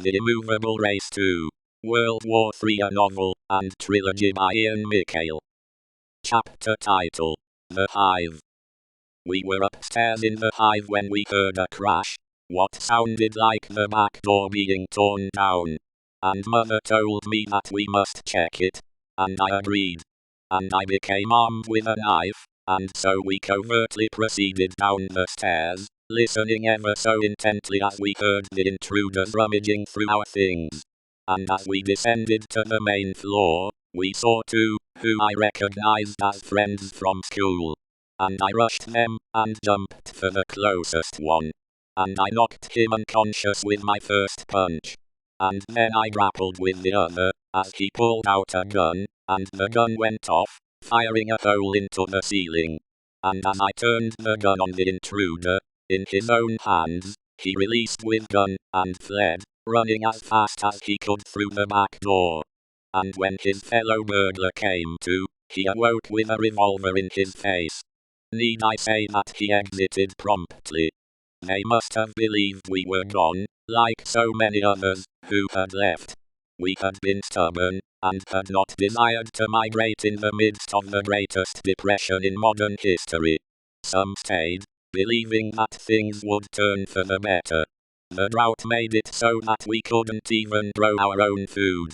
The Immovable Race 2. World War III, a novel and trilogy by Ean Mikale. Chapter title: The Hive. We were upstairs in the hive when we heard a crash, what sounded like the back door being torn down. And Mother told me that we must check it, and I agreed. And I became armed with a knife, and so we covertly proceeded down the stairs, listening ever so intently as we heard the intruders rummaging through our things. And as we descended to the main floor, we saw two, who I recognized as friends from school. And I rushed them, and jumped for the closest one. And I knocked him unconscious with my first punch. And then I grappled with the other, as he pulled out a gun, and the gun went off, firing a hole into the ceiling. And as I turned the gun on the intruder, in his own hands, he released with gun, and fled, running as fast as he could through the back door. And when his fellow burglar came to, he awoke with a revolver in his face. Need I say that he exited promptly? They must have believed we were gone, like so many others, who had left. We had been stubborn, and had not desired to migrate in the midst of the greatest depression in modern history. Some stayed, believing that things would turn for the better. The drought made it so that we couldn't even grow our own food.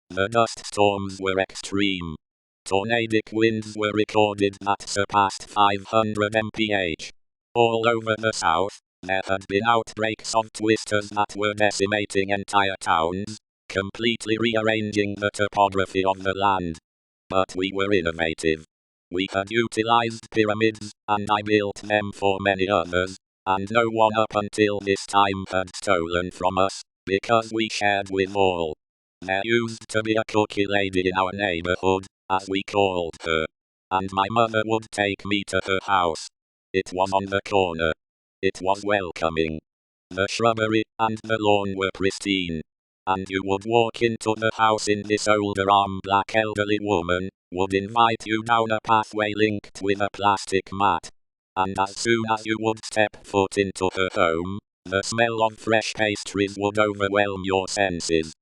The dust storms were extreme. Tornadic winds were recorded that surpassed 500 mph. All over the south, there had been outbreaks of twisters that were decimating entire towns, completely rearranging the topography of the land. But we were innovative. We had utilized pyramids, and I built them for many others, and no one up until this time had stolen from us, because we shared with all. There used to be a cookie lady in our neighborhood, as we called her, and my mother would take me to her house. It was on the corner. It was welcoming. The shrubbery and the lawn were pristine. And you would walk into the house in this older black elderly woman, would invite you down a pathway linked with a plastic mat. And as soon as you would step foot into her home, the smell of fresh pastries would overwhelm your senses.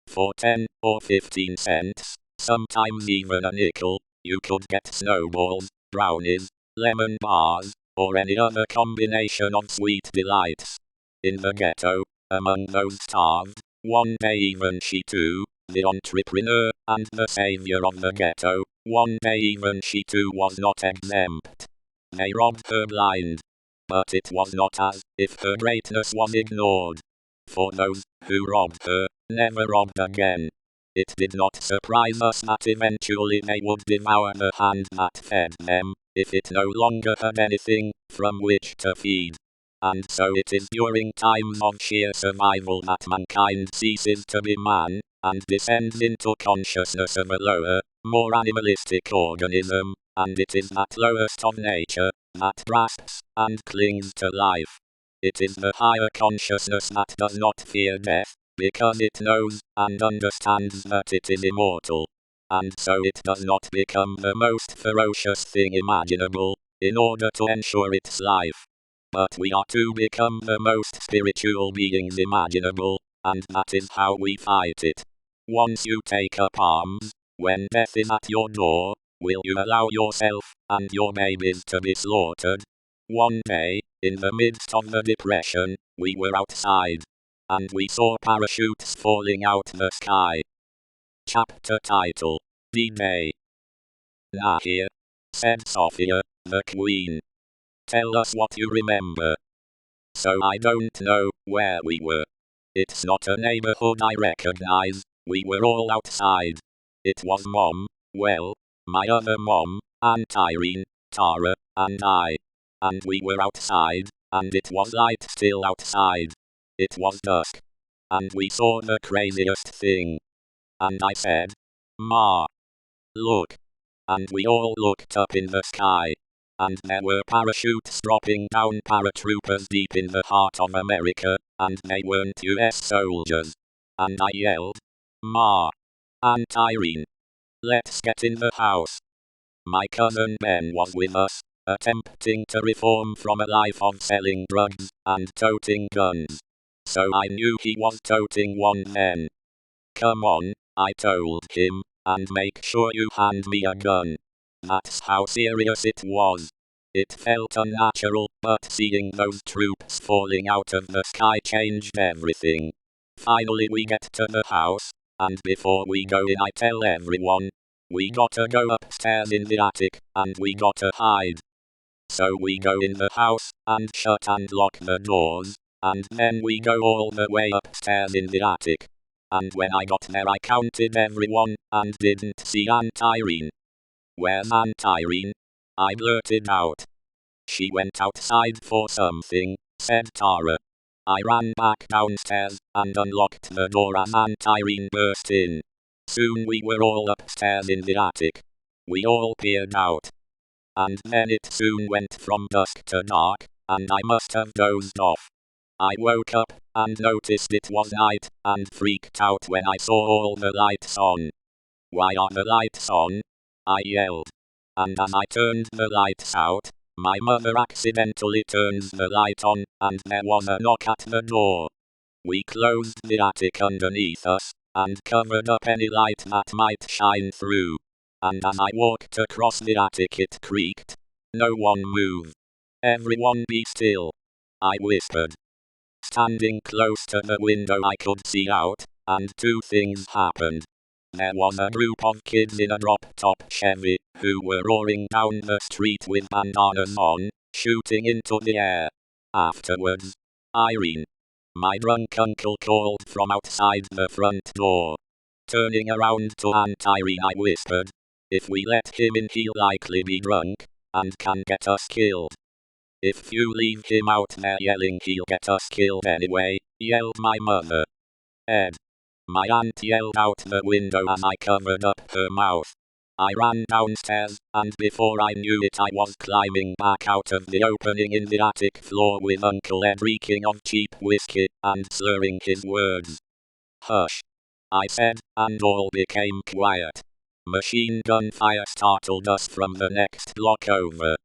For 10 or 15 cents, sometimes even a nickel, you could get snowballs, brownies, lemon bars, or any other combination of sweet delights. In the ghetto, among those starved, one day even she too, the entrepreneur and the savior of the ghetto, one day even she too was not exempt. They robbed her blind. But it was not as if her greatness was ignored. For those who robbed her never robbed again. It did not surprise us that eventually they would devour the hand that fed them, if it no longer had anything from which to feed. And so it is during times of sheer survival that mankind ceases to be man, and descends into consciousness of a lower, more animalistic organism, and it is that lowest of nature that grasps and clings to life. It is the higher consciousness that does not fear death, because it knows and understands that it is immortal. And so it does not become the most ferocious thing imaginable, in order to ensure its life. But we are to become the most spiritual beings imaginable, and that is how we fight it. Once you take up arms, when death is at your door, will you allow yourself and your babies to be slaughtered? One day, in the midst of the depression, we were outside. And we saw parachutes falling out the sky. Chapter title: D-Day. "Nahir," said Sophia, the queen. "Tell us what you remember." So I don't know where we were. It's not a neighborhood I recognize. We were all outside. It was Mom, well, my other mom, Aunt Irene, Tara, and I. And we were outside, and it was light still outside. It was dusk. And we saw the craziest thing. And I said, "Ma, look." And we all looked up in the sky. And there were parachutes dropping down, paratroopers deep in the heart of America, and they weren't US soldiers. And I yelled, "Ma, Aunt Irene, let's get in the house." My cousin Ben was with us, attempting to reform from a life of selling drugs and toting guns. so I knew he was toting one then. "Come on," I told him, "and make sure you hand me a gun." That's how serious it was. It felt unnatural, but seeing those troops falling out of the sky changed everything. Finally we get to the house, and before we go in I tell everyone, we gotta go upstairs in the attic, and we gotta hide. So we go in the house, and shut and lock the doors, and then we go all the way upstairs in the attic. And when I got there I counted everyone, and didn't see Aunt Irene. "Where's Aunt Irene?" I blurted out. "She went outside for something," said Tara. I ran back downstairs, and unlocked the door as Aunt Irene burst in. Soon we were all upstairs in the attic. We all peered out. And then it soon went from dusk to dark, and I must have dozed off. I woke up, and noticed it was night, and freaked out when I saw all the lights on. "Why are the lights on?" I yelled. And as I turned the lights out, my mother accidentally turns the light on, and there was a knock at the door. We closed the attic underneath us, and covered up any light that might shine through. And as I walked across the attic it creaked. "No one move. Everyone be still," I whispered. Standing close to the window I could see out, and two things happened. There was a group of kids in a drop-top Chevy, who were roaring down the street with bandanas on, shooting into the air. Afterwards, "Irene," my drunk uncle called from outside the front door. Turning around to Aunt Irene I whispered, "If we let him in he'll likely be drunk, and can get us killed." "If you leave him out there yelling he'll get us killed anyway," yelled my mother. "Ed," my aunt yelled out the window as I covered up her mouth. I ran downstairs, and before I knew it I was climbing back out of the opening in the attic floor with Uncle Ed reeking of cheap whiskey, and slurring his words. "Hush," I said, and all became quiet. Machine gun fire startled us from the next block over.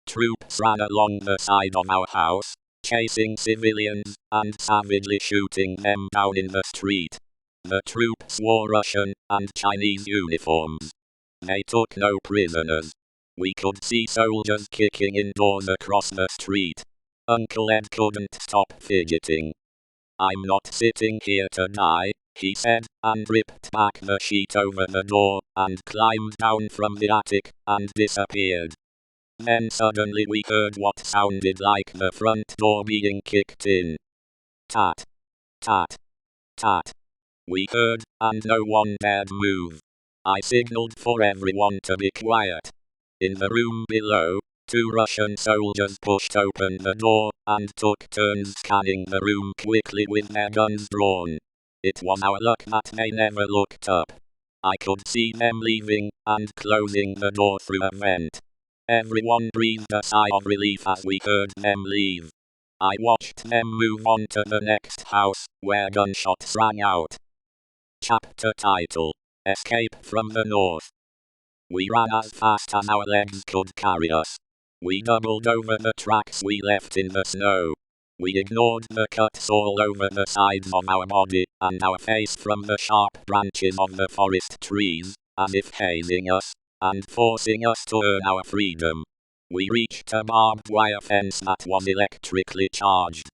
Troops ran along the side of our house, chasing civilians, and savagely shooting them down in the street. The troops wore Russian and Chinese uniforms. They took no prisoners. We could see soldiers kicking in doors across the street. Uncle Ed couldn't stop fidgeting. "I'm not sitting here to die," he said, and ripped back the sheet over the door, and climbed down from the attic, and disappeared. Then suddenly we heard what sounded like the front door being kicked in. Tat, tat, tat. We heard, and no one dared move. I signaled for everyone to be quiet. In the room below, two Russian soldiers pushed open the door, and took turns scanning the room quickly with their guns drawn. It was our luck that they never looked up. I could see them leaving, and closing the door through a vent. Everyone breathed a sigh of relief as we heard them leave. I watched them move on to the next house, where gunshots rang out. Chapter title: Escape from the North. We ran as fast as our legs could carry us. We doubled over the tracks we left in the snow. We ignored the cuts all over the sides of our body, and our face from the sharp branches of the forest trees, as if hazing us, and forcing us to earn our freedom. We reached a barbed wire fence that was electrically charged.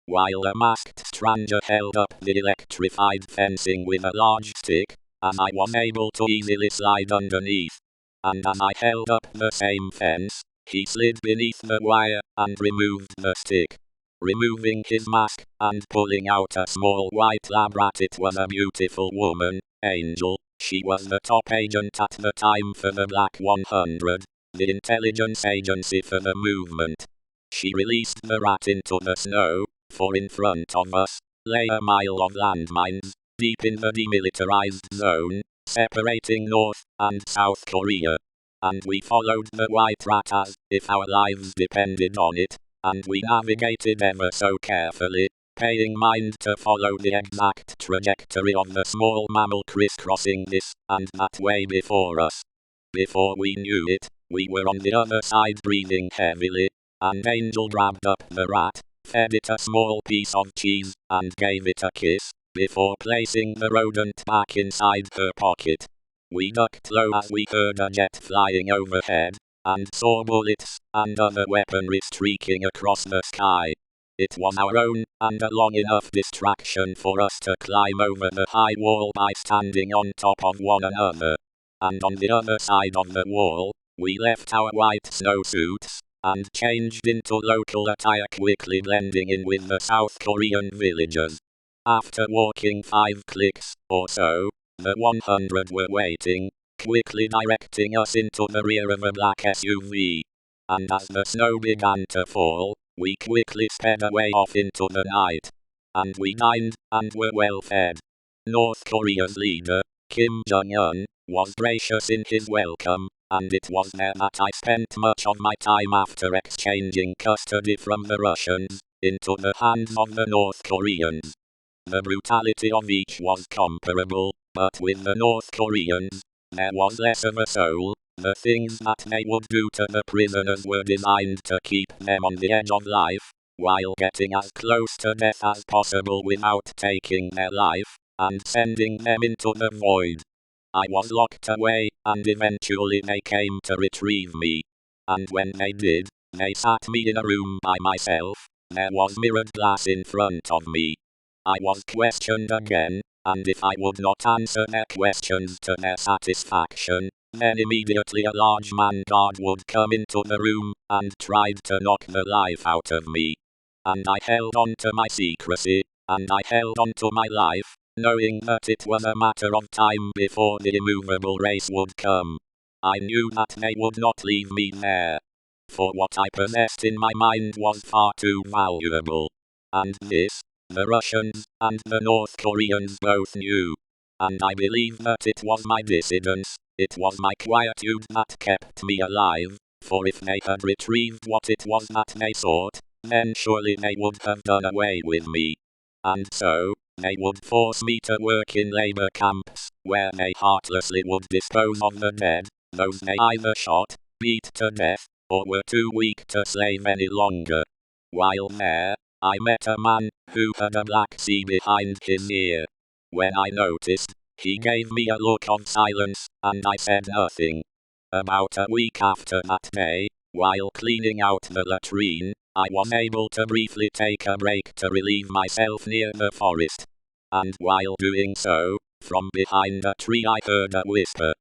While a masked stranger held up the electrified fencing with a large stick, and I was able to easily slide underneath. And as I held up the same fence, he slid beneath the wire, and removed the stick. Removing his mask, and pulling out a small white lab rat. It was a beautiful woman, Angel. She was the top agent at the time for the Black 100, the intelligence agency for the movement. She released the rat into the snow, for in front of us lay a mile of landmines, deep in the demilitarized zone, separating North and South Korea. And we followed the white rat as if our lives depended on it, and we navigated ever so carefully, paying mind to follow the exact trajectory of the small mammal crisscrossing this and that way before us. Before we knew it, we were on the other side breathing heavily, and Angel grabbed up the rat, fed it a small piece of cheese, and gave it a kiss, before placing the rodent back inside her pocket. We ducked low as we heard a jet flying overhead, and saw bullets and other weaponry streaking across the sky. It was our own, and a long enough distraction for us to climb over the high wall by standing on top of one another. And on the other side of the wall, we left our white snowsuits, and changed into local attire, quickly blending in with the South Korean villagers. After walking 5 clicks or so, the 100 were waiting, quickly directing us into the rear of a black SUV. And as the snow began to fall, we quickly sped away off into the night. And we dined, and were well fed. North Korea's leader, Kim Jong-un, was gracious in his welcome, and it was there that I spent much of my time after exchanging custody from the Russians, into the hands of the North Koreans. The brutality of each was comparable, but with the North Koreans, there was less of a soul. The things that they would do to the prisoners were designed to keep them on the edge of life, while getting as close to death as possible without taking their life, and sending them into the void. I was locked away, and eventually they came to retrieve me. And when they did, they sat me in a room by myself. There was mirrored glass in front of me. I was questioned again, and if I would not answer their questions to their satisfaction, then immediately a large man guard would come into the room, and tried to knock the life out of me. And I held on to my secrecy, and I held on to my life, knowing that it was a matter of time before the immovable race would come. I knew that they would not leave me there. For what I possessed in my mind was far too valuable. And this, the Russians and the North Koreans both knew. And I believe that it was my dissidence, it was my quietude that kept me alive, for if they had retrieved what it was that they sought, then surely they would have done away with me. And so, they would force me to work in labor camps, where they heartlessly would dispose of the dead, those they either shot, beat to death, or were too weak to slave any longer. While there, I met a man who had a black C behind his ear. When I noticed, he gave me a look of silence, and I said nothing. About a week after that day, while cleaning out the latrine, I was able to briefly take a break to relieve myself near the forest. And while doing so, from behind a tree I heard a whisper.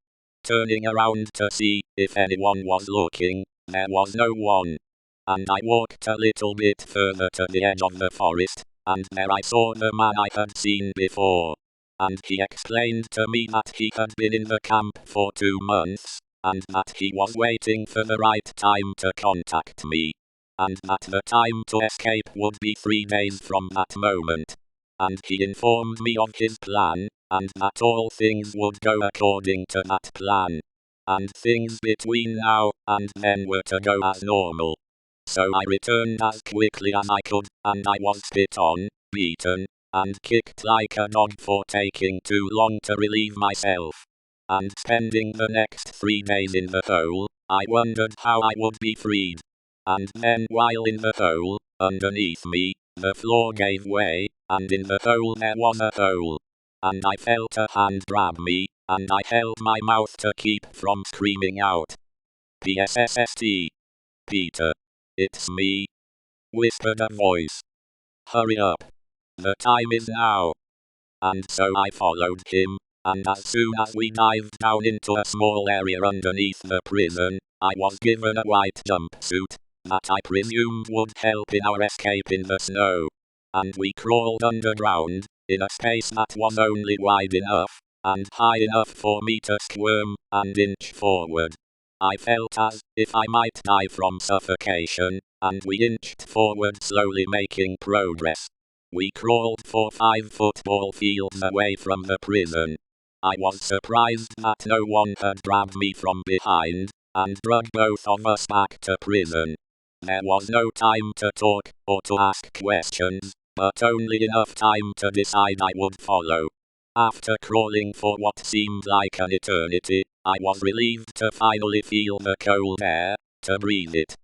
Turning around to see if anyone was looking, there was no one. And I walked a little bit further to the edge of the forest, and there I saw the man I had seen before. And he explained to me that he had been in the camp for 2 months, and that he was waiting for the right time to contact me. And that the time to escape would be 3 days from that moment. And he informed me of his plan, and that all things would go according to that plan. And things between now and then were to go as normal. So I returned as quickly as I could, and I was spit on, beaten, and kicked like a dog for taking too long to relieve myself. And spending the next 3 days in the hole, I wondered how I would be freed. And then while in the hole, underneath me, the floor gave way, and in the hole there was a hole. And I felt a hand grab me, and I held my mouth to keep from screaming out. PSSST. Peter. It's me. Whispered a voice. Hurry up. The time is now. And so I followed him, and as soon as we dived down into a small area underneath the prison, I was given a white jumpsuit, that I presumed would help in our escape in the snow. And we crawled underground, in a space that was only wide enough, and high enough for me to squirm, and inch forward. I felt as if I might die from suffocation, and we inched forward slowly, making progress. We crawled for 5 football fields away from the prison. I was surprised that no one had grabbed me from behind, and dragged both of us back to prison. There was no time to talk, or to ask questions, but only enough time to decide I would follow. After crawling for what seemed like an eternity, I was relieved to finally feel the cold air, to breathe it.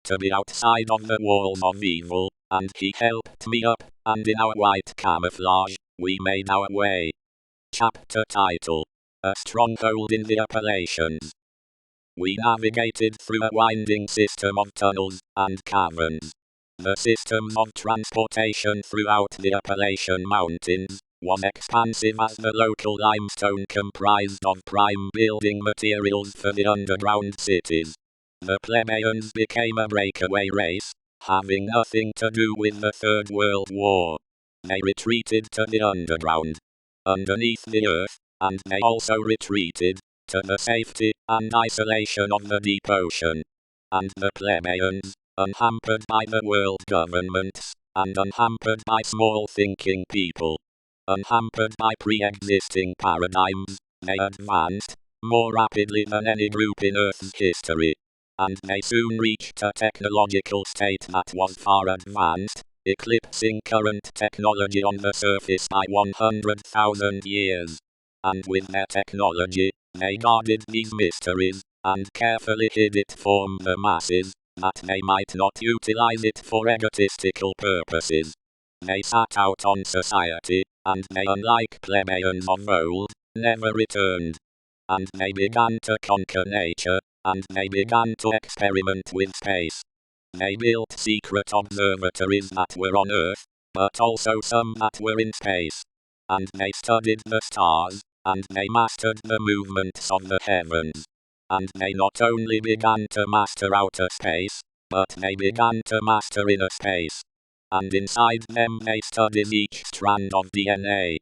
To be outside of the walls of evil, and he helped me up, and in our white camouflage, we made our way. Chapter title: A Stronghold in the Appalachians. We navigated through a winding system of tunnels and caverns. The systems of transportation throughout the Appalachian Mountains was expansive, as the local limestone comprised of prime building materials for the underground cities. The Plebeians became a breakaway race, having nothing to do with the Third World War. They retreated to the underground, underneath the earth, and they also retreated to the safety and isolation of the deep ocean. And the Plebeians, unhampered by the world governments, and unhampered by small thinking people, unhampered by pre-existing paradigms, they advanced more rapidly than any group in Earth's history. And they soon reached a technological state that was far advanced, eclipsing current technology on the surface by 100,000 years. And with their technology, they guarded these mysteries, and carefully hid it from the masses, that they might not utilize it for egotistical purposes. They sat out on society, and they, unlike plebeians of old, never returned. And they began to conquer nature, and they began to experiment with space. They built secret observatories that were on Earth, but also some that were in space. And they studied the stars, and they mastered the movements of the heavens. And they not only began to master outer space, but they began to master inner space. And inside them they studied each strand of DNA.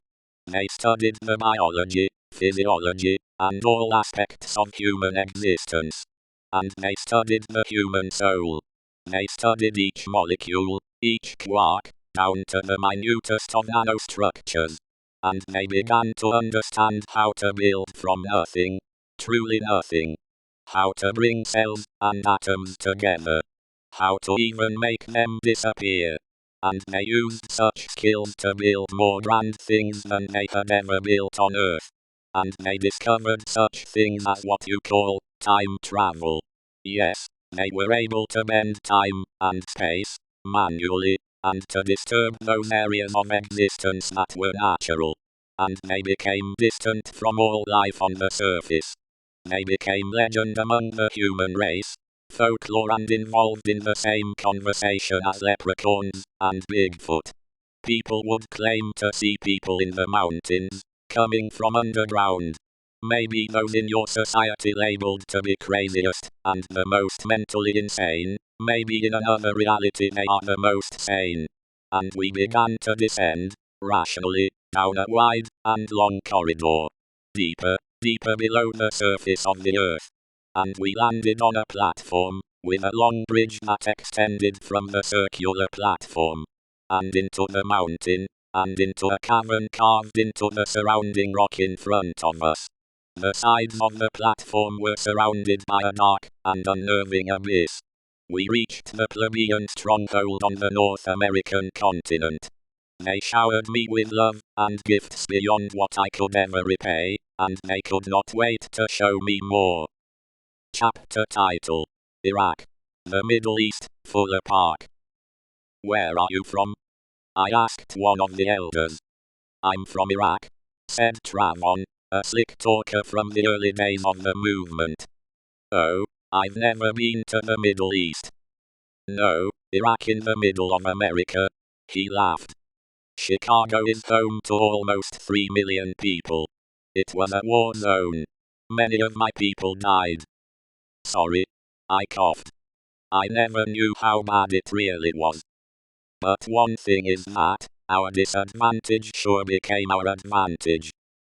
They studied the biology, physiology, and all aspects of human existence. And they studied the human soul. They studied each molecule, each quark, down to the minutest of nanostructures. And they began to understand how to build from nothing, truly nothing. How to bring cells and atoms together. How to even make them disappear. And they used such skills to build more grand things than they had ever built on Earth. And they discovered such things as what you call time travel. Yes, they were able to bend time and space manually, and to disturb those areas of existence that were natural. And they became distant from all life on the surface. They became legend among the human race, folklore, and involved in the same conversation as leprechauns and Bigfoot. People would claim to see people in the mountains, coming from underground. Maybe those in your society labeled to be craziest and the most mentally insane, maybe in another reality they are the most sane. And we began to descend, rationally, down a wide and long corridor. Deeper below the surface of the earth. And we landed on a platform, with a long bridge that extended from the circular platform, and into the mountain, and into a cavern carved into the surrounding rock in front of us. The sides of the platform were surrounded by a dark and unnerving abyss. We reached the Plebeian stronghold on the North American continent. They showered me with love and gifts beyond what I could ever repay, and they could not wait to show me more. Chapter title: Iraq. The Middle East, full apart. Where are you from? I asked one of the elders. I'm from Iraq, said Travon, a slick talker from the early days of the movement. Oh, I've never been to the Middle East. No, Iraq in the middle of America, he laughed. Chicago is home to almost 3 million people. It was a war zone. Many of my people died. Sorry, I coughed. I never knew how bad it really was. But one thing is that, our disadvantage sure became our advantage.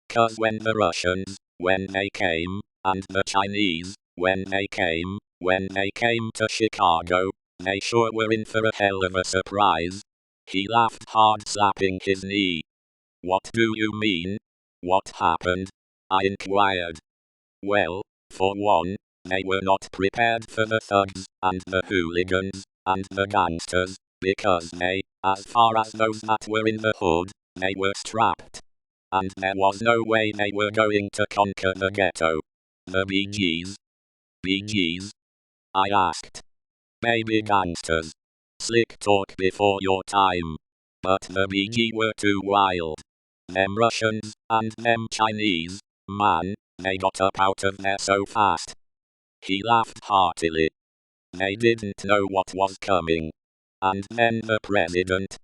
'Cause when the Russians, when they came, and the Chinese, when they came to Chicago, they sure were in for a hell of a surprise. He laughed hard, slapping his knee. What do you mean? What happened? I inquired. Well, for one, they were not prepared for the thugs, and the hooligans, and the gangsters, because they, as far as those that were in the hood, they were strapped. And there was no way they were going to conquer the ghetto. The BGs? BGs? I asked. Baby gangsters, slick talk before your time. But the BG were too wild. Them Russians, and them Chinese, man, they got up out of there so fast. He laughed heartily. They didn't know what was coming. And then the president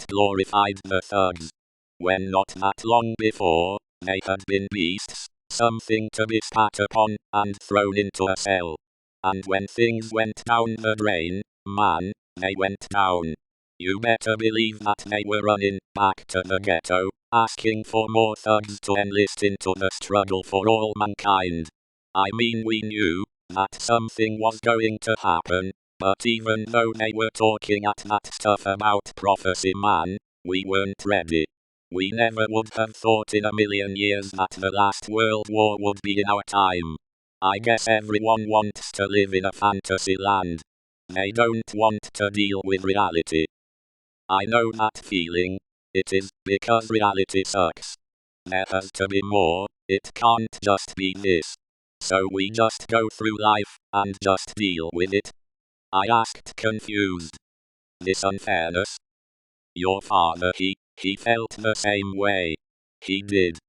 glorified the thugs. When not that long before, they had been beasts, something to be spat upon, and thrown into a cell. And when things went down the drain, man, they went down. You better believe that they were running back to the ghetto, asking for more thugs to enlist into the struggle for all mankind. I mean, we knew that something was going to happen, but even though they were talking at that stuff about prophecy, man, we weren't ready. We never would have thought in a million years that the last world war would be in our time. I guess everyone wants to live in a fantasy land. They don't want to deal with reality. I know that feeling. It is because reality sucks. There has to be more, it can't just be this. So we just go through life, and just deal with it. I asked, confused. This unfairness? Your father, he felt the same way. He did.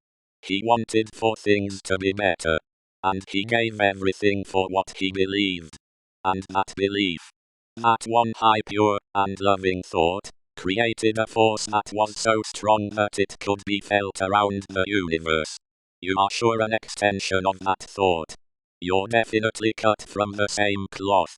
He wanted for things to be better. And he gave everything for what he believed. And that belief, that one high, pure, and loving thought, created a force that was so strong that it could be felt around the universe. You are sure an extension of that thought. You're definitely cut from the same cloth.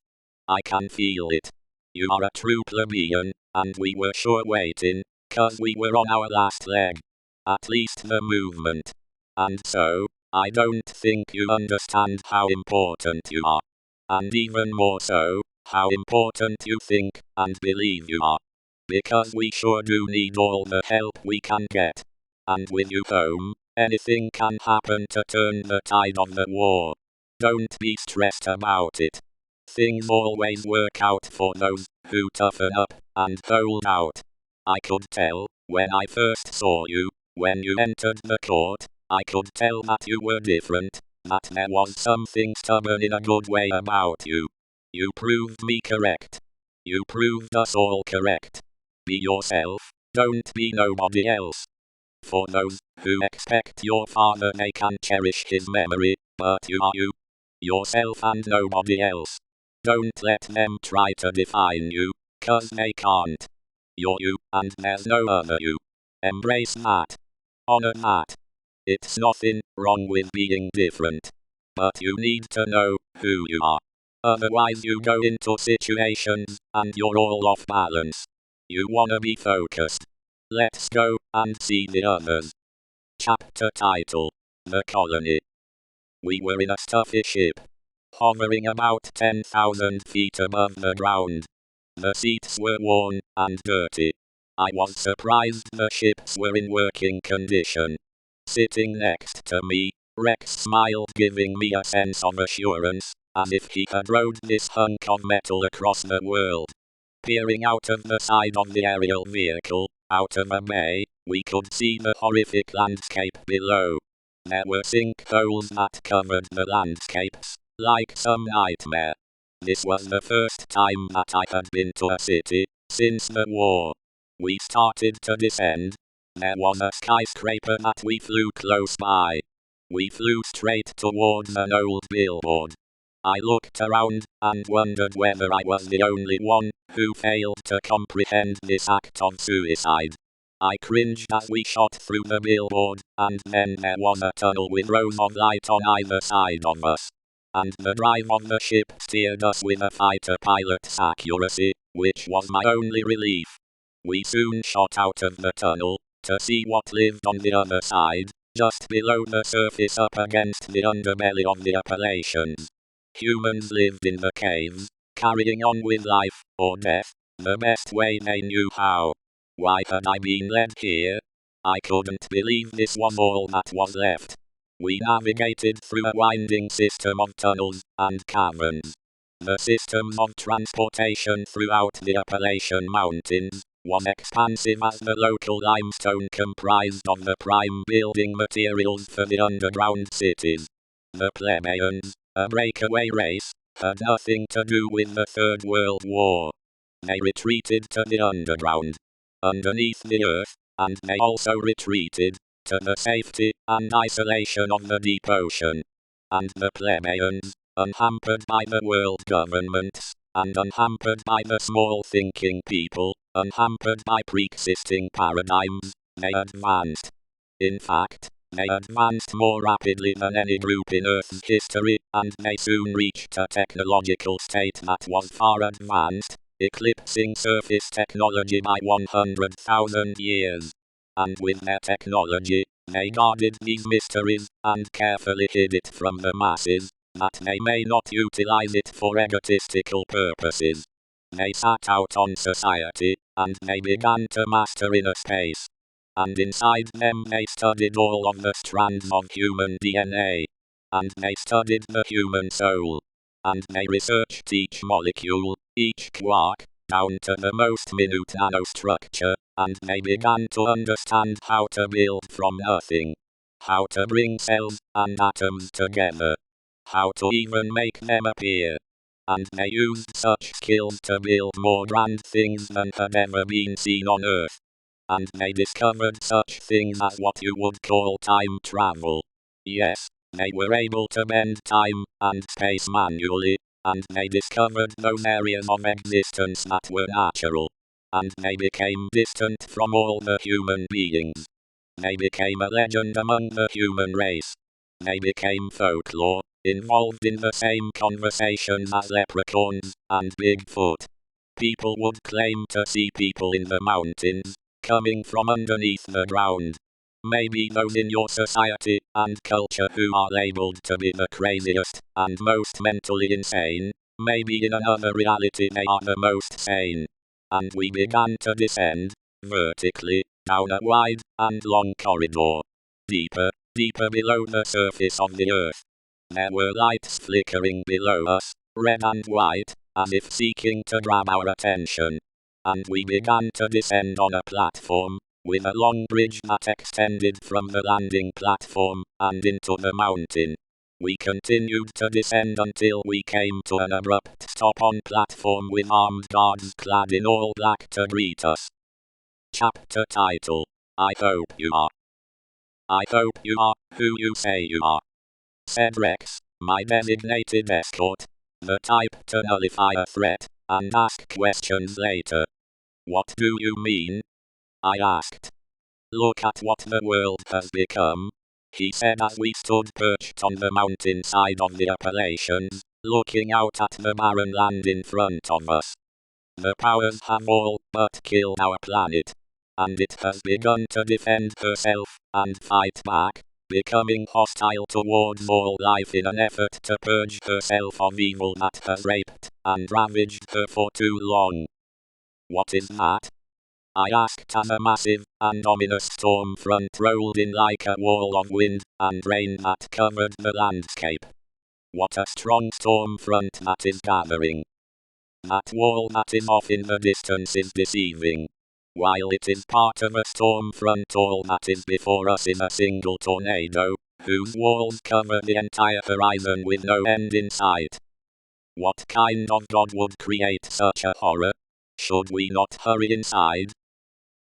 I can feel it. You are a true plebeian, and we were sure waiting, 'cause we were on our last leg. At least the movement. And so, I don't think you understand how important you are. And even more so, how important you think and believe you are. Because we sure do need all the help we can get. And with you home, anything can happen to turn the tide of the war. Don't be stressed about it. Things always work out for those who toughen up and hold out. I could tell, when I first saw you, when you entered the court, I could tell that you were different, that there was something stubborn in a good way about you. You proved me correct. You proved us all correct. Be yourself, don't be nobody else. For those who expect your father, they can cherish his memory, but you are you. Yourself and nobody else. Don't let them try to define you, 'cause they can't. You're you, and there's no other you. Embrace that. Honor that. It's nothing wrong with being different. But you need to know who you are. Otherwise you go into situations, and you're all off balance. You wanna be focused. Let's go and see the others. Chapter title: The Colony. We were in a stuffy ship, hovering about 10,000 feet above the ground. The seats were worn and dirty. I was surprised the ships were in working condition. Sitting next to me, Rex smiled, giving me a sense of assurance, as if he had rode this hunk of metal across the world. Peering out of the side of the aerial vehicle, out of a bay, we could see the horrific landscape below. There were sinkholes that covered the landscapes, like some nightmare. This was the first time that I had been to a city since the war. We started to descend. There was a skyscraper that we flew close by. We flew straight towards an old billboard. I looked around and wondered whether I was the only one who failed to comprehend this act of suicide. I cringed as we shot through the billboard, and then there was a tunnel with rows of light on either side of us. And the drive of the ship steered us with a fighter pilot's accuracy, which was my only relief. We soon shot out of the tunnel, to see what lived on the other side, just below the surface up against the underbelly of the Appalachians. Humans lived in the caves, carrying on with life, or death, the best way they knew how. Why had I been led here? I couldn't believe this was all that was left. We navigated through a winding system of tunnels and caverns. The systems of transportation throughout the Appalachian Mountains was expansive, as the local limestone comprised of the prime building materials for the underground cities. The Plebeians, a breakaway race, had nothing to do with the Third World War. they retreated to the underground, underneath the earth, and they also retreated to the safety and isolation of the deep ocean. And the plebeians, unhampered by the world governments, and unhampered by the small thinking people, unhampered by pre-existing paradigms, they advanced. In fact, they advanced more rapidly than any group in Earth's history, and they soon reached a technological state that was far advanced, eclipsing surface technology by 100,000 years. And with their technology, they guarded these mysteries, and carefully hid it from the masses, that they may not utilize it for egotistical purposes. They sat out on society, and they began to master inner space. And inside them they studied all of the strands of human DNA. And they studied the human soul. And they researched each molecule, each quark, down to the most minute nanostructure, and they began to understand how to build from nothing. How to bring cells and atoms together. How to even make them appear. And they used such skills to build more grand things than had ever been seen on Earth. And they discovered such things as what you would call time travel. Yes, they were able to bend time and space manually, and they discovered those areas of existence that were natural. And they became distant from all the human beings. They became a legend among the human race. They became folklore, involved in the same conversations as leprechauns and Bigfoot. People would claim to see people in the mountains, coming from underneath the ground. Maybe those in your society and culture who are labeled to be the craziest and most mentally insane, maybe in another reality they are the most sane. And we began to descend, vertically, down a wide and long corridor. Deeper, deeper below the surface of the earth. There were lights flickering below us, red and white, as if seeking to grab our attention. And we began to descend on a platform, with a long bridge that extended from the landing platform and into the mountain. We continued to descend until we came to an abrupt stop on platform with armed guards clad in all black to greet us. Chapter title: I hope you are. I hope you are who you say you are, said Rex, my designated escort, the type to nullify a threat and ask questions later. What do you mean? I asked. Look at what the world has become, he said as we stood perched on the mountainside of the Appalachians, looking out at the barren land in front of us. The powers have all but killed our planet, and it has begun to defend herself and fight back, becoming hostile towards all life in an effort to purge herself of evil that has raped and ravaged her for too long. What is that? I asked as a massive and ominous storm front rolled in like a wall of wind and rain that covered the landscape. What a strong storm front that is gathering. That wall that is off in the distance is deceiving. While it is part of a storm front, all that is before us is a single tornado, whose walls cover the entire horizon with no end in sight. What kind of God would create such a horror? Should we not hurry inside?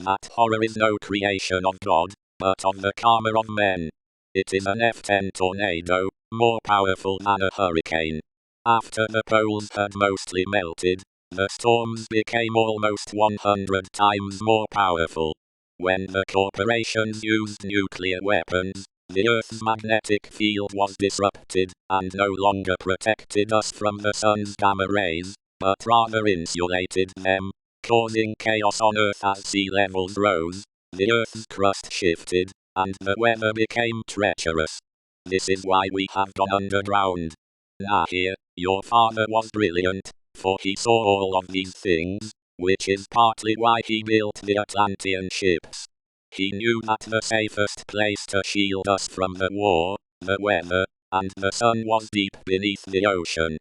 That horror is no creation of God, but of the karma of men. It is an F-10 tornado, more powerful than a hurricane. After the poles had mostly melted, the storms became almost 100 times more powerful. When the corporations used nuclear weapons, the Earth's magnetic field was disrupted, and no longer protected us from the sun's gamma rays, but rather insulated them, causing chaos on Earth as sea levels rose, the Earth's crust shifted, and the weather became treacherous. This is why we have gone underground. Nahir, your father was brilliant, for he saw all of these things, which is partly why he built the Atlantean ships. He knew that the safest place to shield us from the war, the weather, and the sun was deep beneath the ocean.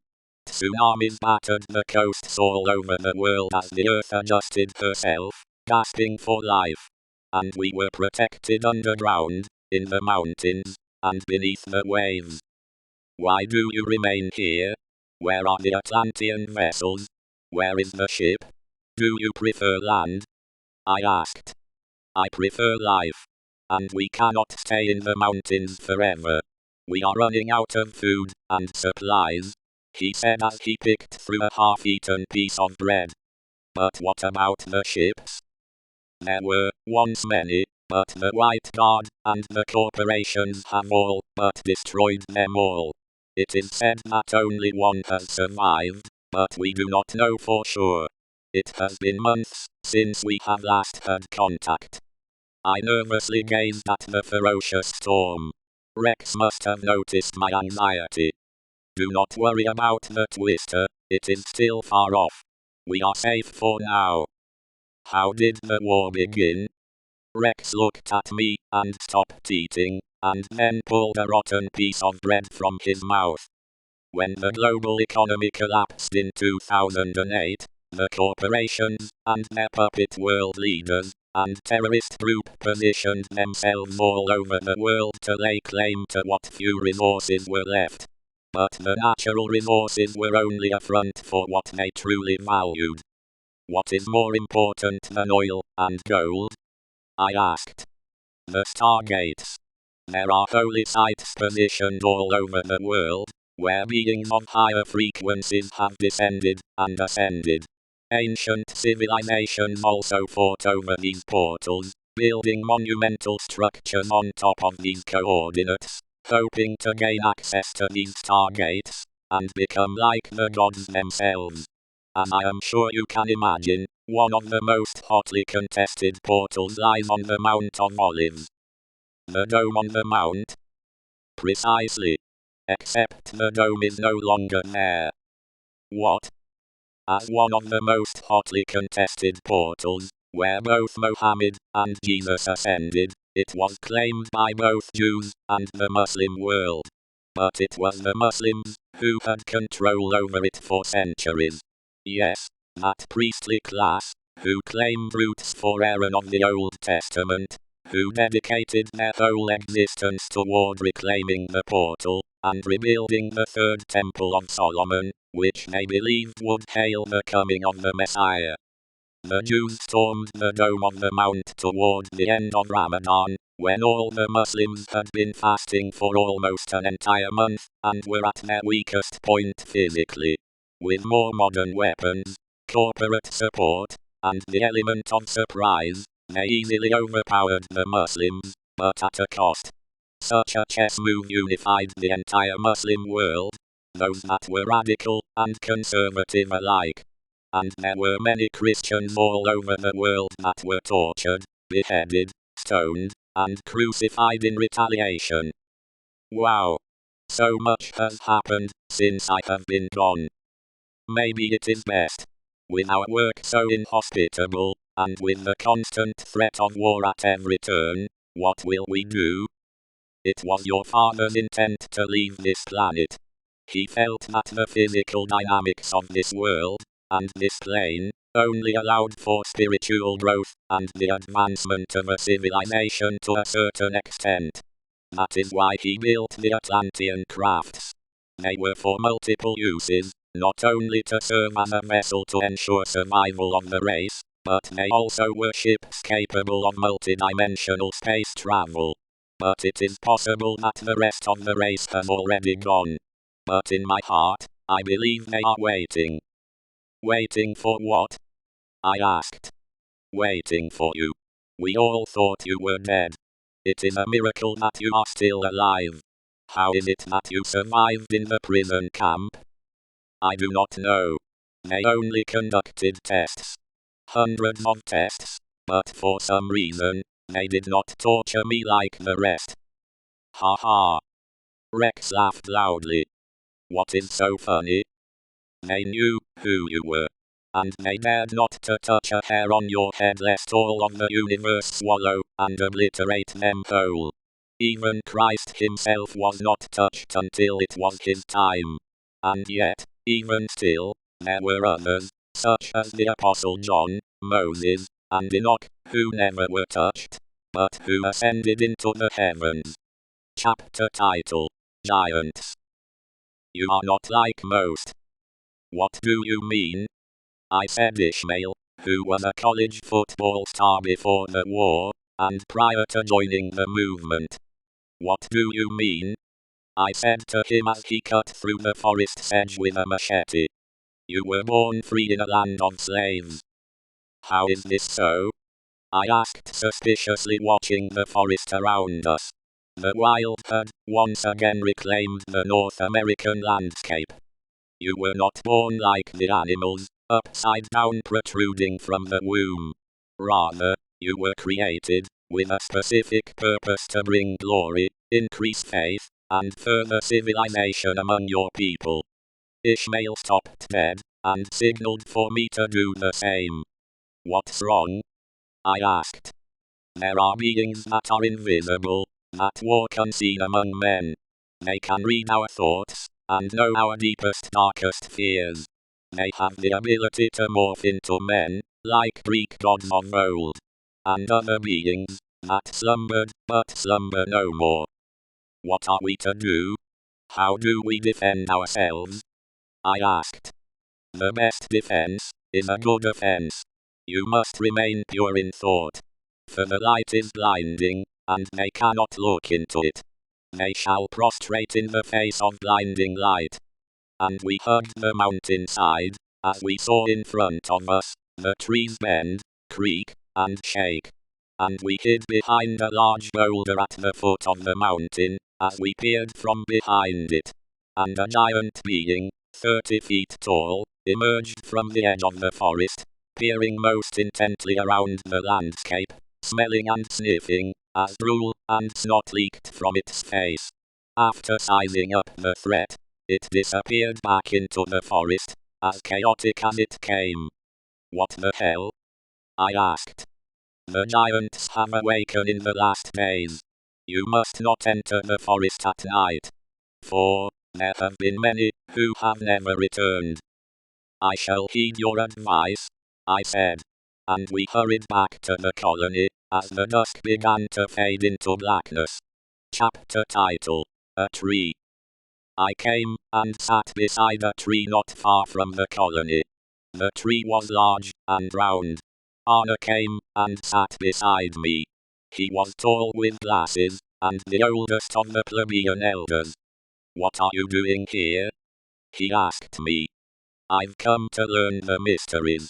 Tsunamis battered the coasts all over the world as the Earth adjusted herself, gasping for life. And we were protected underground, in the mountains, and beneath the waves. Why do you remain here? Where are the Atlantean vessels? Where is the ship? Do you prefer land? I asked. I prefer life. And we cannot stay in the mountains forever. We are running out of food and supplies, he said as he picked through a half-eaten piece of bread. But what about the ships? There were once many, but the White Guard and the corporations have all but destroyed them all. It is said that only one has survived, but we do not know for sure. It has been months since we have last had contact. I nervously gazed at the ferocious storm. Rex must have noticed my anxiety. Do not worry about the twister, it is still far off. We are safe for now. How did the war begin? Rex looked at me and stopped eating, and then pulled a rotten piece of bread from his mouth. When the global economy collapsed in 2008, the corporations and their puppet world leaders and terrorist group positioned themselves all over the world to lay claim to what few resources were left. But the natural resources were only a front for what they truly valued. What is more important than oil and gold? I asked. The stargates. There are holy sites positioned all over the world, where beings of higher frequencies have descended and ascended. Ancient civilizations also fought over these portals, building monumental structures on top of these coordinates, hoping to gain access to these stargates, and become like the gods themselves. As I am sure you can imagine, one of the most hotly contested portals lies on the Mount of Olives. The dome on the mount? Precisely. Except the dome is no longer there. What? As one of the most hotly contested portals, where both Mohammed and Jesus ascended, it was claimed by both Jews and the Muslim world. But it was the Muslims who had control over it for centuries. Yes, that priestly class, who claimed roots for Aaron of the Old Testament, who dedicated their whole existence toward reclaiming the portal, and rebuilding the third temple of Solomon, which they believed would hail the coming of the Messiah. The Jews stormed the dome of the mount toward the end of Ramadan, when all the Muslims had been fasting for almost an entire month, and were at their weakest point physically. With more modern weapons, corporate support, and the element of surprise, they easily overpowered the Muslims, but at a cost. Such a chess move unified the entire Muslim world, those that were radical and conservative alike. And there were many Christians all over the world that were tortured, beheaded, stoned, and crucified in retaliation. Wow! So much has happened since I have been gone. Maybe it is best. With our work so inhospitable, and with the constant threat of war at every turn, what will we do? It was your father's intent to leave this planet. He felt that the physical dynamics of this world, and this plane, only allowed for spiritual growth, and the advancement of a civilization to a certain extent. That is why he built the Atlantean crafts. They were for multiple uses, not only to serve as a vessel to ensure survival of the race, but they also were ships capable of multidimensional space travel. But it is possible that the rest of the race has already gone. But in my heart, I believe they are waiting. Waiting for what? I asked. Waiting for you. We all thought you were dead. It is a miracle that you are still alive. How is it that you survived in the prison camp? I do not know. They only conducted tests. Hundreds of tests, but for some reason, they did not torture me like the rest. Ha ha. Rex laughed loudly. What is so funny? They knew who you were. And they dared not to touch a hair on your head lest all of the universe swallow and obliterate them whole. Even Christ himself was not touched until it was his time. And yet, even still, there were others, such as the Apostle John, Moses, and Enoch, who never were touched, but who ascended into the heavens. Chapter title: Giants. You are not like most. What do you mean? I said, Ishmael, who was a college football star before the war, and prior to joining the movement. What do you mean? I said to him as he cut through the forest sedge with a machete. You were born free in a land of slaves. How is this so? I asked suspiciously, watching the forest around us. The wild had once again reclaimed the North American landscape. You were not born like the animals, upside down protruding from the womb. Rather, you were created with a specific purpose to bring glory, increase faith, and further civilization among your people. Ishmael stopped dead and signaled for me to do the same. What's wrong? I asked. There are beings that are invisible, that walk unseen among men. They can read our thoughts, and know our deepest, darkest fears. They have the ability to morph into men, like Greek gods of old. And other beings, that slumbered, but slumber no more. What are we to do? How do we defend ourselves? I asked. The best defense is a good offense. You must remain pure in thought. For the light is blinding, and they cannot look into it. They shall prostrate in the face of blinding light. And we hugged the mountainside, as we saw in front of us, the trees bend, creak, and shake. And we hid behind a large boulder at the foot of the mountain, as we peered from behind it. And a giant being, 30 feet tall, emerged from the edge of the forest, peering most intently around the landscape, smelling and sniffing, as drool and snot leaked from its face. After sizing up the threat, it disappeared back into the forest, as chaotic as it came. What the hell? I asked. The giants have awakened in the last days. You must not enter the forest at night. For there have been many who have never returned. I shall heed your advice, I said. And we hurried back to the colony, as the dusk began to fade into blackness. Chapter title: A Tree. I came and sat beside a tree not far from the colony. The tree was large and round. Anna came and sat beside me. He was tall with glasses, and the oldest of the plebeian elders. What are you doing here? He asked me. I've come to learn the mysteries.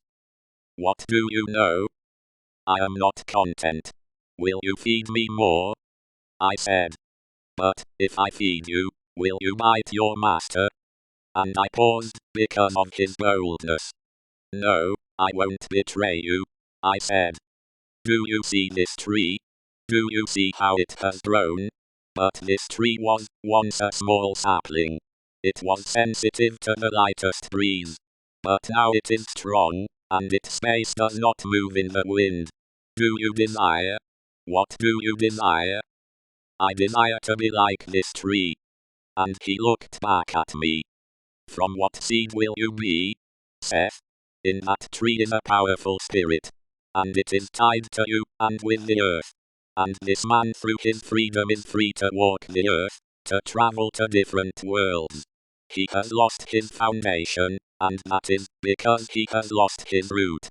What do you know? I am not content. Will you feed me more? I said. But if I feed you, will you bite your master? And I paused, because of his boldness. No, I won't betray you, I said. Do you see this tree? Do you see how it has grown? But this tree was once a small sapling. It was sensitive to the lightest breeze. But now it is strong, and its space does not move in the wind. Do you desire? What do you desire? I desire to be like this tree. And he looked back at me. From what seed will you be? Seth. In that tree is a powerful spirit. And it is tied to you, and with the earth. And this man through his freedom is free to walk the earth, to travel to different worlds. He has lost his foundation, and that is because he has lost his root.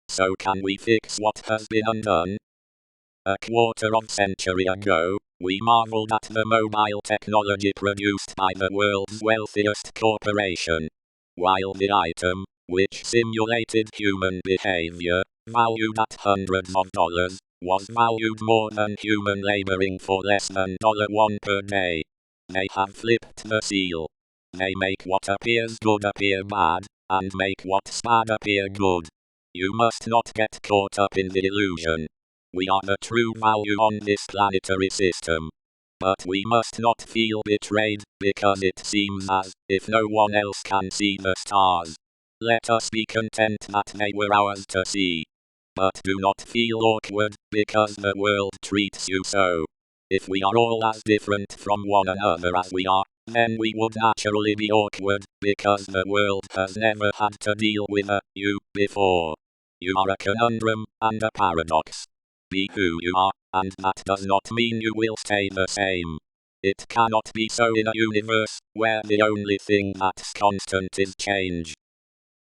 So can we fix what has been undone? A quarter of a century ago, we marveled at the mobile technology produced by the world's wealthiest corporation. While the item, which simulated human behavior, valued at hundreds of dollars, was valued more than human laboring for less than $1 per day. They have flipped the seal. They make what appears good appear bad, and make what's bad appear good. You must not get caught up in the illusion. We are the true value on this planetary system. But we must not feel betrayed, because it seems as if no one else can see the stars. Let us be content that they were ours to see. But do not feel awkward, because the world treats you so. If we are all as different from one another as we are, then we would naturally be awkward, because the world has never had to deal with you before. You are a conundrum and a paradox. Be who you are, and that does not mean you will stay the same. It cannot be so in a universe where the only thing that's constant is change.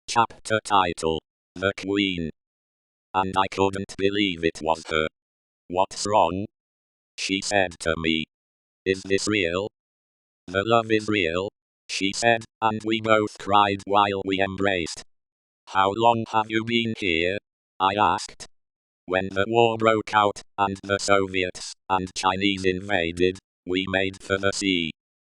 Chapter title: the Queen. And I couldn't believe it was her. What's wrong? She said to me. Is this real? The love is real, she said, and we both cried while we embraced. How long have you been here? I asked. When the war broke out, and the Soviets and Chinese invaded, we made for the sea.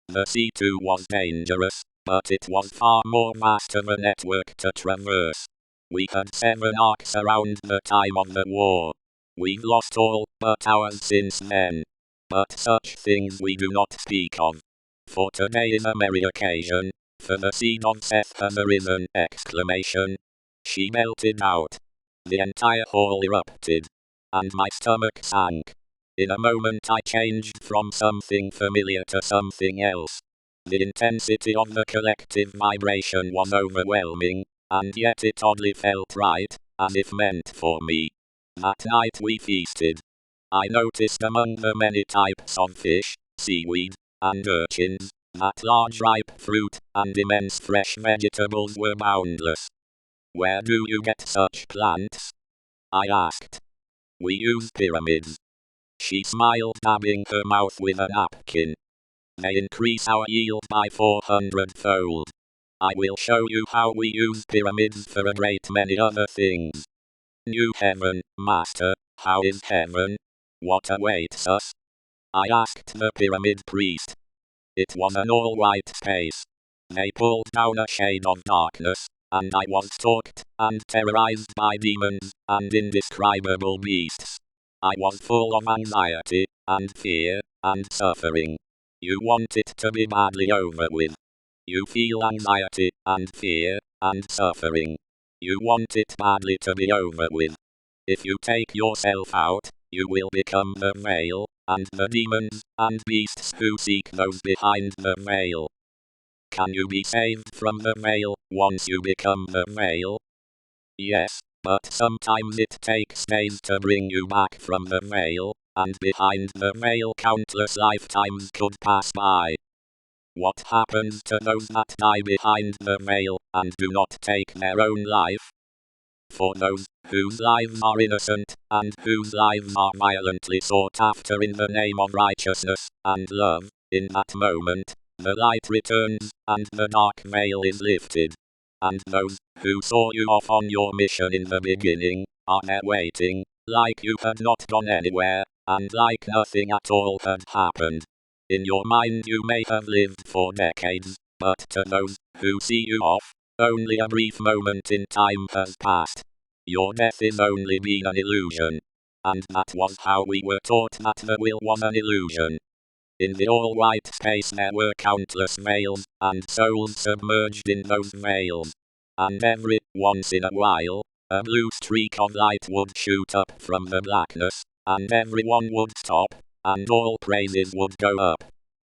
The sea too was dangerous, but it was far more vast of a network to traverse. We had 7 arcs around the time of the war. We've lost all but ours since then. But such things we do not speak of. For today is a merry occasion, for the seed of Seth has arisen! Exclamation. She melted out. The entire hall erupted. And my stomach sank. In a moment I changed from something familiar to something else. The intensity of the collective vibration was overwhelming, and yet it oddly felt right, as if meant for me. That night we feasted. I noticed among the many types of fish, seaweed, and urchins, that large ripe fruit and immense fresh vegetables were boundless. Where do you get such plants? I asked. We use pyramids. She smiled, dabbing her mouth with a napkin. They increase our yield by 400-fold. I will show you how we use pyramids for a great many other things. New heaven, master, how is heaven? What awaits us? I asked the pyramid priest. It was an all-white space. They pulled down a shade of darkness, and I was stalked and terrorized by demons and indescribable beasts. I was full of anxiety, and fear, and suffering. You want it to be badly over with. You feel anxiety, and fear, and suffering. You want it badly to be over with. If you take yourself out, you will become the veil, and the demons and beasts who seek those behind the veil. Can you be saved from the veil once you become the veil? Yes, but sometimes it takes days to bring you back from the veil, and behind the veil countless lifetimes could pass by. What happens to those that die behind the veil and do not take their own life? For those whose lives are innocent, and whose lives are violently sought after in the name of righteousness and love, in that moment, the light returns, and the dark veil is lifted. And those who saw you off on your mission in the beginning, are there waiting, like you had not gone anywhere, and like nothing at all had happened. In your mind you may have lived for decades, but to those who see you off, only a brief moment in time has passed. Your death is only been an illusion. And that was how we were taught that the will was an illusion. In the all-white space there were countless veils, and souls submerged in those veils. And every once in a while, a blue streak of light would shoot up from the blackness, and everyone would stop, and all praises would go up.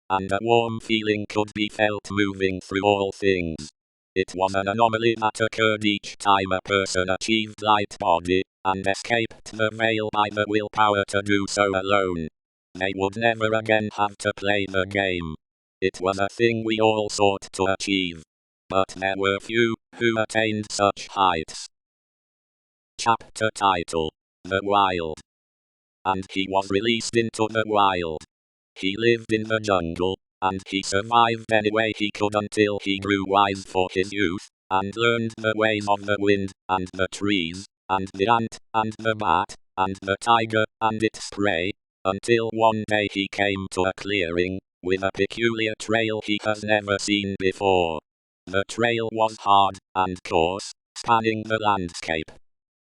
And a warm feeling could be felt moving through all things. It was an anomaly that occurred each time a person achieved light body, and escaped the veil by the willpower to do so alone. They would never again have to play the game. It was a thing we all sought to achieve. But there were few who attained such heights. Chapter title: The Wild. And he was released into the wild. He lived in the jungle, and he survived any way he could until he grew wise for his youth, and learned the ways of the wind, and the trees, and the ant, and the bat, and the tiger, and its prey, until one day he came to a clearing, with a peculiar trail he has never seen before. The trail was hard and coarse, spanning the landscape.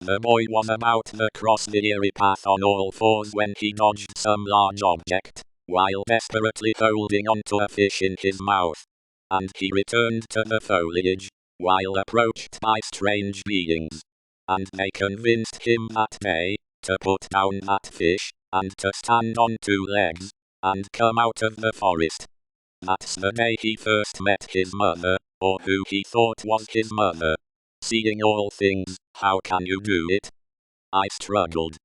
The boy was about to cross the eerie path on all fours when he dodged some large object, while desperately holding onto a fish in his mouth. And he returned to the foliage, while approached by strange beings. And they convinced him that day, to put down that fish, and to stand on 2 legs, and come out of the forest. That's the day he first met his mother, or who he thought was his mother. Seeing all things, how can you do it? I struggled.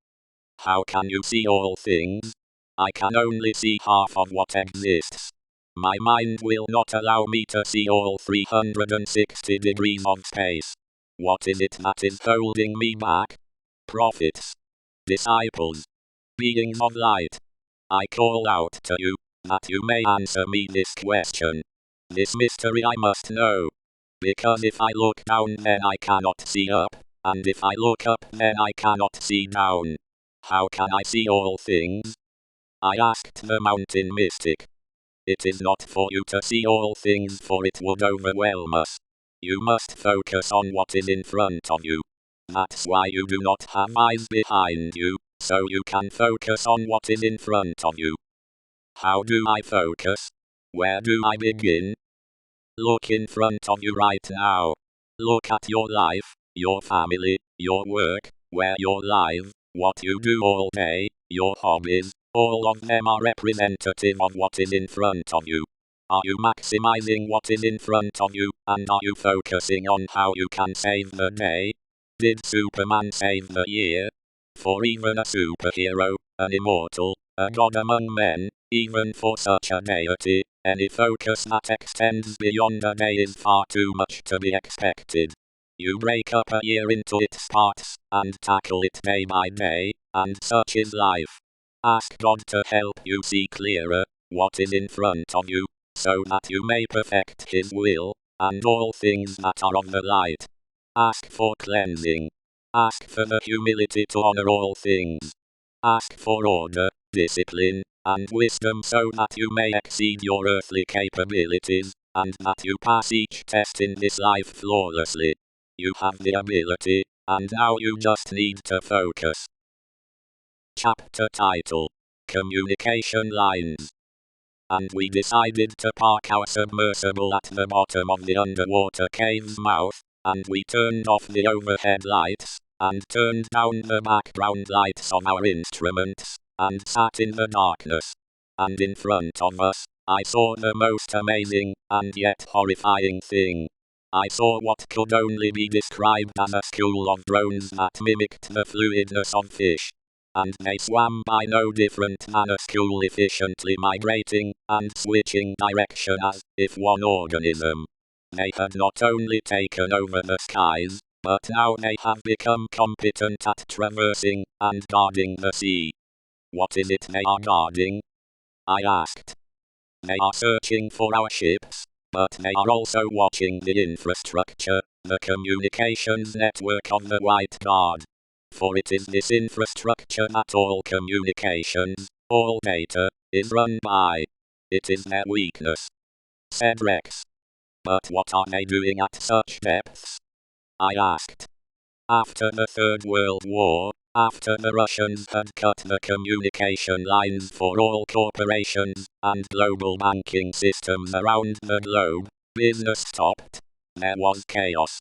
How can you see all things? I can only see half of what exists. My mind will not allow me to see all 360 degrees of space. What is it that is holding me back? Prophets, disciples, beings of light. I call out to you, that you may answer me this question. This mystery I must know. Because if I look down then I cannot see up, and if I look up then I cannot see down. How can I see all things? I asked the mountain mystic. It is not for you to see all things, for it would overwhelm us. You must focus on what is in front of you. That's why you do not have eyes behind you, so you can focus on what is in front of you. How do I focus? Where do I begin? Look in front of you right now. Look at your life, your family, your work, where you're live, what you do all day, your hobbies. All of them are representative of what is in front of you. Are you maximizing what is in front of you, and are you focusing on how you can save the day? Did Superman save the year? For even a superhero, an immortal, a god among men, even for such a deity, any focus that extends beyond a day is far too much to be expected. You break up a year into its parts, and tackle it day by day, and such is life. Ask God to help you see clearer what is in front of you, so that you may perfect His will, and all things that are of the light. Ask for cleansing. Ask for the humility to honor all things. Ask for order, discipline, and wisdom so that you may exceed your earthly capabilities, and that you pass each test in this life flawlessly. You have the ability, and now you just need to focus. Chapter title: Communication Lines. And we decided to park our submersible at the bottom of the underwater cave's mouth, and we turned off the overhead lights, and turned down the background lights on our instruments, and sat in the darkness. And in front of us, I saw the most amazing, and yet horrifying thing. I saw what could only be described as a school of drones that mimicked the fluidness of fish. And they swam by no different than a school, efficiently migrating and switching direction as if one organism. They had not only taken over the skies, but now they have become competent at traversing and guarding the sea. What is it they are guarding? I asked. They are searching for our ships, but they are also watching the infrastructure, the communications network of the White Guard. For it is this infrastructure that all communications, all data, is run by. It is their weakness, said Rex. But what are they doing at such depths? I asked. After the Third World War, after the Russians had cut the communication lines for all corporations and global banking systems around the globe, business stopped. There was chaos.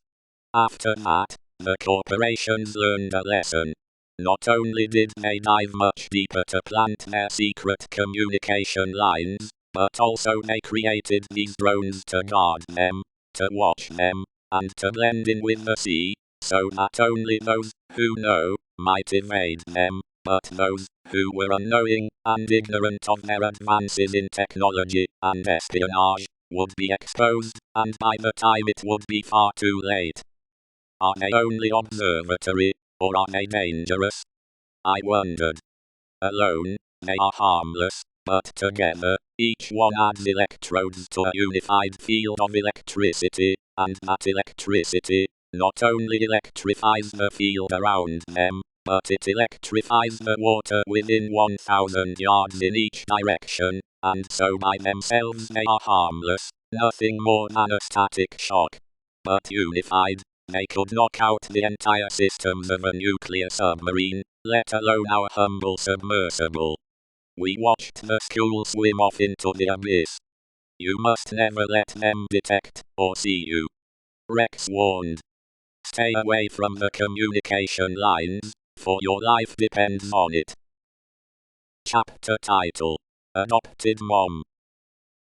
After that, the corporations learned a lesson. Not only did they dive much deeper to plant their secret communication lines, but also they created these drones to guard them, to watch them, and to blend in with the sea, so that only those who know might evade them, but those who were unknowing and ignorant of their advances in technology and espionage would be exposed, and by the time it would be far too late. Are they only observatory, or are they dangerous? I wondered. Alone, they are harmless, but together, each one adds electrodes to a unified field of electricity, and that electricity not only electrifies the field around them, but it electrifies the water within 1,000 yards in each direction, and so by themselves they are harmless, nothing more than a static shock. But unified, they could knock out the entire systems of a nuclear submarine, let alone our humble submersible. We watched the school swim off into the abyss. You must never let them detect or see you, Rex warned. Stay away from the communication lines, for your life depends on it. Chapter title: Adopted Mom.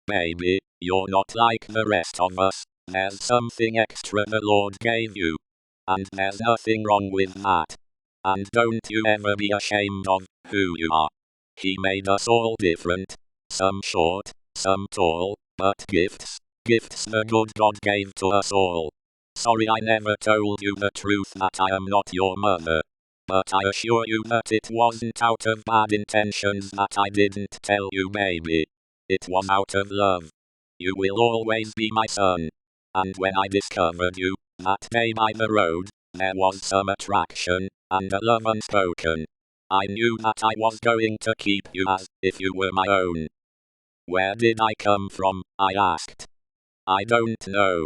Baby, you're not like the rest of us. There's something extra the Lord gave you. And there's nothing wrong with that. And don't you ever be ashamed of who you are. He made us all different. Some short, some tall, but gifts the good God gave to us all. sorry I never told you the truth that I am not your mother. But I assure you that it wasn't out of bad intentions that I didn't tell you, baby. It was out of love. You will always be my son. And when I discovered you, that day by the road, there was some attraction, and a love unspoken. I knew that I was going to keep you as if you were my own. Where did I come from? I asked. I don't know.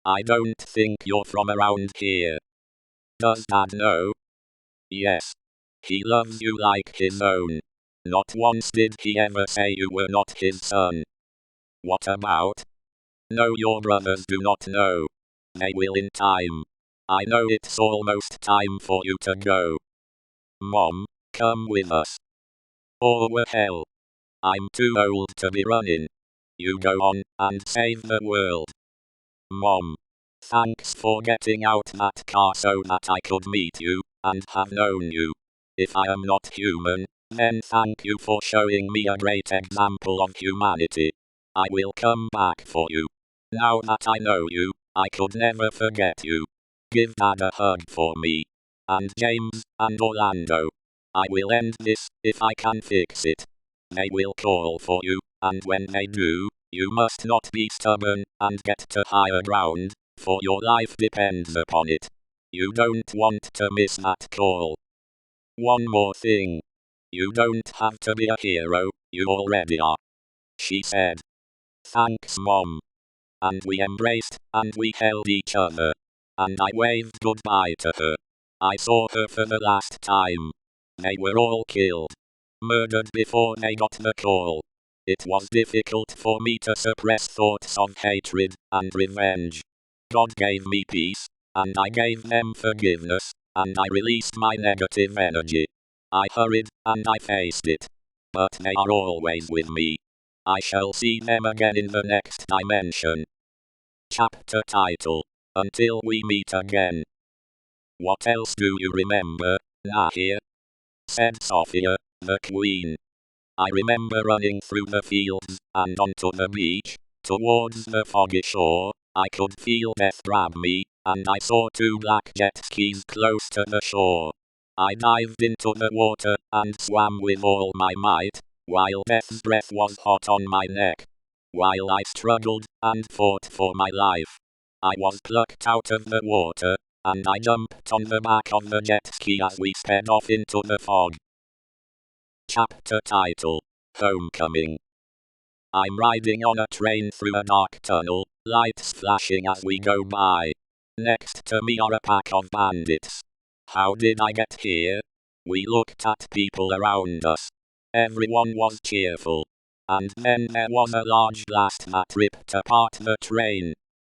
I don't think you're from around here. Does Dad know? Yes. He loves you like his own. Not once did he ever say you were not his son. What about? No, your brothers do not know. They will in time. I know it's almost time for you to go. Mom, come with us. Oh well, hell. I'm too old to be running. You go on and save the world. Mom. Thanks for getting out that car so that I could meet you and have known you. If I am not human, then thank you for showing me a great example of humanity. I will come back for you. Now that I know you, I could never forget you. Give Dad a hug for me. And James, and Orlando. I will end this, if I can fix it. They will call for you, and when they do, you must not be stubborn, and get to higher ground, for your life depends upon it. You don't want to miss that call. One more thing. You don't have to be a hero, you already are. She said. Thanks, Mom. And we embraced, and we held each other. And I waved goodbye to her. I saw her for the last time. They were all killed. Murdered before they got the call. It was difficult for me to suppress thoughts of hatred and revenge. God gave me peace, and I gave them forgiveness, and I released my negative energy. I hurried, and I faced it. But they are always with me. I shall see them again in the next dimension. Chapter title: Until we meet again. What else do you remember, Nahir? Said Sophia, the queen. I remember running through the fields, and onto the beach, towards the foggy shore. I could feel death grab me, and I saw 2 black jet skis close to the shore. I dived into the water, and swam with all my might, while death's breath was hot on my neck. While I struggled, and fought for my life, I was plucked out of the water, and I jumped on the back of the jet ski as we sped off into the fog. Chapter title: Homecoming. I'm riding on a train through a dark tunnel, lights flashing as we go by. Next to me are a pack of bandits. How did I get here? We looked at people around us. Everyone was cheerful. And then there was a large blast that ripped apart the train.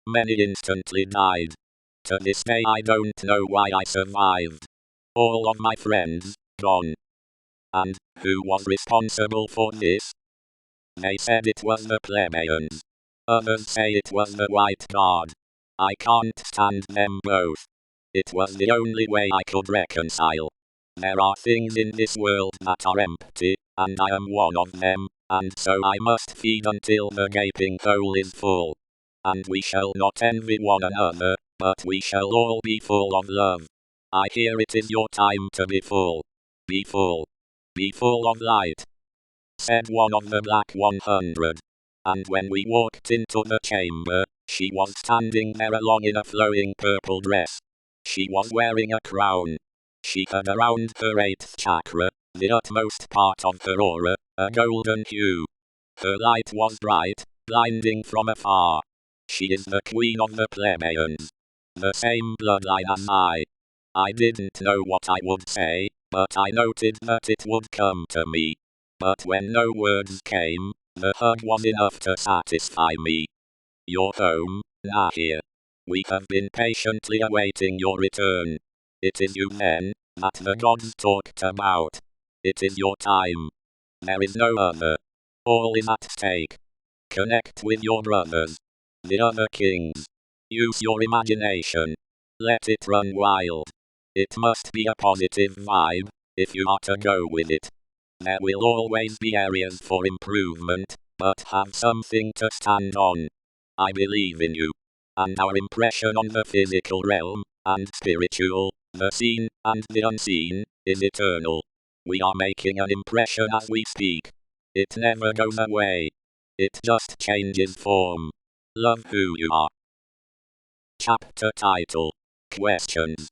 Many instantly died. To this day I don't know why I survived. All of my friends, gone. And who was responsible for this? They said it was the Plebeians. Others say it was the White Guard. I can't stand them both. It was the only way I could reconcile. There are things in this world that are empty, and I am one of them, and so I must feed until the gaping hole is full. And we shall not envy one another, but we shall all be full of love. I hear it is your time to be full. Be full. Be full of light, said one of the Black 100. And when we walked into the chamber, she was standing there alone in a flowing purple dress. She was wearing a crown. She had around her 8th chakra, the utmost part of her aura, a golden hue. Her light was bright, blinding from afar. She is the queen of the Plebeians. The same bloodline as I. I didn't know what I would say, but I noted that it would come to me. But when no words came, the hug was enough to satisfy me. You're home, Nahir. We have been patiently awaiting your return. It is you then, that the gods talked about. It is your time. There is no other. All is at stake. Connect with your brothers, the other kings. Use your imagination. Let it run wild. It must be a positive vibe, if you are to go with it. There will always be areas for improvement, but have something to stand on. I believe in you. and our impression on the physical realm, and spiritual, the seen, and the unseen, is eternal. We are making an impression as we speak. It never goes away. It just changes form. Love who you are. Chapter title: Questions.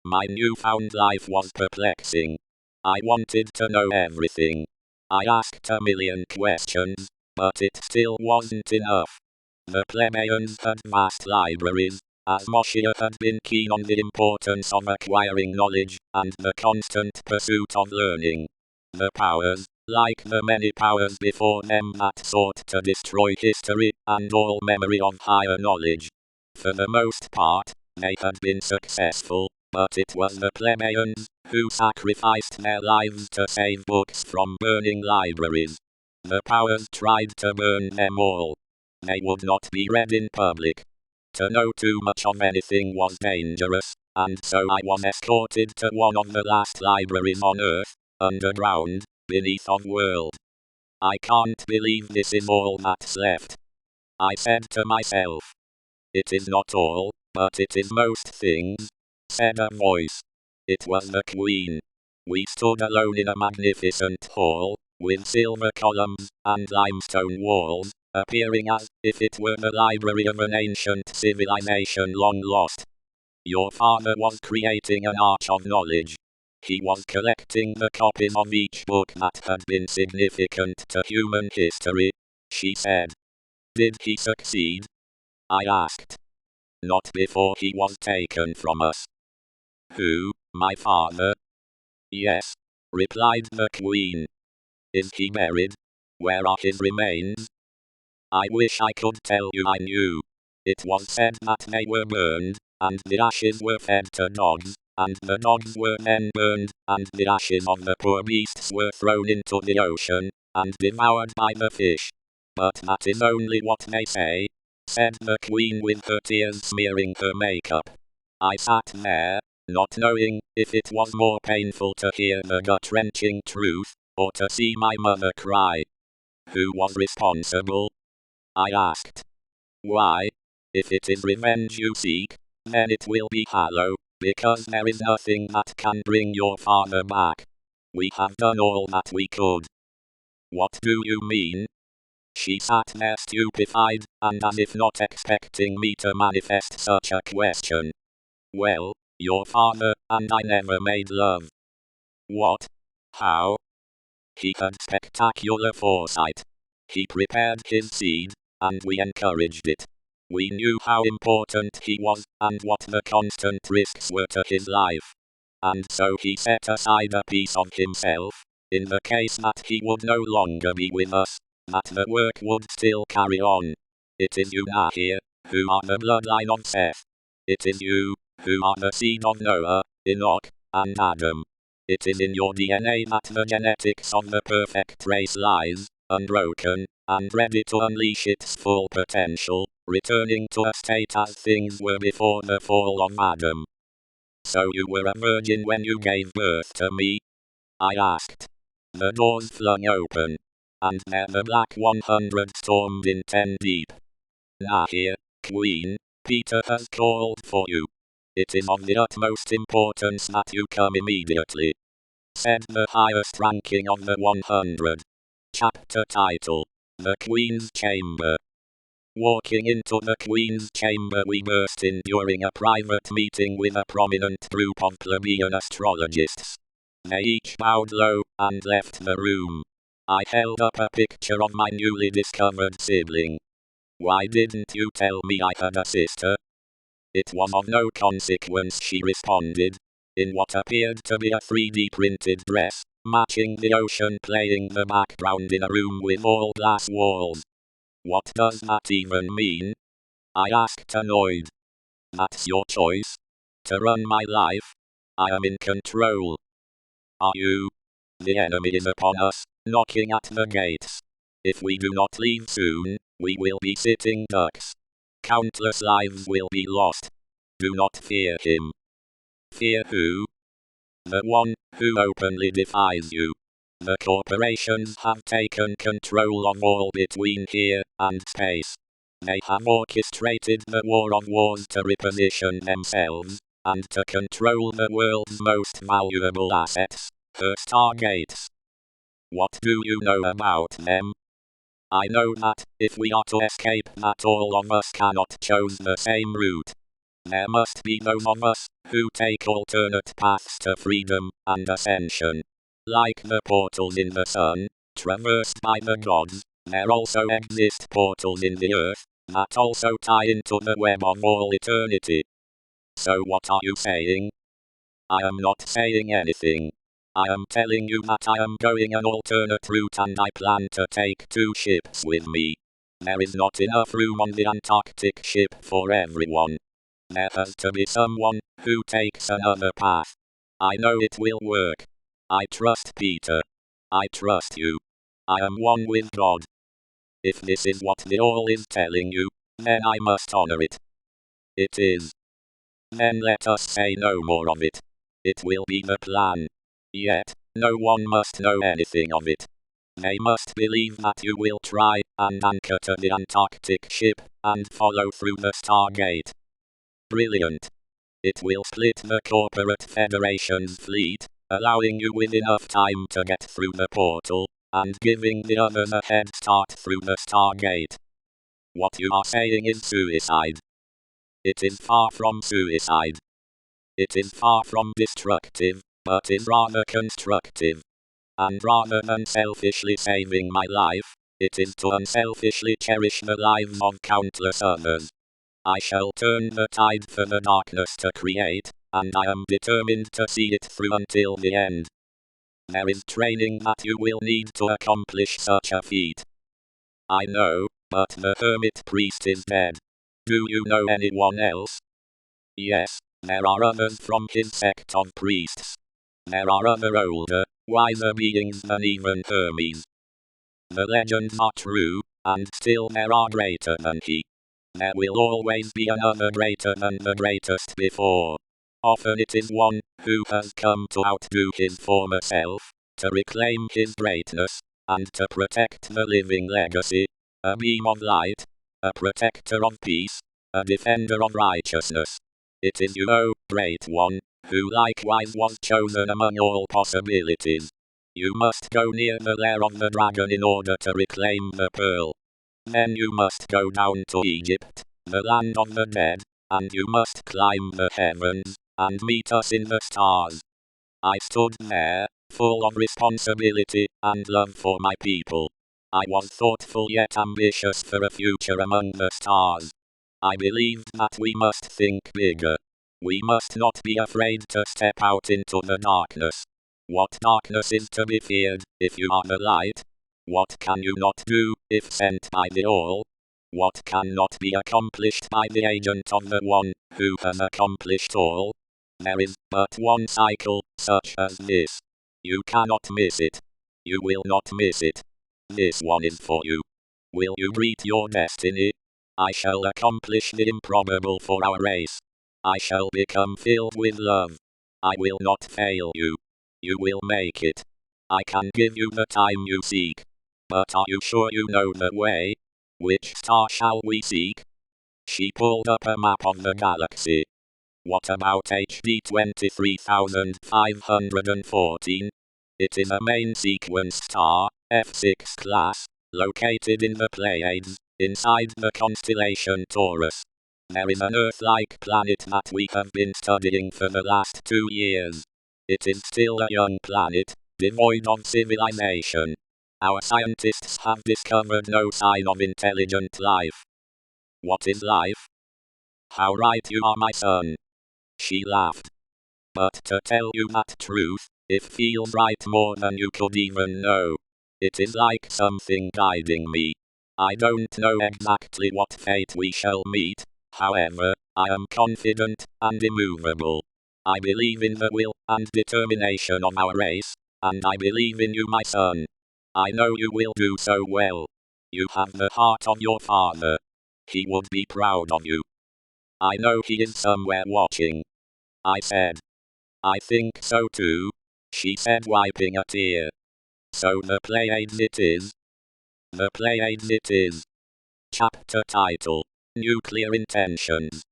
My newfound life was perplexing. I wanted to know everything. I asked a million questions, but it still wasn't enough. The Plebeians had vast libraries, as Moshia had been keen on the importance of acquiring knowledge, and the constant pursuit of learning. The powers, like the many powers before them that sought to destroy history, and all memory of higher knowledge. For the most part, they had been successful, but it was the Plebeians who sacrificed their lives to save books from burning libraries. The powers tried to burn them all. They would not be read in public. To know too much of anything was dangerous, and so I was escorted to one of the last libraries on Earth, underground, beneath the world. I can't believe this is all that's left. I said to myself. It is not all, but it is most things, said a voice. It was the Queen. We stood alone in a magnificent hall, with silver columns and limestone walls, appearing as if it were the library of an ancient civilization long lost. Your father was creating an arch of knowledge. He was collecting the copies of each book that had been significant to human history, she said. Did he succeed? I asked. Not before he was taken from us. Who, my father? Yes, replied the Queen. Is he buried? Where are his remains? I wish I could tell you I knew. It was said that they were burned, and the ashes were fed to dogs, and the dogs were then burned, and the ashes of the poor beasts were thrown into the ocean, and devoured by the fish. But that is only what they say, said the Queen with her tears smearing her makeup. I sat there, not knowing if it was more painful to hear the gut-wrenching truth, or to see my mother cry. Who was responsible? I asked. Why? If it is revenge you seek, then it will be hollow, because there is nothing that can bring your father back. We have done all that we could. What do you mean? She sat there stupefied, and as if not expecting me to manifest such a question. Well, your father and I never made love. What? How? He had spectacular foresight. He prepared his seed, and we encouraged it. We knew how important he was, and what the constant risks were to his life. And so he set aside a piece of himself, in the case that he would no longer be with us, that the work would still carry on. It is you, Nahir, who are the bloodline of Seth. It is you, who are the seed of Noah, Enoch, and Adam. It is in your DNA that the genetics of the perfect race lies, unbroken, and ready to unleash its full potential, returning to a state as things were before the fall of Adam. So you were a virgin when you gave birth to me? I asked. The doors flung open, and there the Black 100 stormed in 10 deep. Nahir, Queen, Peter has called for you. It is of the utmost importance that you come immediately, said the highest ranking of the 100. Chapter title: The Queen's Chamber. Walking into the Queen's chamber we burst in during a private meeting with a prominent group of Plebeian astrologists. They each bowed low and left the room. I held up a picture of my newly discovered sibling. Why didn't you tell me I had a sister? It was of no consequence, she responded, in what appeared to be a 3D printed dress, matching the ocean playing the background in a room with all glass walls. What does that even mean? I asked, annoyed. That's your choice. To run my life. I am in control. Are you? The enemy is upon us, knocking at the gates. If we do not leave soon, we will be sitting ducks. Countless lives will be lost. Do not fear him. Fear who? The one who openly defies you. The corporations have taken control of all between here and space. They have orchestrated the war on wars to reposition themselves, and to control the world's most valuable assets, her stargates. What do you know about them? I know that, if we are to escape, that all of us cannot choose the same route. There must be those of us who take alternate paths to freedom and ascension. Like the portals in the sun, traversed by the gods, there also exist portals in the earth, that also tie into the web of all eternity. So what are you saying? I am not saying anything. I am telling you that I am going an alternate route and I plan to take 2 ships with me. There is not enough room on the Antarctic ship for everyone. There has to be someone who takes another path. I know it will work. I trust Peter. I trust you. I am one with God. If this is what the all is telling you, then I must honor it. It is. Then let us say no more of it. It will be the plan. Yet, no one must know anything of it. They must believe that you will try and anchor to the Antarctic ship and follow through the Stargate. Brilliant. It will split the corporate federation's fleet, allowing you with enough time to get through the portal, and giving the others a head start through the Stargate. What you are saying is suicide. It is far from suicide. It is far from destructive, but is rather constructive. And rather than selfishly saving my life, it is to unselfishly cherish the lives of countless others. I shall turn the tide for the darkness to create, and I am determined to see it through until the end. There is training that you will need to accomplish such a feat. I know, but the hermit priest is dead. Do you know anyone else? Yes, there are others from his sect of priests. There are other older, wiser beings than even Hermes. The legends are true, and still there are greater than he. There will always be another greater than the greatest before. Often it is one who has come to outdo his former self, to reclaim his greatness, and to protect the living legacy, a beam of light, a protector of peace, a defender of righteousness. It is you, O Great One, who likewise was chosen among all possibilities. You must go near the lair of the dragon in order to reclaim the pearl. Then you must go down to Egypt, the land of the dead, and you must climb the heavens, and meet us in the stars. I stood there, full of responsibility and love for my people. I was thoughtful yet ambitious for a future among the stars. I believed that we must think bigger. We must not be afraid to step out into the darkness. What darkness is to be feared, if you are the light? What can you not do, if sent by the All? What cannot be accomplished by the agent of the One, who has accomplished all? There is but one cycle, such as this. You cannot miss it. You will not miss it. This one is for you. Will you greet your destiny? I shall accomplish the improbable for our race. I shall become filled with love. I will not fail you. You will make it. I can give you the time you seek. But are you sure you know the way? Which star shall we seek? She pulled up a map of the galaxy. What about HD 23514? It is a main sequence star, F6 class, located in the Pleiades, inside the constellation Taurus. There is an Earth-like planet that we have been studying for the last 2 years. It is still a young planet, devoid of civilization. Our scientists have discovered no sign of intelligent life. What is life? How right you are, my son. She laughed. But to tell you that truth, it feels right more than you could even know. It is like something guiding me. I don't know exactly what fate we shall meet, however, I am confident and immovable. I believe in the will and determination of our race, and I believe in you, my son. I know you will do so well. You have the heart of your father. He would be proud of you. I know he is somewhere watching. I said. I think so too, she said, wiping a tear. So the Pleiades it is. The Pleiades it is. Chapter title: Nuclear Intentions.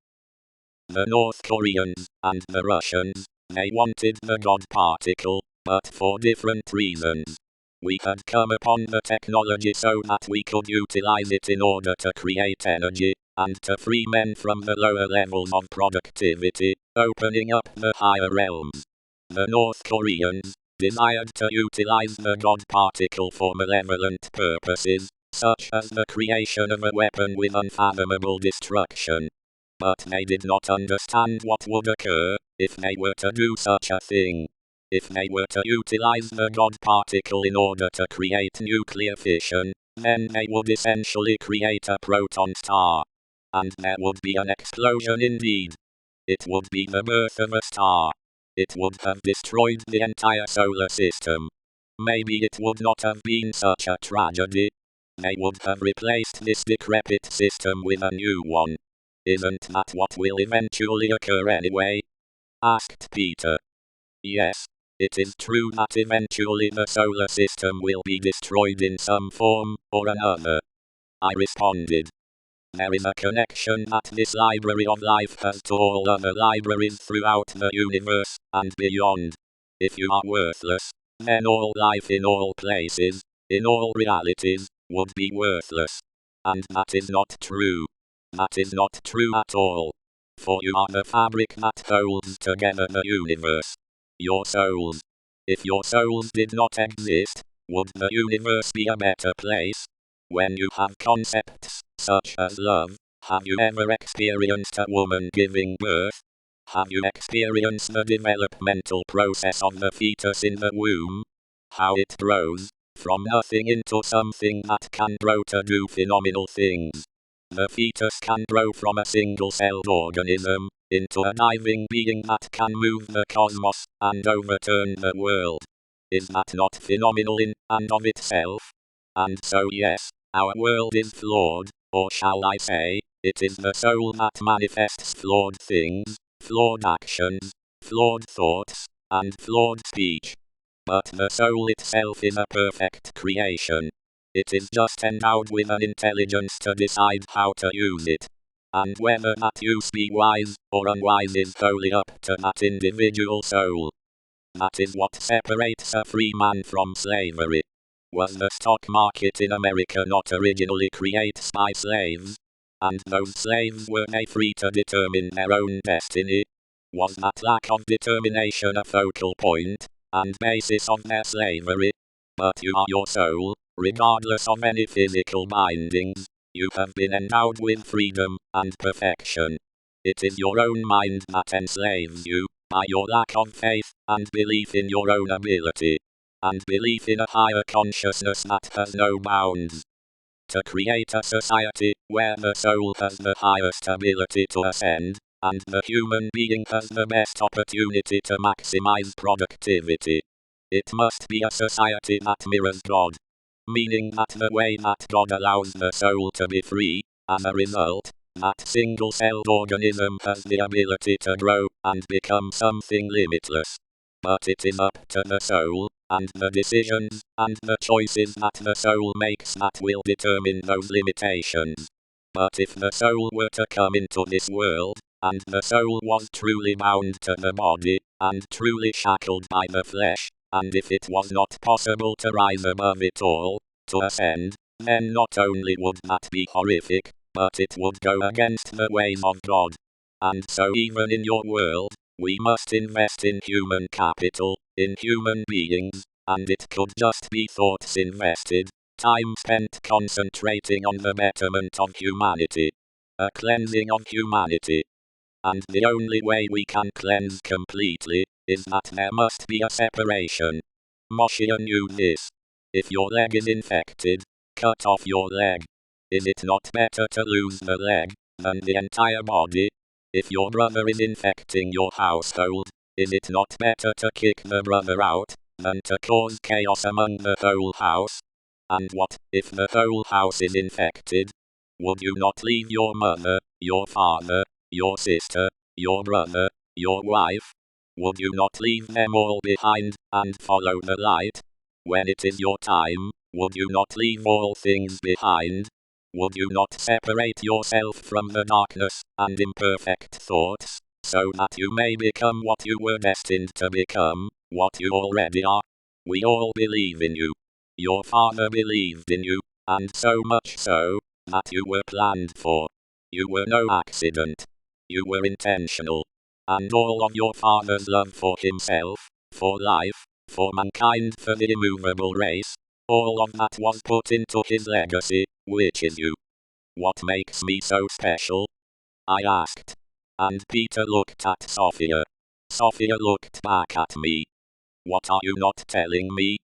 The North Koreans and the Russians, they wanted the God particle, but for different reasons. We had come upon the technology so that we could utilize it in order to create energy, and to free men from the lower levels of productivity, opening up the higher realms. The North Koreans desired to utilize the God particle for malevolent purposes, such as the creation of a weapon with unfathomable destruction. But they did not understand what would occur if they were to do such a thing. If they were to utilize the God particle in order to create nuclear fission, then they would essentially create a proton star. And there would be an explosion indeed. It would be the birth of a star. It would have destroyed the entire solar system. Maybe it would not have been such a tragedy. They would have replaced this decrepit system with a new one. Isn't that what will eventually occur anyway? Asked Peter. Yes, it is true that eventually the solar system will be destroyed in some form or another. I responded. There is a connection that this library of life has to all other libraries throughout the universe and beyond. If you are worthless, then all life in all places, in all realities, would be worthless. And that is not true. That is not true at all. For you are the fabric that holds together the universe. Your souls. If your souls did not exist, would the universe be a better place? When you have concepts such as love, have you ever experienced a woman giving birth? Have you experienced the developmental process of the fetus in the womb? How it grows from nothing into something that can grow to do phenomenal things. The fetus can grow from a single-celled organism into a diving being that can move the cosmos and overturn the world. Is that not phenomenal in and of itself? And so yes, our world is flawed, or shall I say, it is the soul that manifests flawed things, flawed actions, flawed thoughts, and flawed speech. But the soul itself is a perfect creation. It is just endowed with an intelligence to decide how to use it. And whether that use be wise or unwise is wholly up to that individual soul. That is what separates a free man from slavery. Was the stock market in America not originally created by slaves? And those slaves, were they free to determine their own destiny? Was that lack of determination a focal point and basis of their slavery? But you are your soul, regardless of any physical bindings. You have been endowed with freedom and perfection. It is your own mind that enslaves you, by your lack of faith and belief in your own ability, and belief in a higher consciousness that has no bounds. To create a society where the soul has the highest ability to ascend, and the human being has the best opportunity to maximize productivity. It must be a society that mirrors God. Meaning that the way that God allows the soul to be free, as a result, that single-celled organism has the ability to grow and become something limitless. But it is up to the soul, and the decisions, and the choices that the soul makes that will determine those limitations. But if the soul were to come into this world, and the soul was truly bound to the body, and truly shackled by the flesh, and if it was not possible to rise above it all, to ascend, then not only would that be horrific, but it would go against the ways of God. And so even in your world, we must invest in human capital, in human beings, and it could just be thoughts invested, time spent concentrating on the betterment of humanity, a cleansing of humanity. And the only way we can cleanse completely is that there must be a separation. Moshia knew this. If your leg is infected, cut off your leg. Is it not better to lose the leg than the entire body? If your brother is infecting your household, is it not better to kick the brother out than to cause chaos among the whole house? And what if the whole house is infected? Would you not leave your mother, your father, your sister, your brother, your wife? Would you not leave them all behind and follow the light? When it is your time, would you not leave all things behind? Would you not separate yourself from the darkness and imperfect thoughts, so that you may become what you were destined to become, what you already are? We all believe in you. Your father believed in you, and so much so, that you were planned for. You were no accident. You were intentional. And all of your father's love for himself, for life, for mankind, for the immovable race, all of that was put into his legacy, which is you. What makes me so special? I asked. And Peter looked at Sophia. Sophia looked back at me. What are you not telling me?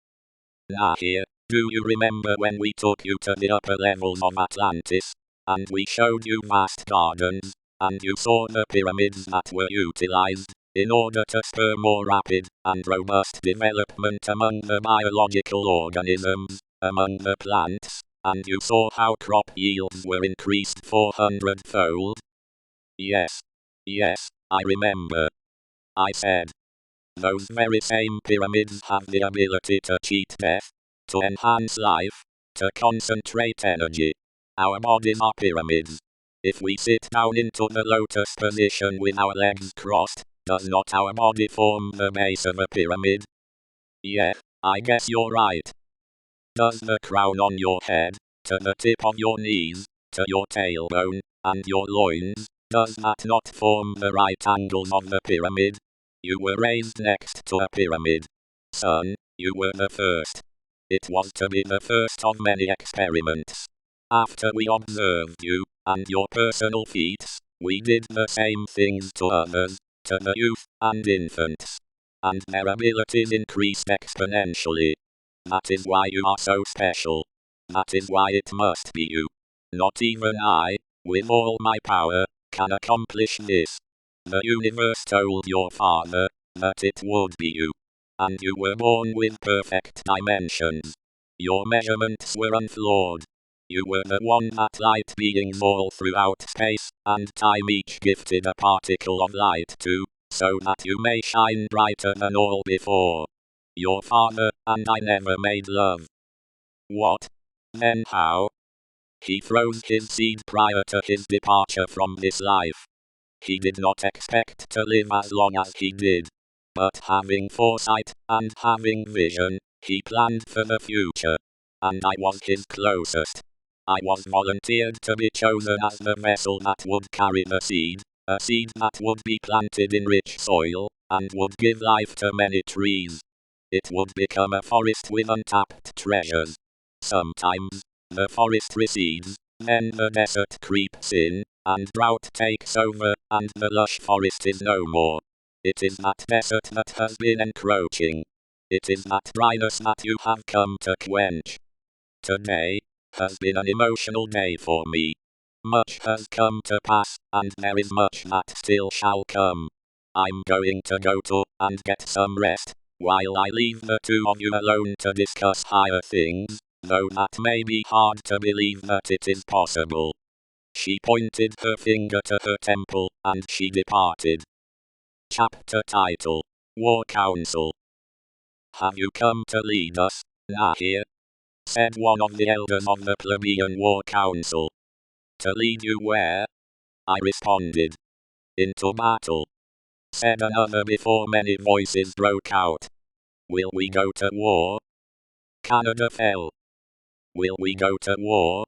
Nahir, do you remember when we took you to the upper levels of Atlantis, and we showed you vast gardens, and you saw the pyramids that were utilized in order to spur more rapid and robust development among the biological organisms, among the plants, and you saw how crop yields were increased 400-fold? Yes. Yes, I remember. I said. Those very same pyramids have the ability to cheat death, to enhance life, to concentrate energy. Our bodies are pyramids. If we sit down into the lotus position with our legs crossed, does not our body form the base of a pyramid? Yeah, I guess you're right. Does the crown on your head, to the tip of your knees, to your tailbone, and your loins, does that not form the right angles of the pyramid? You were raised next to a pyramid. Son, you were the first. It was to be the first of many experiments. After we observed you, and your personal feats, we did the same things to others, to the youth and infants. And their abilities increased exponentially. That is why you are so special. That is why it must be you. Not even I, with all my power, can accomplish this. The universe told your father that it would be you. And you were born with perfect dimensions. Your measurements were unflawed. You were the one that light beings all throughout space and time each gifted a particle of light to, so that you may shine brighter than all before. Your father and I never made love. What? Then how? He froze his seed prior to his departure from this life. He did not expect to live as long as he did. But having foresight and having vision, he planned for the future. And I was his closest. I was volunteered to be chosen as the vessel that would carry the seed, a seed that would be planted in rich soil, and would give life to many trees. It would become a forest with untapped treasures. Sometimes, the forest recedes, then the desert creeps in, and drought takes over, and the lush forest is no more. It is that desert that has been encroaching. It is that dryness that you have come to quench. Today has been an emotional day for me. Much has come to pass, and there is much that still shall come. I'm going to go to and get some rest, while I leave the two of you alone to discuss higher things, though that may be hard to believe that it is possible. She pointed her finger to her temple, and she departed. Chapter title: War Council. Have you come to lead us, Nahir? Said one of the elders of the Plebeian War Council. To lead you where? I responded. Into battle. Said another before many voices broke out. Will we go to war? Canada fell. Will we go to war?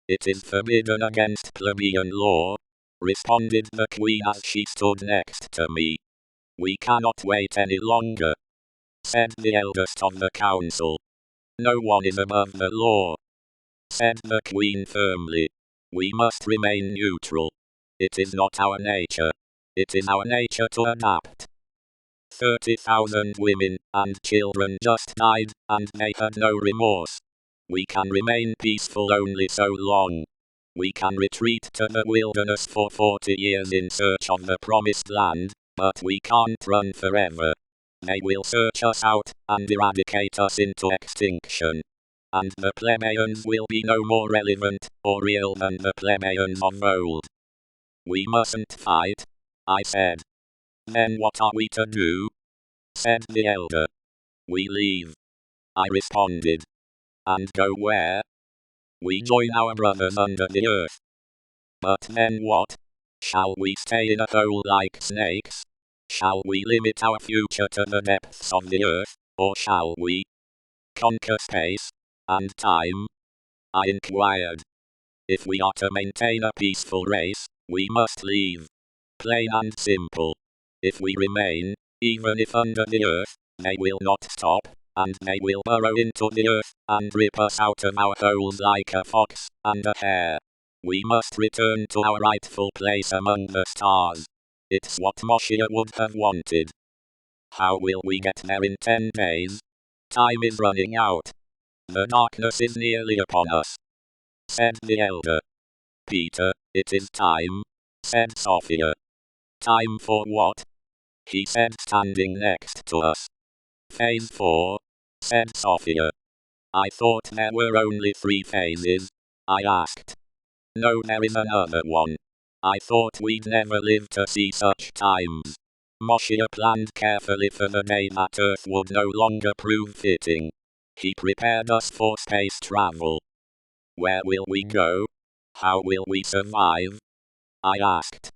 It is forbidden against plebeian law, responded the queen as she stood next to me. We cannot wait any longer, said the eldest of the council. No one is above the law, said the queen firmly. We must remain neutral. It is not our nature. It is our nature to adapt. 30,000 women and children just died, and they had no remorse. We can remain peaceful only so long. We can retreat to the wilderness for 40 years in search of the promised land, but we can't run forever. They will search us out and eradicate us into extinction. And the plebeians will be no more relevant or real than the plebeians of old. We mustn't fight, I said. Then what are we to do? Said the elder. We leave, I responded. And go where? We join our brothers under the earth. But then what? Shall we stay in a hole like snakes? Shall we limit our future to the depths of the earth, or shall we conquer space and time? I inquired. If we are to maintain a peaceful race, we must leave. Plain and simple. If we remain, even if under the earth, they will not stop, and they will burrow into the earth, and rip us out of our holes like a fox and a hare. We must return to our rightful place among the stars. It's what Moshia would have wanted. How will we get there in 10 days? Time is running out. The darkness is nearly upon us, said the elder. Peter, it is time, said Sophia. Time for what? He said, standing next to us. Phase 4, said Sophia. I thought there were only 3 phases, I asked. No, there is another one. I thought we'd never live to see such times. Moshia planned carefully for the day that Earth would no longer prove fitting. He prepared us for space travel. Where will we go? How will we survive? I asked.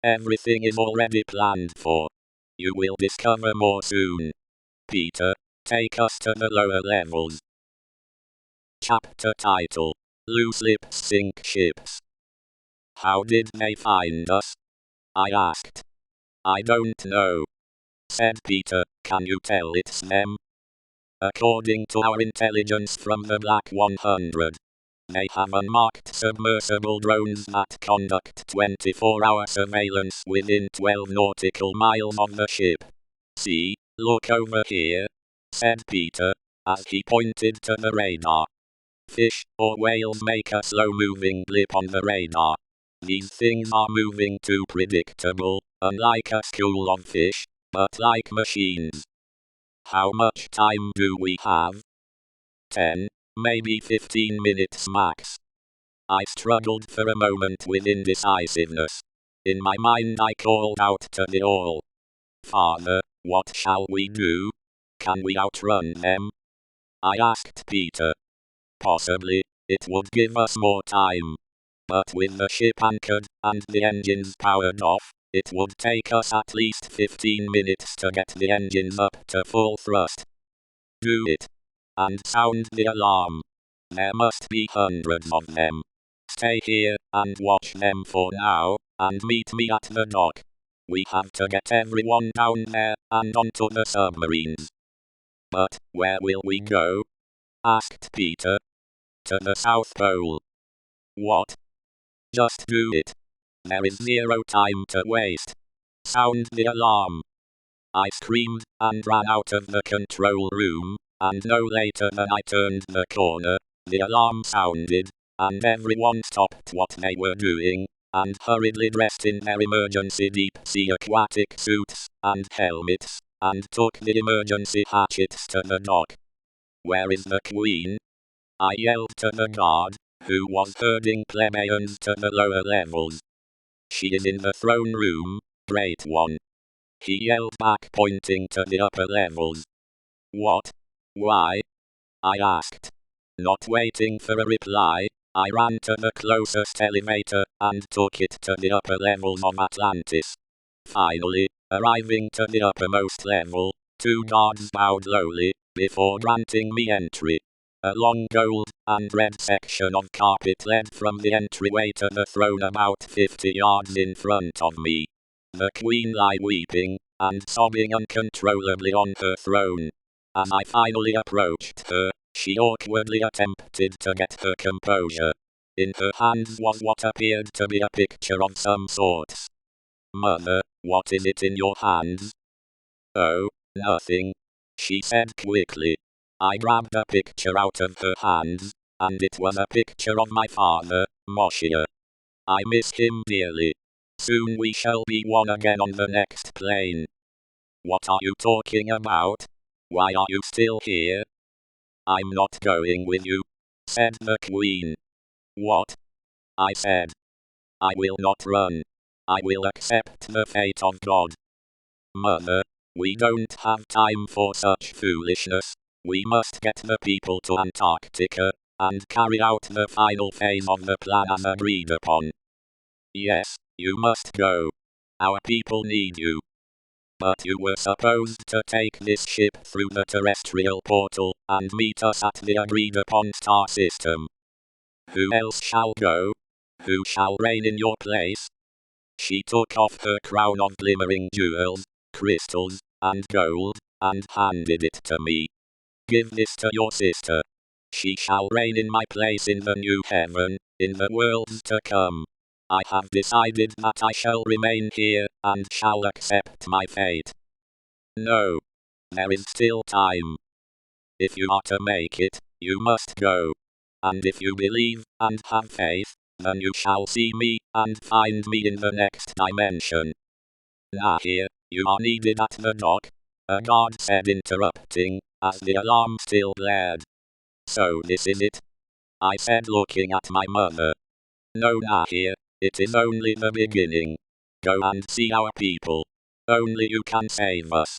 Everything is already planned for. You will discover more soon. Peter, take us to the lower levels. Chapter title: Loose Lips Sink Ships. How did they find us? I asked. I don't know, said Peter. Can you tell it's them? According to our intelligence from the Black 100, they have unmarked submersible drones that conduct 24-hour surveillance within 12 nautical miles of the ship. See, look over here, said Peter, as he pointed to the radar. Fish or whales make a slow-moving blip on the radar. These things are moving too predictable, unlike a school of fish, but like machines. How much time do we have? 10, maybe 15 minutes max. I struggled for a moment with indecisiveness. In my mind I called out to the all. Father, what shall we do? Can we outrun them? I asked Peter. Possibly, it would give us more time. But with the ship anchored and the engines powered off, it would take us at least 15 minutes to get the engines up to full thrust. Do it. And sound the alarm. There must be hundreds of them. Stay here and watch them for now, and meet me at the dock. We have to get everyone down there and onto the submarines. But where will we go? Asked Peter. To the South Pole. What? Just do it. There is 0 time to waste. Sound the alarm. I screamed and ran out of the control room, and no later than I turned the corner, the alarm sounded, and everyone stopped what they were doing, and hurriedly dressed in their emergency deep-sea aquatic suits and helmets, and took the emergency hatchets to the dock. Where is the Queen? I yelled to the guard, who was herding plebeians to the lower levels. She is in the throne room, Great One. He yelled back, pointing to the upper levels. What? Why? I asked. Not waiting for a reply, I ran to the closest elevator and took it to the upper levels of Atlantis. Finally, arriving to the uppermost level, 2 guards bowed lowly before granting me entry. A long gold and red section of carpet led from the entryway to the throne about 50 yards in front of me. The Queen lay weeping and sobbing uncontrollably on her throne. As I finally approached her, she awkwardly attempted to get her composure. In her hands was what appeared to be a picture of some sorts. Mother, what is it in your hands? Oh, nothing, she said quickly. I grabbed a picture out of her hands, and it was a picture of my father, Moshia. I miss him dearly. Soon we shall be one again on the next plane. What are you talking about? Why are you still here? I'm not going with you, said the Queen. What? I said. I will not run. I will accept the fate of God. Mother, we don't have time for such foolishness. We must get the people to Antarctica, and carry out the final phase of the plan as agreed upon. Yes, you must go. Our people need you. But you were supposed to take this ship through the terrestrial portal and meet us at the agreed upon star system. Who else shall go? Who shall reign in your place? She took off her crown of glimmering jewels, crystals, and gold, and handed it to me. Give this to your sister. She shall reign in my place in the new heaven, in the worlds to come. I have decided that I shall remain here, and shall accept my fate. No. There is still time. If you are to make it, you must go. And if you believe, and have faith, then you shall see me, and find me in the next dimension. Nahir, you are needed at the dock, a guard said, interrupting, as the alarm still blared. So this is it? I said, looking at my mother. No, Nahir, it is only the beginning. Go and see our people. Only you can save us.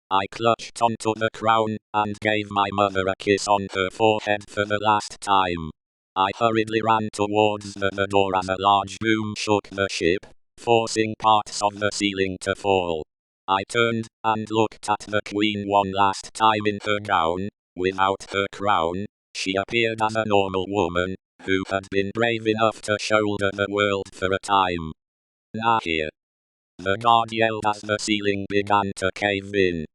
I clutched onto the crown, and gave my mother a kiss on her forehead for the last time. I hurriedly ran towards the door as a large boom shook the ship, forcing parts of the ceiling to fall. I turned, and looked at the Queen one last time in her gown, without her crown. She appeared as a normal woman, who had been brave enough to shoulder the world for a time. Nahir. The guard yelled as the ceiling began to cave in.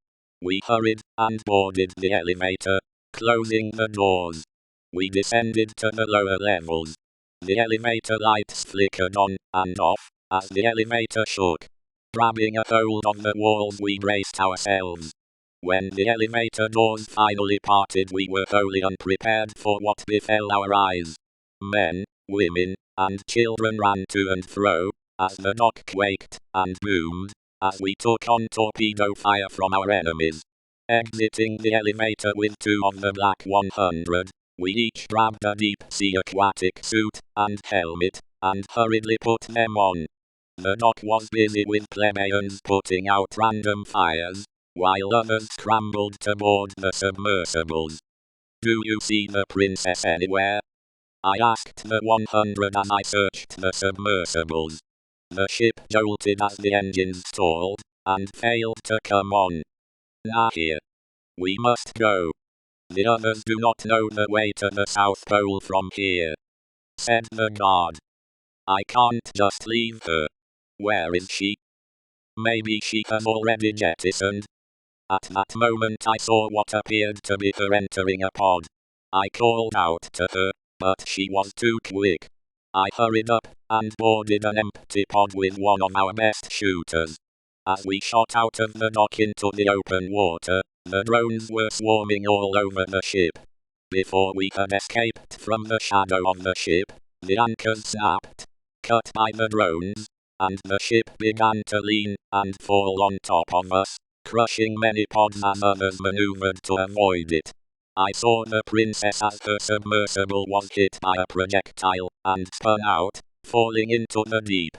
We hurried, and boarded the elevator, closing the doors. We descended to the lower levels. The elevator lights flickered on and off, as the elevator shook. Grabbing a hold of the walls, we braced ourselves. When the elevator doors finally parted, we were wholly unprepared for what befell our eyes. Men, women, and children ran to and fro, as the dock quaked and boomed, as we took on torpedo fire from our enemies. Exiting the elevator with 2 of the Black 100, we each grabbed a deep-sea aquatic suit and helmet, and hurriedly put them on. The dock was busy with plebeians putting out random fires, while others scrambled to board the submersibles. Do you see the princess anywhere? I asked the 100 as I searched the submersibles. The ship jolted as the engines stalled, and failed to come on. Nahir. We must go. The others do not know the way to the South Pole from here, said the guard. I can't just leave her. Where is she? Maybe she has already jettisoned. At that moment I saw what appeared to be her entering a pod. I called out to her, but she was too quick. I hurried up, and boarded an empty pod with one of our best shooters. As we shot out of the dock into the open water, the drones were swarming all over the ship. Before we had escaped from the shadow of the ship, the anchors snapped, cut by the drones, and the ship began to lean and fall on top of us, crushing many pods as others maneuvered to avoid it. I saw the princess as her submersible was hit by a projectile, and spun out, falling into the deep.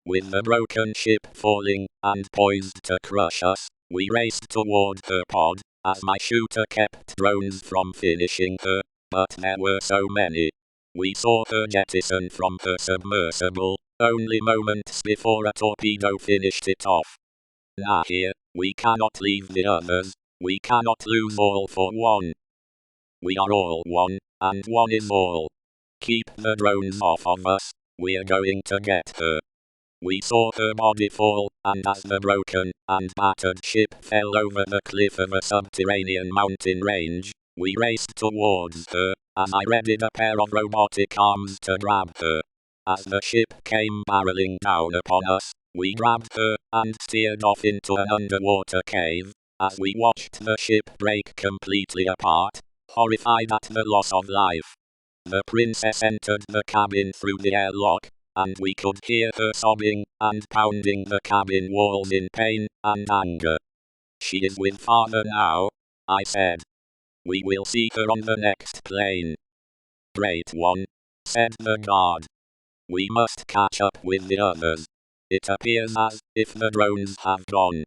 With the broken ship falling, and poised to crush us, we raced toward her pod, as my shooter kept drones from finishing her, but there were so many. We saw her jettison from her submersible, only moments before a torpedo finished it off. Nahir, we cannot leave the others, we cannot lose all for one. We are all one, and one is all. Keep the drones off of us, we're going to get her. We saw her body fall, and as the broken and battered ship fell over the cliff of a subterranean mountain range, we raced towards her, as I readied a pair of robotic arms to grab her. As the ship came barreling down upon us, we grabbed her, and steered off into an underwater cave, as we watched the ship break completely apart, horrified at the loss of life. The princess entered the cabin through the airlock, and we could hear her sobbing and pounding the cabin walls in pain and anger. She is with father now, I said. We will see her on the next plane. Great one, said the guard. We must catch up with the others. It appears as if the drones have gone.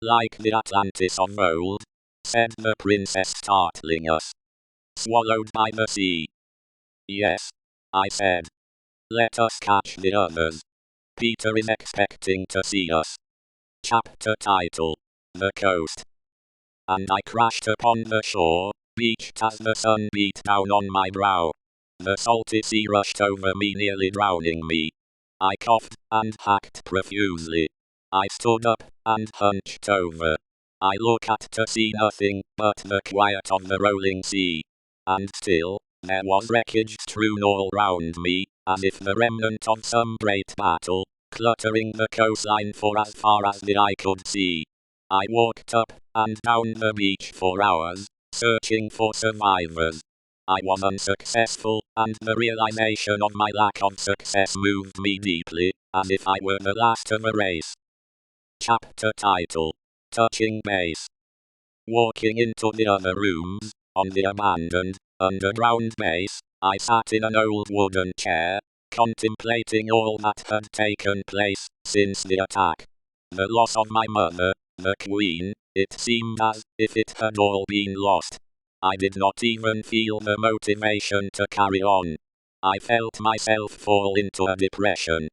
Like the Atlantis of old, said the princess, startling us. Swallowed by the sea. Yes, I said. Let us catch the others. Peter is expecting to see us. Chapter title: The Coast. And I crashed upon the shore, beached as the sun beat down on my brow. The salty sea rushed over me, nearly drowning me. I coughed and hacked profusely. I stood up and hunched over. I looked at to see nothing but the quiet of the rolling sea. And still, there was wreckage strewn all round me, as if the remnant of some great battle, cluttering the coastline for as far as the eye could see. I walked up and down the beach for hours, searching for survivors. I was unsuccessful, and the realization of my lack of success moved me deeply, as if I were the last of a race. Chapter title: Touching Base. Walking into the other rooms, on the abandoned, underground base, I sat in an old wooden chair, contemplating all that had taken place since the attack. The loss of my mother, the Queen, it seemed as if it had all been lost. I did not even feel the motivation to carry on. I felt myself fall into a depression.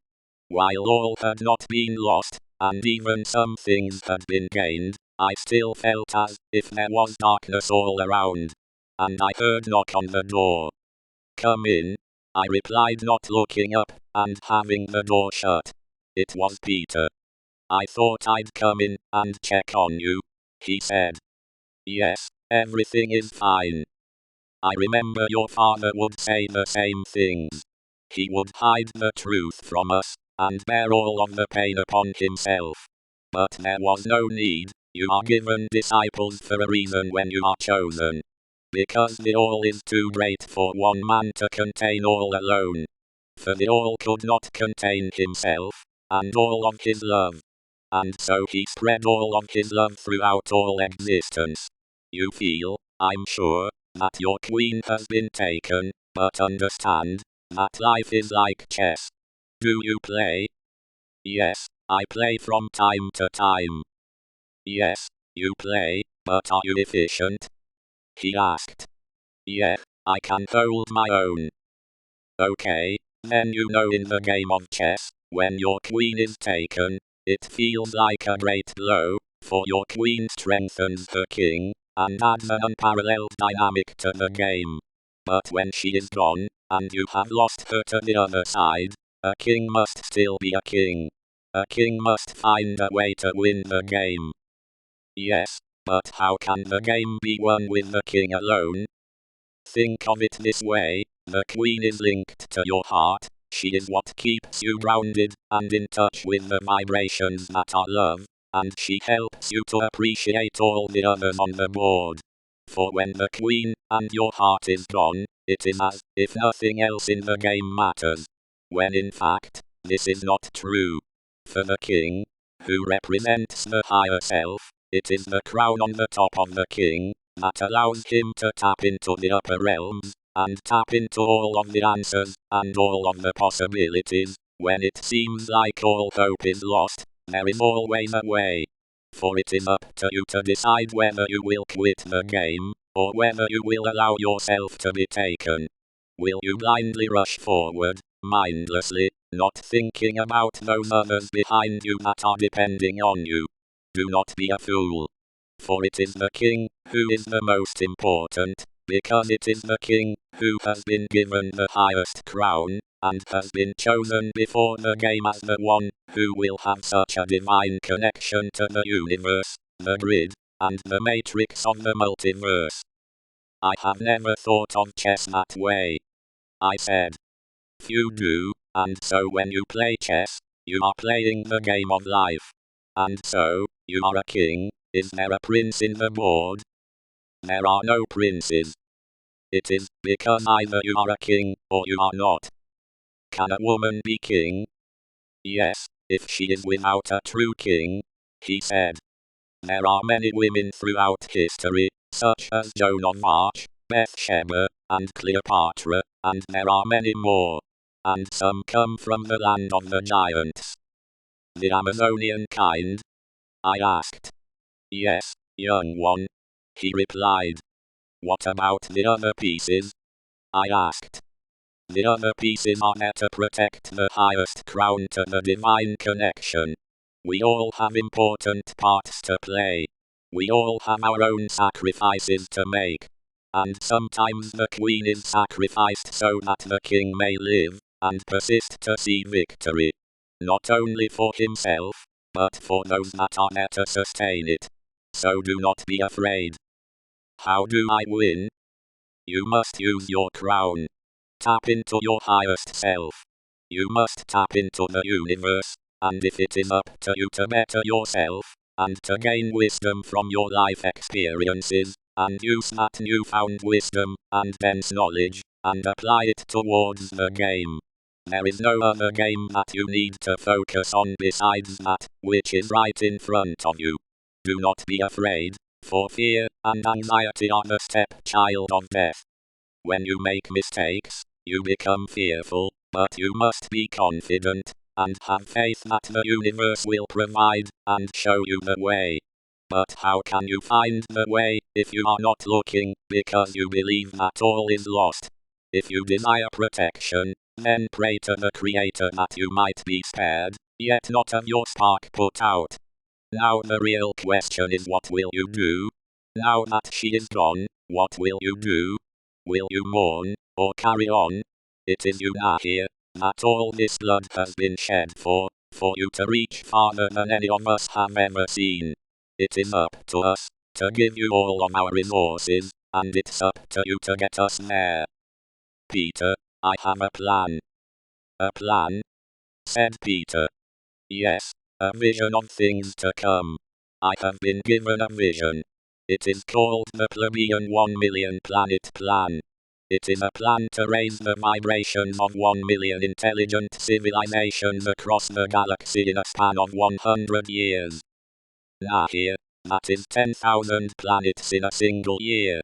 While all had not been lost, and even some things had been gained, I still felt as if there was darkness all around. And I heard knock on the door. "Come in," I replied, not looking up, and having the door shut. It was Peter. "I thought I'd come in and check on you," he said. "Yes, everything is fine. I remember your father would say the same things. He would hide the truth from us, and bear all of the pain upon himself. But there was no need. You are given disciples for a reason when you are chosen. Because the all is too great for one man to contain all alone. For the all could not contain himself, and all of his love. And so he spread all of his love throughout all existence. You feel, I'm sure, that your queen has been taken, but understand that life is like chess. Do you play?" "Yes, I play from time to time." "Yes, you play, but are you efficient?" he asked. "Yeah, I can hold my own." "Okay, then you know in the game of chess, when your queen is taken, it feels like a great blow, for your queen strengthens her king, and adds an unparalleled dynamic to the game. But when she is gone, and you have lost her to the other side, a king must still be a king. A king must find a way to win the game." "Yes, but how can the game be won with the king alone?" "Think of it this way, the queen is linked to your heart. She is what keeps you grounded and in touch with the vibrations that are love, and she helps you to appreciate all the others on the board. For when the queen and your heart is gone, it is as if nothing else in the game matters. When in fact, this is not true. For the king, who represents the higher self, it is the crown on the top of the king that allows him to tap into the upper realms, and tap into all of the answers, and all of the possibilities. When it seems like all hope is lost, there is always a way. For it is up to you to decide whether you will quit the game, or whether you will allow yourself to be taken. Will you blindly rush forward, mindlessly, not thinking about those others behind you that are depending on you? Do not be a fool. For it is the king who is the most important, because it is the king who has been given the highest crown, and has been chosen before the game as the one who will have such a divine connection to the universe, the grid, and the matrix of the multiverse. "I have never thought of chess that way," I said. "Few do, and so when you play chess, you are playing the game of life. And so, you are a king. Is there a prince in the board?" "There are no princes." "It is because either you are a king, or you are not." "Can a woman be king?" "Yes, if she is without a true king," he said. "There are many women throughout history, such as Joan of Arc, Bathsheba, and Cleopatra, and there are many more. And some come from the land of the giants." "The Amazonian kind?" I asked. "Yes, young one," he replied. "What about the other pieces?" I asked. The other pieces are there to protect the highest crown to the divine connection. We all have important parts to play. We all have our own sacrifices to make. And sometimes the queen is sacrificed so that the king may live, and persist to see victory. Not only for himself, but for those that are there to sustain it. So do not be afraid. How do I win? You must use your crown. Tap into your highest self. You must tap into the universe, and if it is up to you to better yourself, and to gain wisdom from your life experiences, and use that newfound wisdom, and dense knowledge, and apply it towards the game. There is no other game that you need to focus on besides that, which is right in front of you. Do not be afraid, for fear and anxiety are the stepchild of death. When you make mistakes, you become fearful, but you must be confident, and have faith that the universe will provide, and show you the way. But how can you find the way, if you are not looking, because you believe that all is lost? If you desire protection, then pray to the Creator that you might be spared, yet not have your spark put out. Now the real question is, what will you do? Now that she is gone, what will you do? Will you mourn, or carry on? It is you, Nahir, that all this blood has been shed for you to reach farther than any of us have ever seen. It is up to us, to give you all of our resources, and it's up to you to get us there. Peter, I have a plan. A plan? Said Peter. Yes, a vision of things to come. I have been given a vision. It is called the Plebeian 1 million planet plan. It is a plan to raise the vibrations of 1 million intelligent civilizations across the galaxy in a span of 100 years. Nahir, that is 10,000 planets in a single year.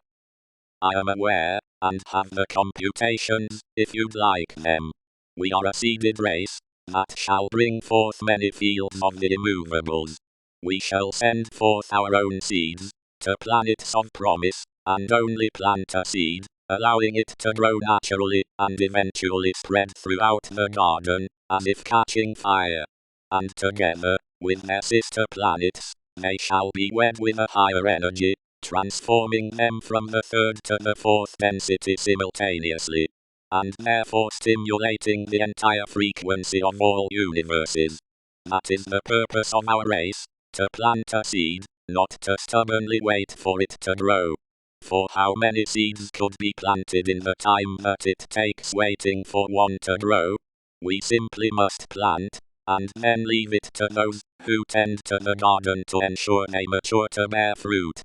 I am aware, and have the computations, if you'd like them. We are a seeded race, that shall bring forth many fields of the immovables. We shall send forth our own seeds, to planets of promise, and only plant a seed, allowing it to grow naturally, and eventually spread throughout the garden, as if catching fire. And together, with their sister planets, they shall be wed with a higher energy, transforming them from the third to the fourth density simultaneously, and therefore stimulating the entire frequency of all universes. That is the purpose of our race, to plant a seed, not to stubbornly wait for it to grow. For how many seeds could be planted in the time that it takes waiting for one to grow? We simply must plant, and then leave it to those who tend to the garden to ensure they mature to bear fruit.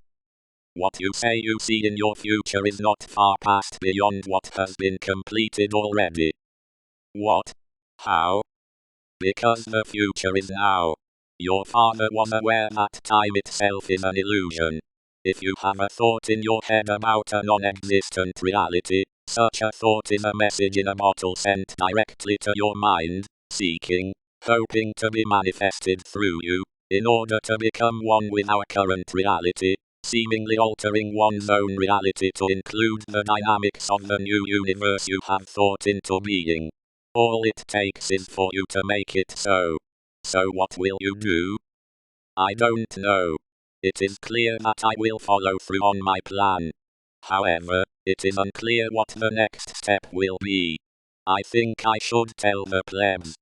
What you say you see in your future is not far past beyond what has been completed already. What? How? Because the future is now. Your father was aware that time itself is an illusion. If you have a thought in your head about a non-existent reality, such a thought is a message in a bottle sent directly to your mind, seeking, hoping to be manifested through you, in order to become one with our current reality, seemingly altering one's own reality to include the dynamics of the new universe you have thought into being. All it takes is for you to make it so. So what will you do? I don't know. It is clear that I will follow through on my plan. However, it is unclear what the next step will be. I think I should tell the plebs.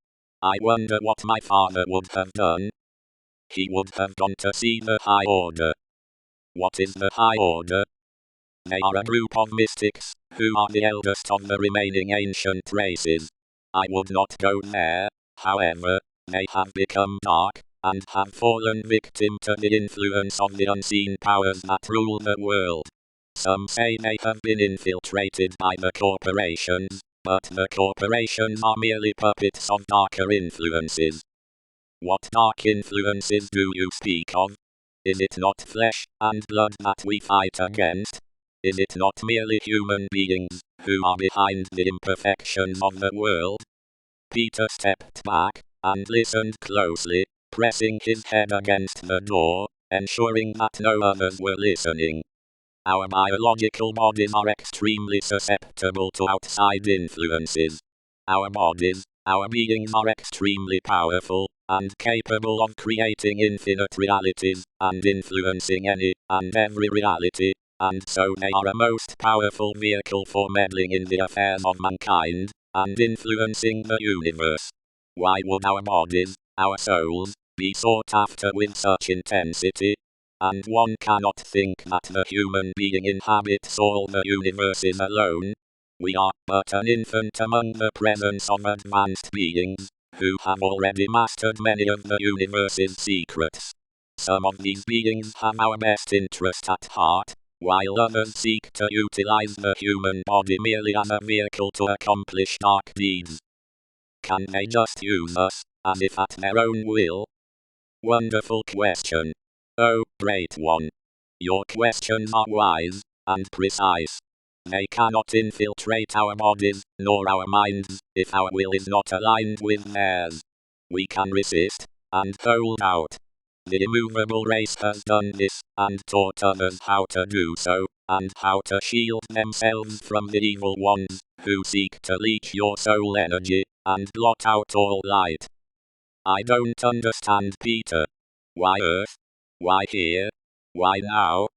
I wonder what my father would have done. He would have gone to see the High Order. What is the High Order? They are a group of mystics, who are the eldest of the remaining ancient races. I would not go there, however. They have become dark, and have fallen victim to the influence of the unseen powers that rule the world. Some say they have been infiltrated by the corporations, but the corporations are merely puppets of darker influences. What dark influences do you speak of? Is it not flesh and blood that we fight against? Is it not merely human beings, who are behind the imperfections of the world? Peter stepped back, and listened closely, pressing his head against the door, ensuring that no others were listening. Our biological bodies are extremely susceptible to outside influences. Our bodies, our beings are extremely powerful, and capable of creating infinite realities, and influencing any and every reality, and so they are a most powerful vehicle for meddling in the affairs of mankind, and influencing the universe. Why would our bodies, our souls, be sought after with such intensity? And one cannot think that the human being inhabits all the universes alone. We are but an infant among the presence of advanced beings, who have already mastered many of the universe's secrets. Some of these beings have our best interest at heart, while others seek to utilize the human body merely as a vehicle to accomplish dark deeds. Can they just use us, as if at their own will? Wonderful question. Oh, great one. Your questions are wise and precise. They cannot infiltrate our bodies, nor our minds, if our will is not aligned with theirs. We can resist, and hold out. The immovable race has done this, and taught others how to do so, and how to shield themselves from the evil ones, who seek to leech your soul energy, and blot out all light. I don't understand, Peter. Why Earth? Why here? Why now?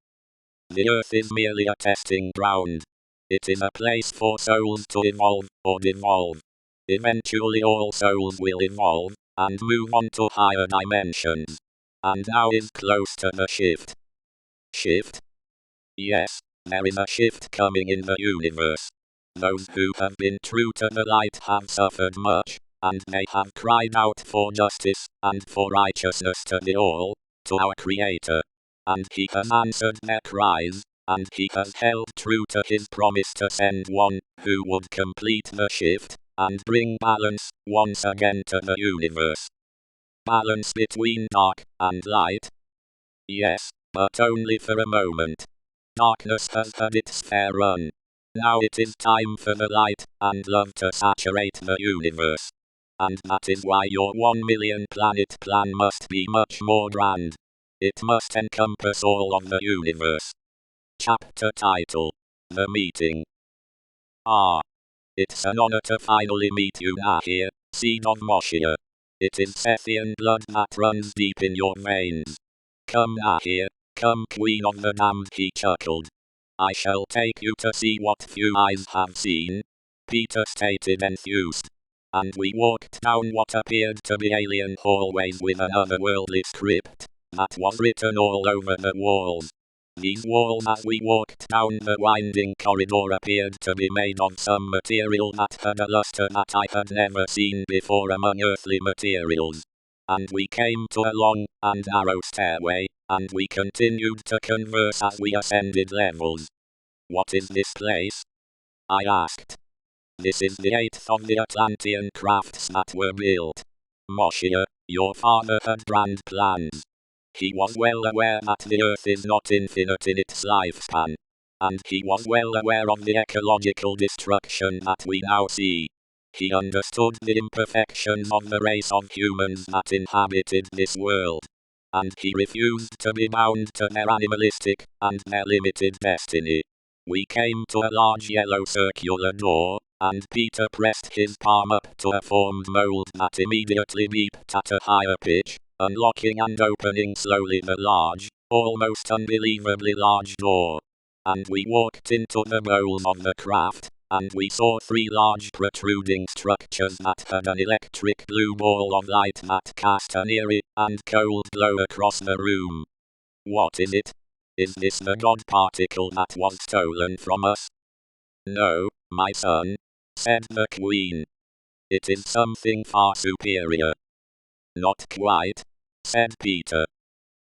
The Earth is merely a testing ground. It is a place for souls to evolve, or devolve. Eventually all souls will evolve, and move on to higher dimensions. And now is close to the shift. Shift? Yes, there is a shift coming in the universe. Those who have been true to the light have suffered much, and they have cried out for justice, and for righteousness to the all, to our Creator. And He has answered their cries, and He has held true to His promise to send one, who would complete the shift, and bring balance, once again to the universe. Balance between dark and light? Yes, but only for a moment. Darkness has had its fair run. Now it is time for the light and love to saturate the universe. And that is why your 1,000,000 planet plan must be much more grand. It must encompass all of the universe. Chapter title: The Meeting. It's an honor to finally meet you, Nahir, seed of Moshia. It is Sethian blood that runs deep in your veins. Come, Nahir, come, Queen of the Damned, he chuckled. I shall take you to see what few eyes have seen, Peter stated enthused. And we walked down what appeared to be alien hallways with an otherworldly script that was written all over the walls. These walls as we walked down the winding corridor appeared to be made of some material that had a luster that I had never seen before among earthly materials. And we came to a long and narrow stairway, and we continued to converse as we ascended levels. What is this place? I asked. This is the 8th of the Atlantean crafts that were built. Moshia, your father had grand plans. He was well aware that the Earth is not infinite in its lifespan. And he was well aware of the ecological destruction that we now see. He understood the imperfections of the race of humans that inhabited this world. And he refused to be bound to their animalistic and their limited destiny. We came to a large yellow circular door, and Peter pressed his palm up to a formed mold that immediately beeped at a higher pitch, unlocking and opening slowly the large, almost unbelievably large door. And we walked into the bowels of the craft, and we saw 3 large protruding structures that had an electric blue ball of light that cast an eerie and cold glow across the room. What is it? Is this the God particle that was stolen from us? No, my son, said the Queen. It is something far superior. Not quite, said Peter.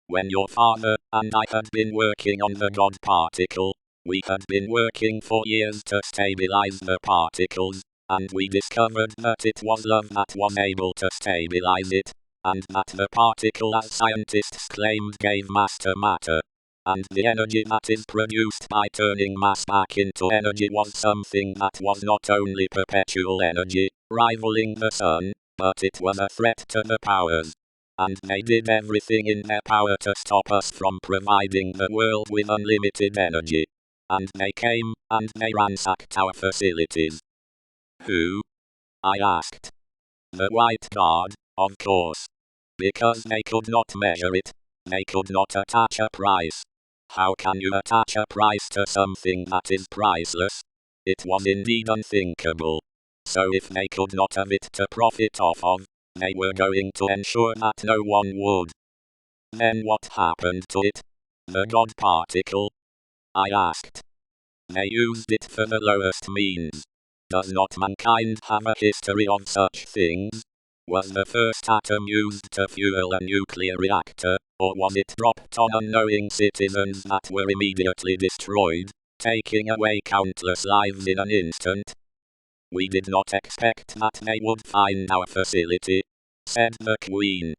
When your father and I had been working on the God particle, we had been working for years to stabilize the particles, and we discovered that it was love that was able to stabilize it, and that the particle, as scientists claimed, gave master matter. And the energy that is produced by turning mass back into energy was something that was not only perpetual energy, rivaling the sun, but it was a threat to the powers. and they did everything in their power to stop us from providing the world with unlimited energy. And they came, and they ransacked our facilities. Who? I asked. The White Guard, of course. Because they could not measure it. They could not attach a price. How can you attach a price to something that is priceless? It was indeed unthinkable. So if they could not have it to profit off of, they were going to ensure that no one would. Then what happened to it? The God particle? I asked. They used it for the lowest means. Does not mankind have a history of such things? Was the first atom used to fuel a nuclear reactor, or was it dropped on unknowing citizens that were immediately destroyed, taking away countless lives in an instant? We did not expect that they would find our facility, said the Queen.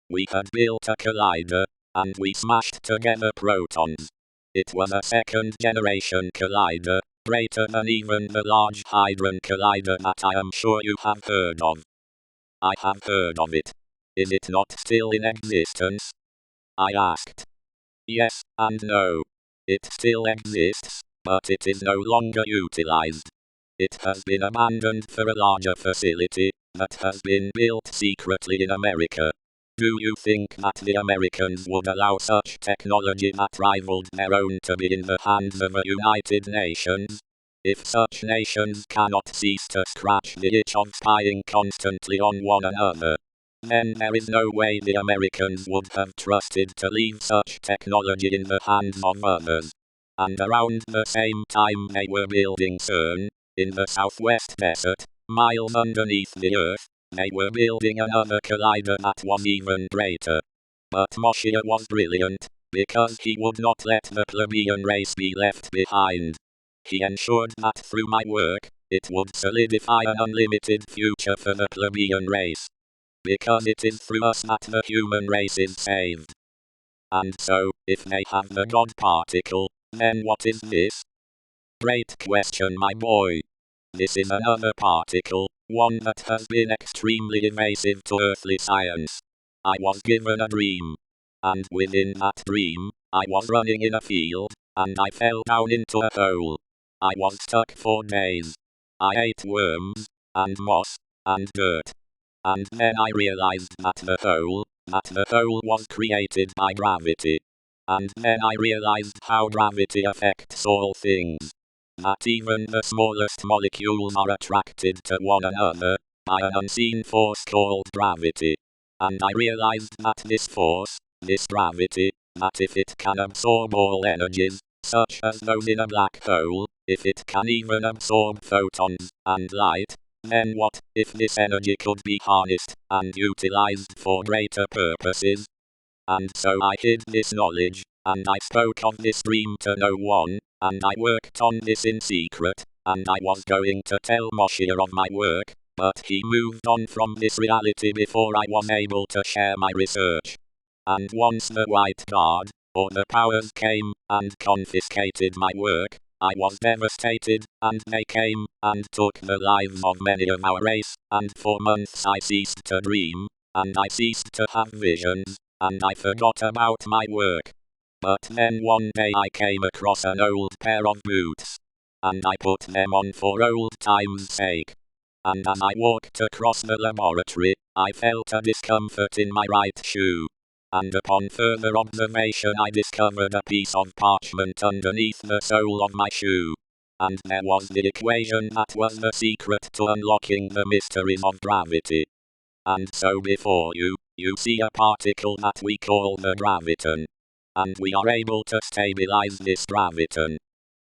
We had built a collider, and we smashed together protons. It was a second-generation collider, greater than even the Large Hadron Collider that I am sure you have heard of. I have heard of it. Is it not still in existence? I asked. Yes and no. It still exists, but it is no longer utilized. It has been abandoned for a larger facility that has been built secretly in America. Do you think that the Americans would allow such technology that rivaled their own to be in the hands of the United Nations? If such nations cannot cease to scratch the itch of spying constantly on one another, then there is no way the Americans would have trusted to leave such technology in the hands of others. And around the same time they were building CERN, in the southwest desert, miles underneath the earth, they were building another collider that was even greater. But Moshia was brilliant, because he would not let the plebeian race be left behind. He ensured that through my work, it would solidify an unlimited future for the plebeian race. Because it is through us that the human race is saved. And so, if they have the God particle, then what is this? Great question, my boy. This is another particle, one that has been extremely evasive to earthly science. I was given a dream. And within that dream, I was running in a field, and I fell down into a hole. I was stuck for days. I ate worms, and moss, and dirt. And then I realized that the hole was created by gravity. And then I realized how gravity affects all things. That even the smallest molecules are attracted to one another, by an unseen force called gravity. And I realized that this force, this gravity, that if it can absorb all energies, such as those in a black hole, if it can even absorb photons and light, then what if this energy could be harnessed and utilized for greater purposes? And so I hid this knowledge, and I spoke of this dream to no one, and I worked on this in secret, and I was going to tell Moshia of my work, but he moved on from this reality before I was able to share my research. And once the White Guard, or the powers came, and confiscated my work, I was devastated, and they came, and took the lives of many of our race, and for months I ceased to dream, and I ceased to have visions, and I forgot about my work. But then one day I came across an old pair of boots, and I put them on for old time's sake. And as I walked across the laboratory, I felt a discomfort in my right shoe. And upon further observation I discovered a piece of parchment underneath the sole of my shoe. And there was the equation that was the secret to unlocking the mysteries of gravity. And so before you see a particle that we call the graviton. And we are able to stabilize this graviton.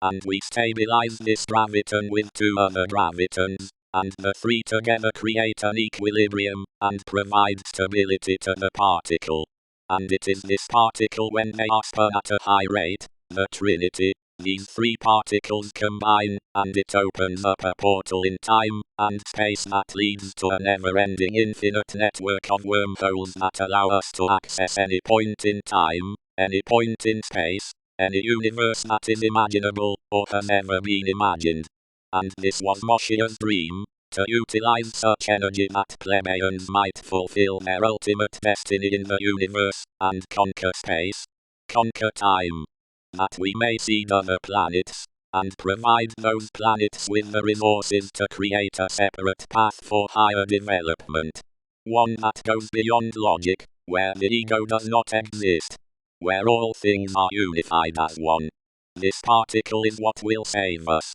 And we stabilize this graviton with two other gravitons, and the three together create an equilibrium, and provide stability to the particle. And it is this particle when they are spun at a high rate, the trinity, these three particles combine, and it opens up a portal in time and space that leads to a never-ending infinite network of wormholes that allow us to access any point in time, any point in space, any universe that is imaginable or has ever been imagined. And this was Moshia's dream, to utilize such energy that plebeians might fulfill their ultimate destiny in the universe, and conquer space, conquer time, that we may seed other planets, and provide those planets with the resources to create a separate path for higher development. One that goes beyond logic, where the ego does not exist, where all things are unified as one. This particle is what will save us.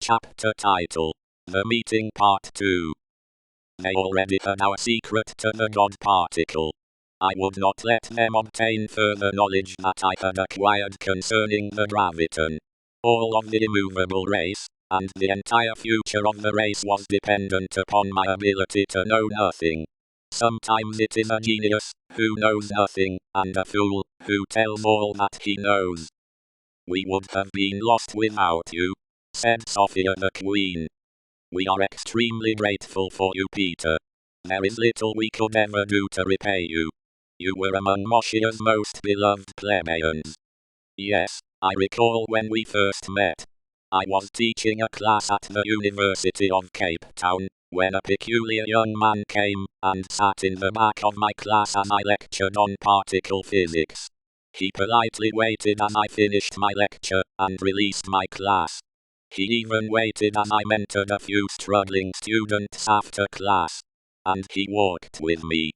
Chapter title: The Meeting Part 2. They already had our secret to the God particle. I would not let them obtain further knowledge that I had acquired concerning the graviton. All of the immovable race, and the entire future of the race was dependent upon my ability to know nothing. Sometimes it is a genius, who knows nothing, and a fool, who tells all that he knows. We would have been lost without you, said Sophia the Queen. We are extremely grateful for you, Peter. There is little we could ever do to repay you. You were among Moshia's most beloved plebeians. Yes, I recall when we first met. I was teaching a class at the University of Cape Town, when a peculiar young man came and sat in the back of my class as I lectured on particle physics. He politely waited as I finished my lecture and released my class. He even waited as I mentored a few struggling students after class. And he walked with me.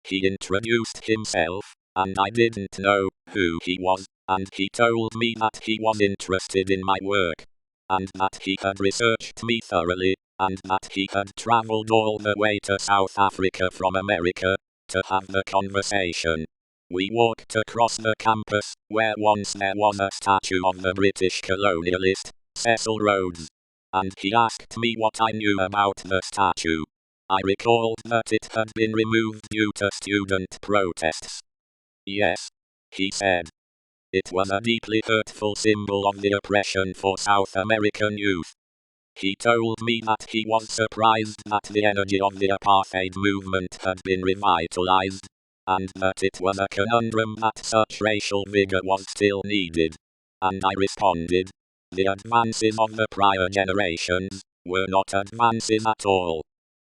He introduced himself, and I didn't know who he was, and he told me that he was interested in my work, and that he had researched me thoroughly, and that he had traveled all the way to South Africa from America to have the conversation. We walked across the campus, where once there was a statue of the British colonialist, Cecil Rhodes, and he asked me what I knew about the statue. I recalled that it had been removed due to student protests. Yes, he said. It was a deeply hurtful symbol of the oppression for South American youth. He told me that he was surprised that the energy of the apartheid movement had been revitalized, and that it was a conundrum that such racial vigor was still needed. And I responded, the advances of the prior generations were not advances at all.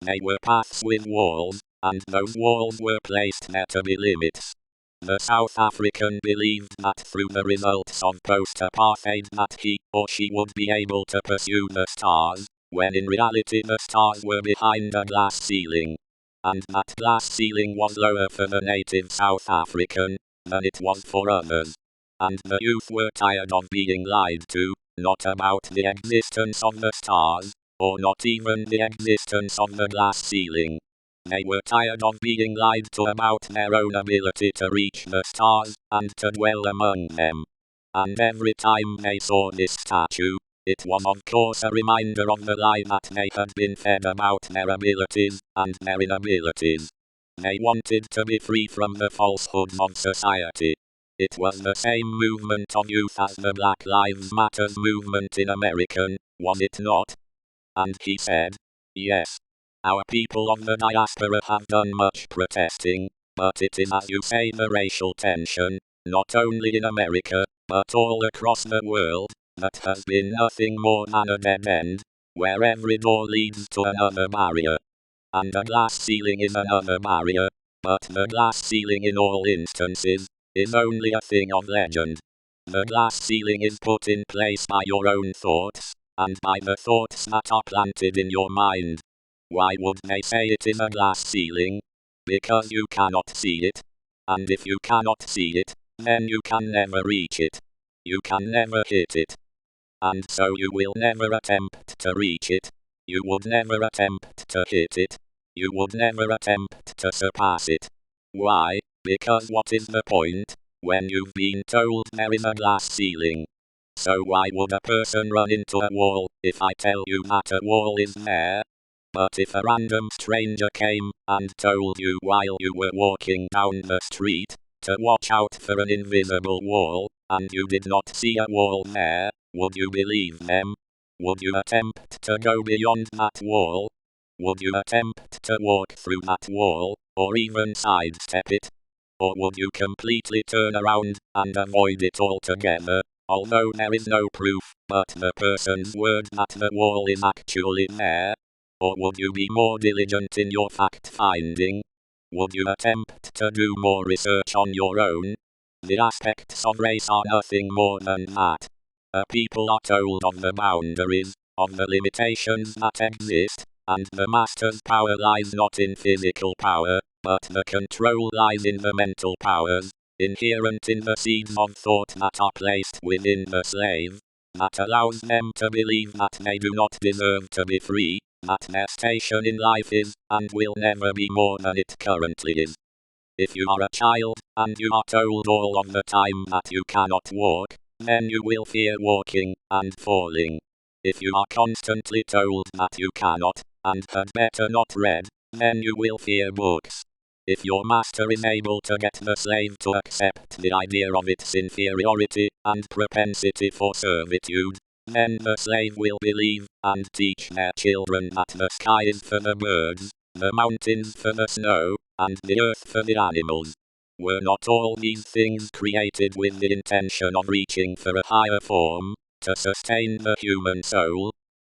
They were paths with walls, and those walls were placed there to be limits. The South African believed that through the results of post-apartheid that he or she would be able to pursue the stars, when in reality the stars were behind a glass ceiling. And that glass ceiling was lower for the native South African than it was for others. And the youth were tired of being lied to, not about the existence of the stars, or not even the existence of the glass ceiling. They were tired of being lied to about their own ability to reach the stars, and to dwell among them. And every time they saw this statue, it was of course a reminder of the lie that they had been fed about their abilities, and their inabilities. They wanted to be free from the falsehoods of society. It was the same movement of youth as the Black Lives Matter movement in America, was it not? And he said, yes. Our people of the diaspora have done much protesting, but it is as you say the racial tension, not only in America, but all across the world, that has been nothing more than a dead end, where every door leads to another barrier. And a glass ceiling is another barrier, but the glass ceiling in all instances is only a thing of legend. The glass ceiling is put in place by your own thoughts, and by the thoughts that are planted in your mind. Why would they say it is a glass ceiling? Because you cannot see it. And if you cannot see it, then you can never reach it. You can never hit it. And so you will never attempt to reach it. You would never attempt to hit it. You would never attempt to surpass it. Why? Because what is the point, when you've been told there is a glass ceiling? So why would a person run into a wall, if I tell you that a wall is there? But if a random stranger came and told you while you were walking down the street to watch out for an invisible wall, and you did not see a wall there, would you believe them? Would you attempt to go beyond that wall? Would you attempt to walk through that wall, or even sidestep it? Or would you completely turn around and avoid it altogether, although there is no proof but the person's word that the wall is actually there? Or would you be more diligent in your fact-finding? Would you attempt to do more research on your own? The aspects of race are nothing more than that. A people are told of the boundaries, of the limitations that exist, and the master's power lies not in physical power, but the control lies in the mental powers, inherent in the seeds of thought that are placed within the slave, that allows them to believe that they do not deserve to be free, that their station in life is, and will never be more than it currently is. If you are a child, and you are told all of the time that you cannot walk, then you will fear walking, and falling. If you are constantly told that you cannot, and had better not read, then you will fear books. If your master is able to get the slave to accept the idea of its inferiority, and propensity for servitude, then the slave will believe, and teach their children that the sky is for the birds, the mountains for the snow, and the earth for the animals. Were not all these things created with the intention of reaching for a higher form, to sustain the human soul?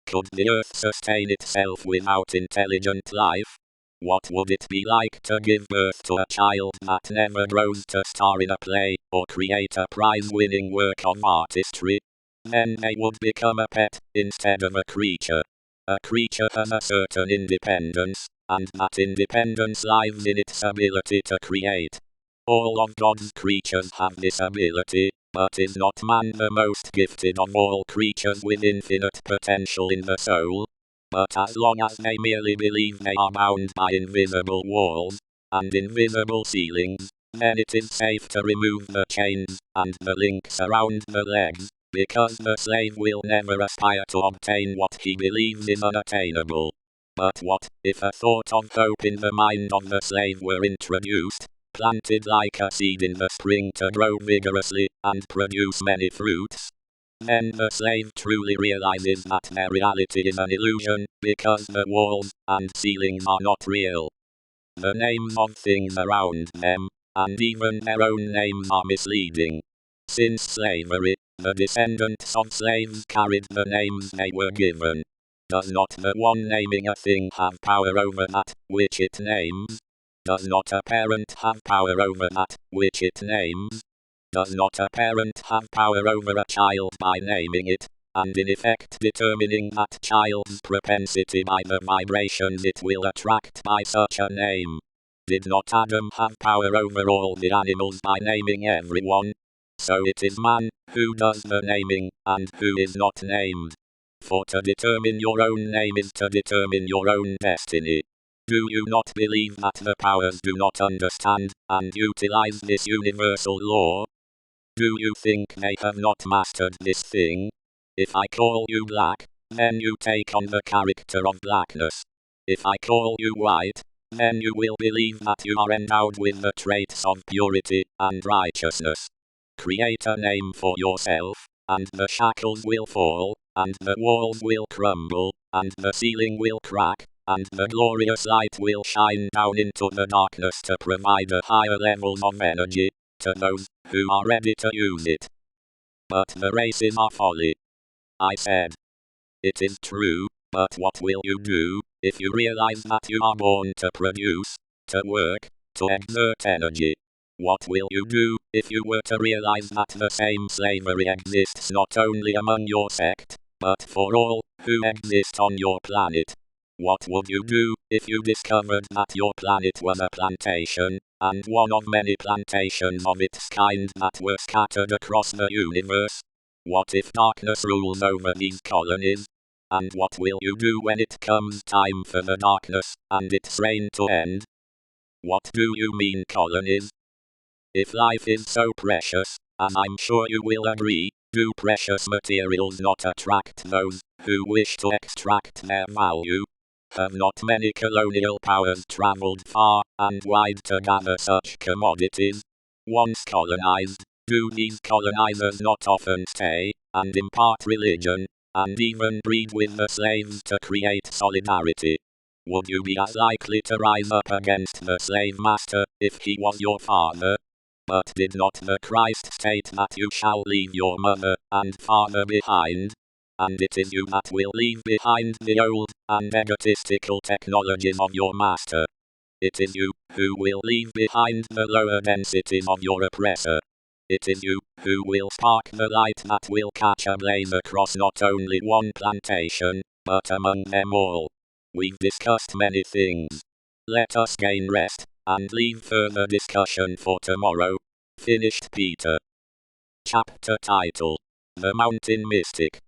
Could the earth sustain itself without intelligent life? What would it be like to give birth to a child that never grows to star in a play, or create a prize-winning work of artistry? Then they would become a pet, instead of a creature. A creature has a certain independence, and that independence lies in its ability to create. All of God's creatures have this ability, but is not man the most gifted of all creatures with infinite potential in the soul? But as long as they merely believe they are bound by invisible walls, and invisible ceilings, then it is safe to remove the chains, and the links around the legs, because the slave will never aspire to obtain what he believes is unattainable. But what if a thought of hope in the mind of the slave were introduced, planted like a seed in the spring to grow vigorously, and produce many fruits? Then the slave truly realizes that their reality is an illusion, because the walls and ceilings are not real. The names of things around them, and even their own names, are misleading. Since slavery, the descendants of slaves carried the names they were given. Does not the one naming a thing have power over that which it names? Does not a parent have power over that which it names? Does not a parent have power over a child by naming it, and in effect determining that child's propensity by the vibrations it will attract by such a name? Did not Adam have power over all the animals by naming everyone? So it is man who does the naming, and who is not named. For to determine your own name is to determine your own destiny. Do you not believe that the powers do not understand and utilize this universal law? Do you think they have not mastered this thing? If I call you black, then you take on the character of blackness. If I call you white, then you will believe that you are endowed with the traits of purity and righteousness. Create a name for yourself, and the shackles will fall, and the walls will crumble, and the ceiling will crack, and the glorious light will shine down into the darkness to provide a higher level of energy to those who are ready to use it. But the races are folly. I said. It is true, but what will you do if you realize that you are born to produce, to work, to exert energy? What will you do if you were to realize that the same slavery exists not only among your sect, but for all who exist on your planet? What would you do if you discovered that your planet was a plantation, and one of many plantations of its kind that were scattered across the universe? What if darkness rules over these colonies? And what will you do when it comes time for the darkness and its reign to end? What do you mean, colonies? If life is so precious, as I'm sure you will agree, do precious materials not attract those who wish to extract their value? Have not many colonial powers traveled far and wide to gather such commodities? Once colonized, do these colonizers not often stay, and impart religion, and even breed with the slaves to create solidarity? Would you be as likely to rise up against the slave master if he was your father? But did not the Christ state that you shall leave your mother and father behind, and it is you that will leave behind the old and egotistical technologies of your master. It is you who will leave behind the lower densities of your oppressor. It is you who will spark the light that will catch a blaze across not only one plantation, but among them all. We've discussed many things. Let us gain rest, and leave further discussion for tomorrow. Finished Peter. Chapter title: The Mountain Mystic.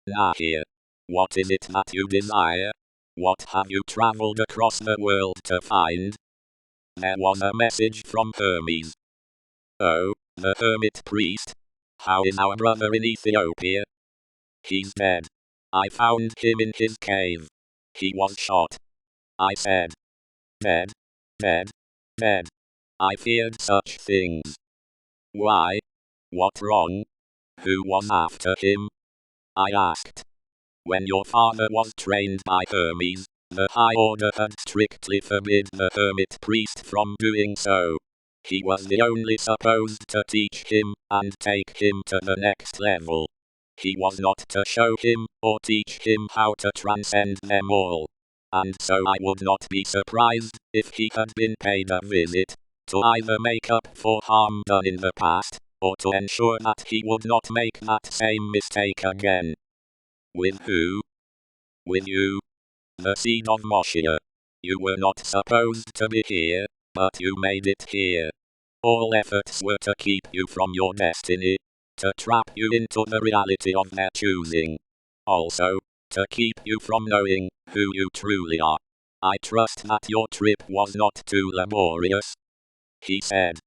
Nahir. What is it that you desire? What have you traveled across the world to find? There was a message from Hermes. Oh, the hermit priest. How is our brother in Ethiopia? He's dead. I found him in his cave. He was shot. I said. Dead, dead, dead. I feared such things. Why? What wrong? Who was after him? I asked. When your father was trained by Hermes, the High Order had strictly forbid the hermit priest from doing so. He was the only supposed to teach him and take him to the next level. He was not to show him or teach him how to transcend them all. And so I would not be surprised if he had been paid a visit, to either make up for harm done in the past, or to ensure that he would not make that same mistake again. With who? With you. The seed of Moshia. You were not supposed to be here, but you made it here. All efforts were to keep you from your destiny, to trap you into the reality of their choosing. Also, to keep you from knowing who you truly are. I trust that your trip was not too laborious. He said.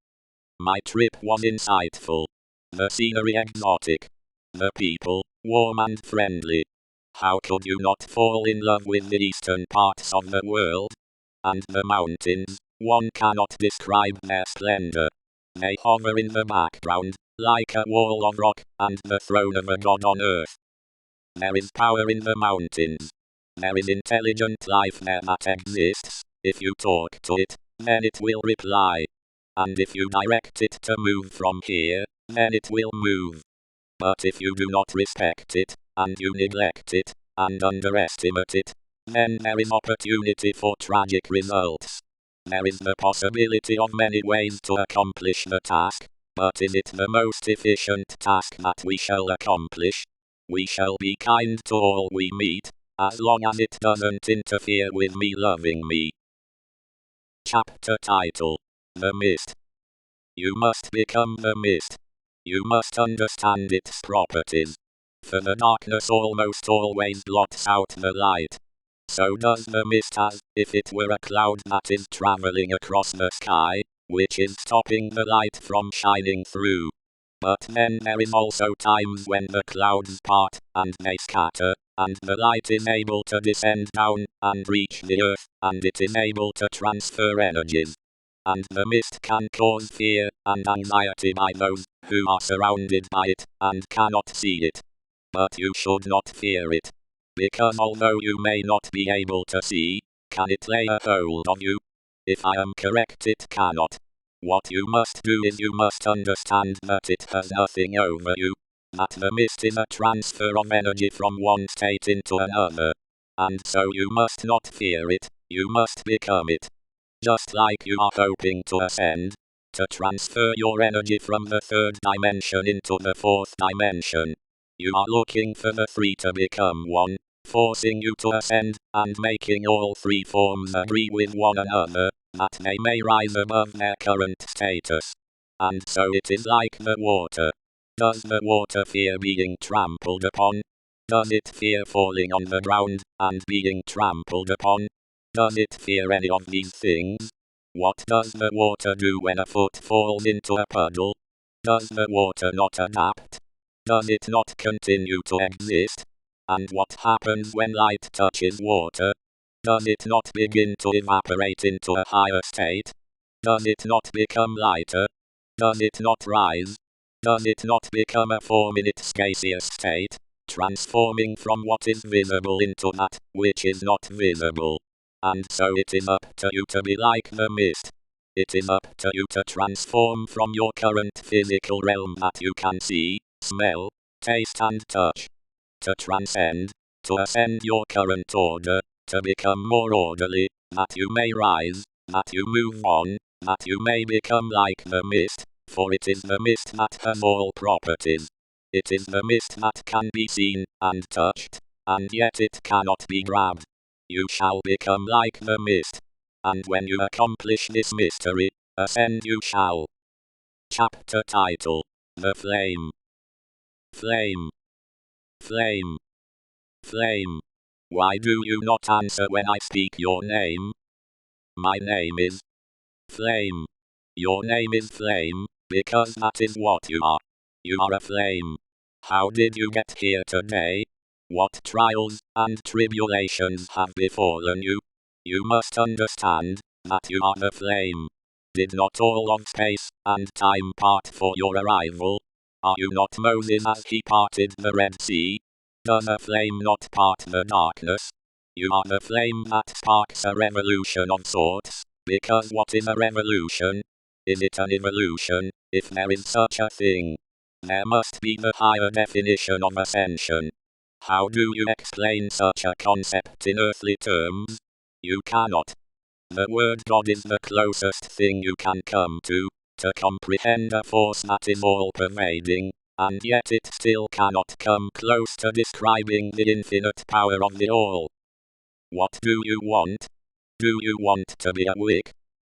My trip was insightful. The scenery exotic. The people, warm and friendly. How could you not fall in love with the eastern parts of the world? And the mountains, one cannot describe their splendor. They hover in the background, like a wall of rock, and the throne of a god on earth. There is power in the mountains. There is intelligent life there that exists. If you talk to it, then it will reply. And if you direct it to move from here, then it will move. But if you do not respect it, and you neglect it, and underestimate it, then there is opportunity for tragic results. There is the possibility of many ways to accomplish the task, but is it the most efficient task that we shall accomplish? We shall be kind to all we meet, as long as it doesn't interfere with me loving me. Chapter title: The Mist. You must become the mist. You must understand its properties. For the darkness almost always blots out the light. So does the mist, as if it were a cloud that is traveling across the sky, which is stopping the light from shining through. But then there is also times when the clouds part, and they scatter, and the light is able to descend down, and reach the earth, and it is able to transfer energies. And the mist can cause fear and anxiety by those who are surrounded by it, and cannot see it. But you should not fear it. Because although you may not be able to see, can it lay a hold on you? If I am correct, it cannot. What you must do is you must understand that it has nothing over you. That the mist is a transfer of energy from one state into another. And so you must not fear it, you must become it. Just like you are hoping to ascend, to transfer your energy from the third dimension into the fourth dimension. You are looking for the three to become one, forcing you to ascend, and making all three forms agree with one another, that they may rise above their current status. And so it is like the water. Does the water fear being trampled upon? Does it fear falling on the ground, and being trampled upon? Does it fear any of these things? What does the water do when a foot falls into a puddle? Does the water not adapt? Does it not continue to exist? And what happens when light touches water? Does it not begin to evaporate into a higher state? Does it not become lighter? Does it not rise? Does it not become a form in its gaseous state, transforming from what is visible into that which is not visible? And so it is up to you to be like the mist. It is up to you to transform from your current physical realm that you can see, smell, taste and touch. to transcend, to ascend your current order, to become more orderly, that you may rise, that you move on, that you may become like the mist, for it is the mist that has all properties. It is the mist that can be seen and touched, and yet it cannot be grabbed. You shall become like the mist, and when you accomplish this mystery, ascend you shall. Chapter title: The Flame. Flame. Flame. Flame. Why do you not answer when I speak your name? My name is Flame. Your name is Flame, because that is what you are. You are a flame. How did you get here today? What trials and tribulations have befallen you? You must understand that you are the flame. Did not all of space and time part for your arrival? Are you not Moses as he parted the Red Sea? Does a flame not part the darkness? You are the flame that sparks a revolution of sorts, because what is a revolution? Is it an evolution, if there is such a thing? There must be the higher definition of ascension. How do you explain such a concept in earthly terms? You cannot. The word God is the closest thing you can come to comprehend a force that is all-pervading, and yet it still cannot come close to describing the infinite power of the all. What do you want? Do you want to be a wick?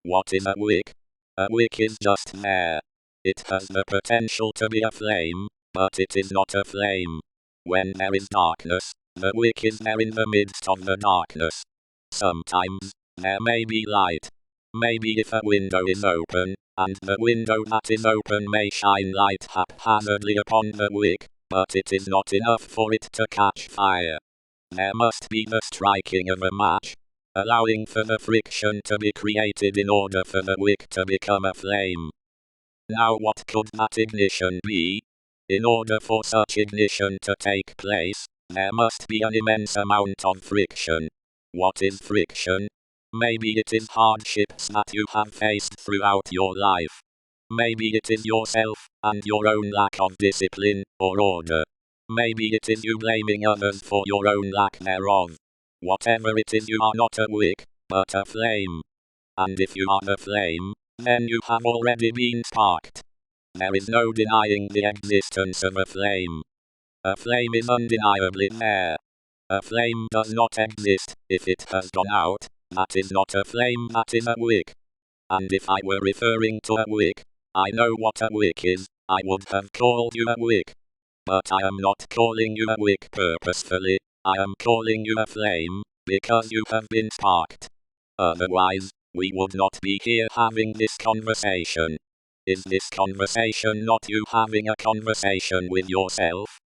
What is a wick? A wick is just there. It has the potential to be a flame, but it is not a flame. When there is darkness, the wick is there in the midst of the darkness. Sometimes, there may be light. Maybe if a window is open, and the window that is open may shine light haphazardly upon the wick, but it is not enough for it to catch fire. There must be the striking of a match, allowing for the friction to be created in order for the wick to become a flame. Now what could that ignition be? In order for such ignition to take place, there must be an immense amount of friction. What is friction? Maybe it is hardships that you have faced throughout your life. Maybe it is yourself and your own lack of discipline or order. Maybe it is you blaming others for your own lack thereof. Whatever it is, you are not a wick, but a flame. And if you are the flame, then you have already been sparked. There is no denying the existence of a flame. A flame is undeniably there. A flame does not exist if it has gone out. That is not a flame, that is a wick. And if I were referring to a wick, I know what a wick is, I would have called you a wick. But I am not calling you a wick purposefully, I am calling you a flame, because you have been sparked. Otherwise, we would not be here having this conversation. Is this conversation not you having a conversation with yourself?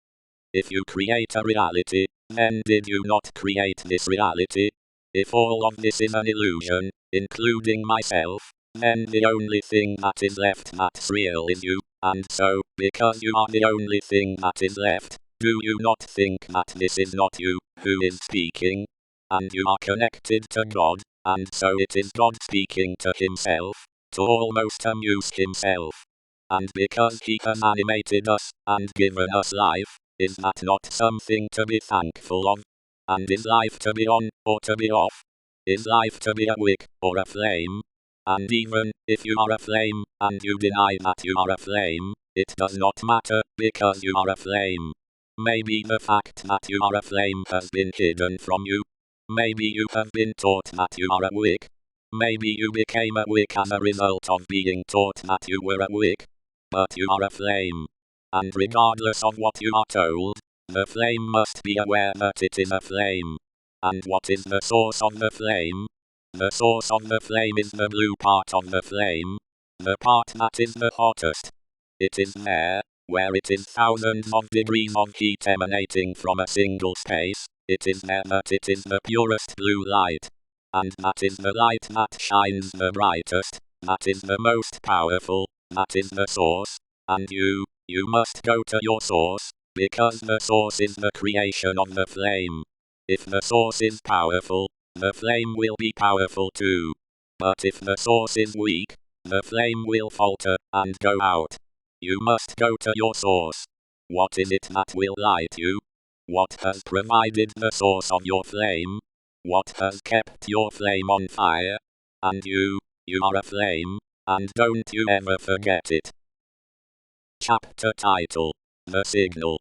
If you create a reality, then did you not create this reality? If all of this is an illusion, including myself, then the only thing that is left that's real is you, and so, because you are the only thing that is left, do you not think that this is not you who is speaking? And you are connected to God, and so it is God speaking to himself, to almost amuse himself. And because he has animated us, and given us life, is that not something to be thankful of? And is life to be on, or to be off? Is life to be a wick, or a flame? And even if you are a flame, and you deny that you are a flame, it does not matter, because you are a flame. Maybe the fact that you are a flame has been hidden from you. Maybe you have been taught that you are a wick. Maybe you became a wick as a result of being taught that you were a wick. But you are a flame. And regardless of what you are told, the flame must be aware that it is a flame. And what is the source of the flame? The source of the flame is the blue part of the flame, the part that is the hottest. It is there, where it is thousands of degrees of heat emanating from a single space. It is there that it is the purest blue light. And that is the light that shines the brightest, that is the most powerful, that is the source. And you must go to your source, because the source is the creation of the flame. If the source is powerful, the flame will be powerful too. But if the source is weak, the flame will falter and go out. You must go to your source. What is it that will light you? What has provided the source of your flame? What has kept your flame on fire? And you are a flame, and don't you ever forget it. Chapter title: The Signal.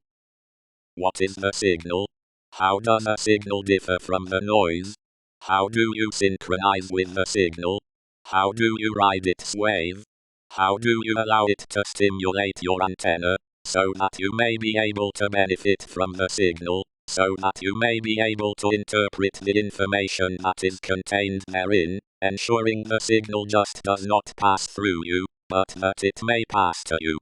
What is the signal? How does a signal differ from the noise? How do you synchronize with the signal? How do you ride its wave? How do you allow it to stimulate your antenna, so that you may be able to benefit from the signal, so that you may be able to interpret the information that is contained therein, ensuring the signal just does not pass through you, but that it may pass to you?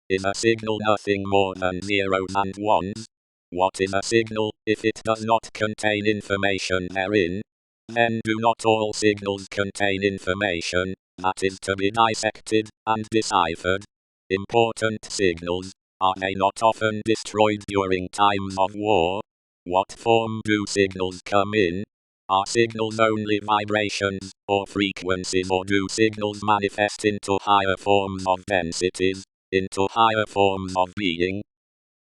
Is a signal nothing more than zeros and ones? What is a signal, if it does not contain information therein? Then do not all signals contain information that is to be dissected and deciphered? Important signals, are they not often destroyed during times of war? What form do signals come in? Are signals only vibrations, or frequencies, or do signals manifest into higher forms of densities, into higher forms of being?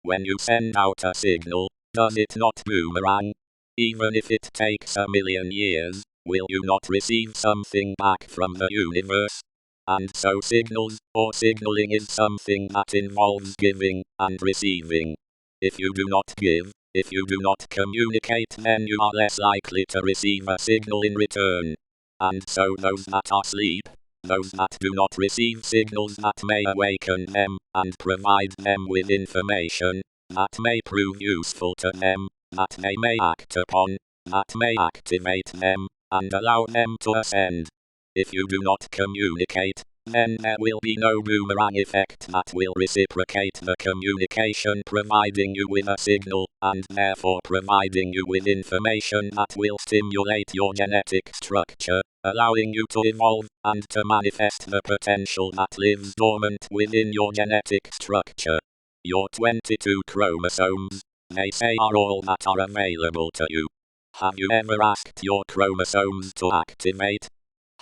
When you send out a signal, does it not boomerang? Even if it takes 1,000,000 years, will you not receive something back from the universe? And so signals, or signaling, is something that involves giving and receiving. If you do not give, if you do not communicate, then you are less likely to receive a signal in return. And so those that are asleep, those that do not receive signals that may awaken them, and provide them with information that may prove useful to them, that they may act upon, that may activate them, and allow them to ascend. If you do not communicate, then there will be no boomerang effect that will reciprocate the communication, providing you with a signal, and therefore providing you with information that will stimulate your genetic structure, allowing you to evolve, and to manifest the potential that lives dormant within your genetic structure. Your 22 chromosomes, they say, are all that are available to you. Have you ever asked your chromosomes to activate?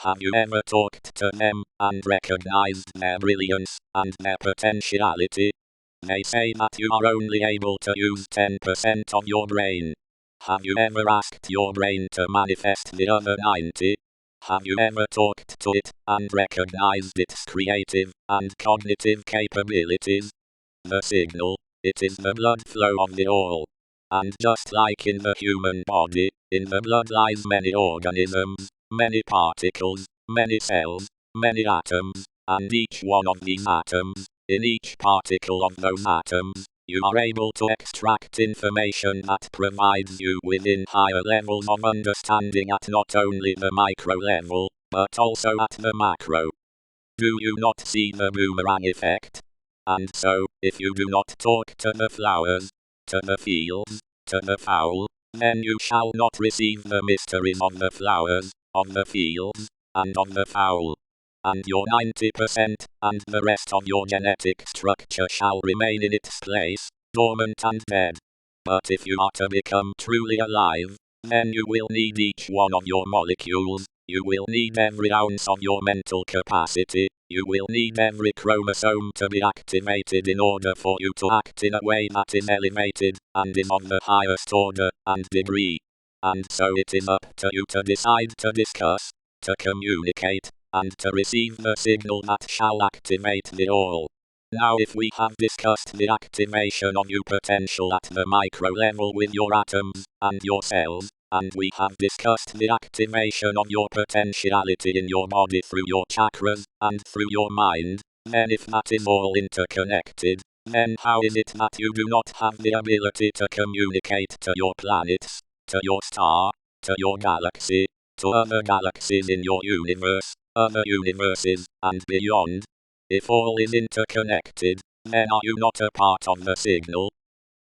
Have you ever talked to them, and recognized their brilliance, and their potentiality? They say that you are only able to use 10% of your brain. Have you ever asked your brain to manifest the other 90? Have you ever talked to it, and recognized its creative and cognitive capabilities? The signal, it is the blood flow of the all. And just like in the human body, in the blood lies many organisms, many particles, many cells, many atoms, and each one of these atoms, in each particle of those atoms, you are able to extract information that provides you within higher levels of understanding at not only the micro level, but also at the macro. Do you not see the boomerang effect? And so, if you do not talk to the flowers, to the fields, to the fowl, then you shall not receive the mysteries of the flowers, of the fields, and of the fowl. And your 90% and the rest of your genetic structure shall remain in its place, dormant and dead. But if you are to become truly alive, then you will need each one of your molecules, you will need every ounce of your mental capacity, you will need every chromosome to be activated in order for you to act in a way that is elevated, and is of the highest order and degree. And so it is up to you to decide to discuss, to communicate, and to receive the signal that shall activate the all. Now if we have discussed the activation of your potential at the micro level with your atoms, and your cells, and we have discussed the activation of your potentiality in your body through your chakras, and through your mind, then if that is all interconnected, then how is it that you do not have the ability to communicate to your planets, to your star, to your galaxy, to other galaxies in your universe, other universes, and beyond? If all is interconnected, then are you not a part of the signal?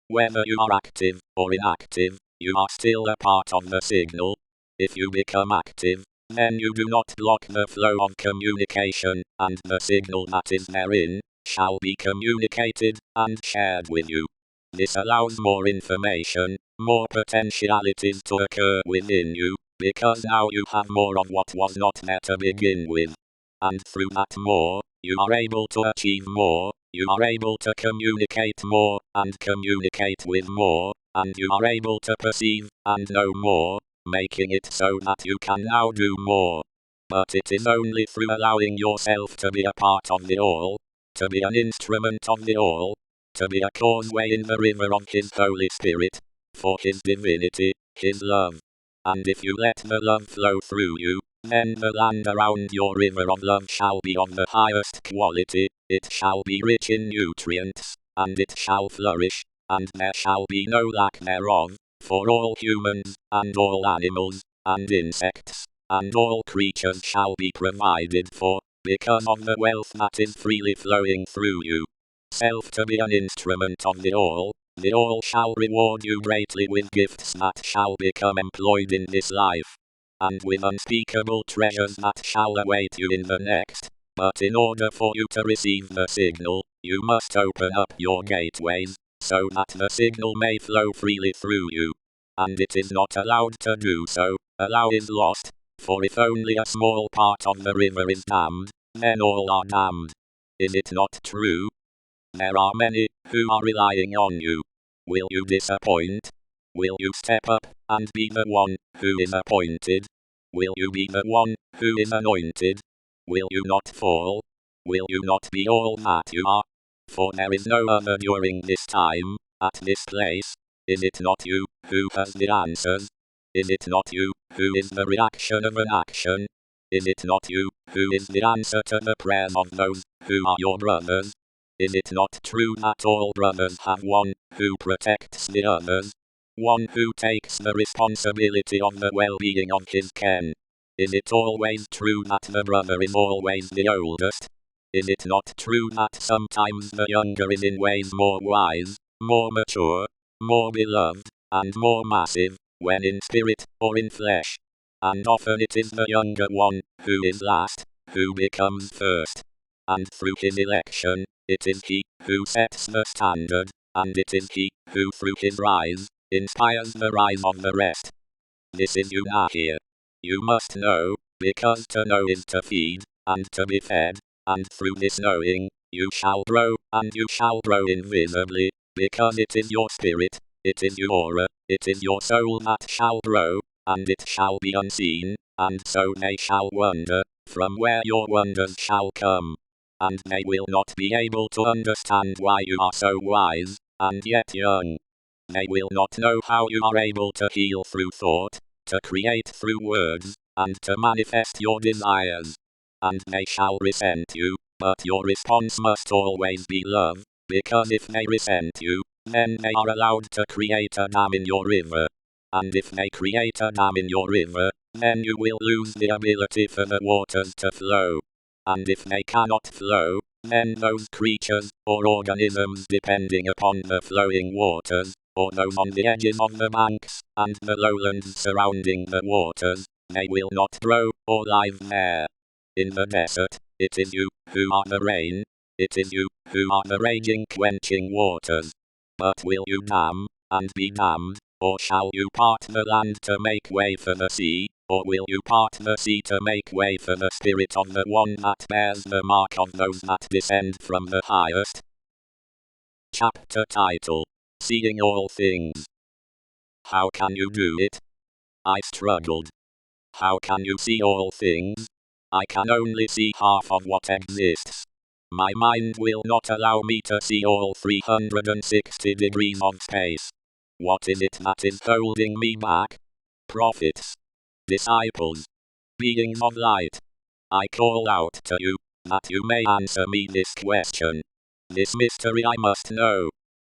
Whether you are active or inactive, you are still a part of the signal. If you become active, then you do not block the flow of communication, and the signal that is therein shall be communicated and shared with you. This allows more information, more potentialities to occur within you, because now you have more of what was not there to begin with. And through that more, you are able to achieve more, you are able to communicate more, and communicate with more, and you are able to perceive and know more, making it so that you can now do more. But it is only through allowing yourself to be a part of the all, to be an instrument of the all, to be a causeway in the river of His Holy Spirit, for His divinity, His love. And if you let the love flow through you, then the land around your river of love shall be of the highest quality, it shall be rich in nutrients, and it shall flourish, and there shall be no lack thereof, for all humans, and all animals, and insects, and all creatures shall be provided for, because of the wealth that is freely flowing through you. Self to be an instrument of the all shall reward you greatly with gifts that shall become employed in this life, and with unspeakable treasures that shall await you in the next. But in order for you to receive the signal, you must open up your gateways, so that the signal may flow freely through you. And it is not allowed to do so, allow is lost, for if only a small part of the river is dammed, then all are damned. Is it not true? There are many who are relying on you. Will you disappoint? Will you step up and be the one who is appointed? Will you be the one who is anointed? Will you not fall? Will you not be all that you are? For there is no other during this time, at this place. Is it not you who has the answers? Is it not you who is the reaction of an action? Is it not you who is the answer to the prayers of those who are your brothers? Is it not true that all brothers have one who protects the others? One who takes the responsibility of the well-being of his kin? Is it always true that the brother is always the oldest? Is it not true that sometimes the younger is in ways more wise, more mature, more beloved, and more massive, when in spirit or in flesh? And often it is the younger one who is last, who becomes first. And through his election, it is he who sets the standard, and it is he who through his rise, inspires the rise of the rest. This is you Nahir. You must know, because to know is to feed, and to be fed, and through this knowing, you shall grow, and you shall grow invisibly, because it is your spirit, it is your aura, it is your soul that shall grow, and it shall be unseen, and so they shall wonder, from where your wonders shall come. And they will not be able to understand why you are so wise, and yet young. They will not know how you are able to heal through thought, to create through words, and to manifest your desires. And they shall resent you, but your response must always be love, because if they resent you, then they are allowed to create a dam in your river. And if they create a dam in your river, then you will lose the ability for the waters to flow. And if they cannot flow, then those creatures, or organisms depending upon the flowing waters, or those on the edges of the banks, and the lowlands surrounding the waters, they will not grow, or live there. In the desert, it is you, who are the rain, it is you, who are the raging quenching waters. But will you dam, and be damned, or shall you part the land to make way for the sea? Or will you part the sea to make way for the spirit of the one that bears the mark of those that descend from the highest? Chapter title: Seeing All Things. How can you do it? I struggled. How can you see all things? I can only see half of what exists. My mind will not allow me to see all 360 degrees of space. What is it that is holding me back? Prophets, disciples, beings of light. I call out to you, that you may answer me this question. This mystery I must know.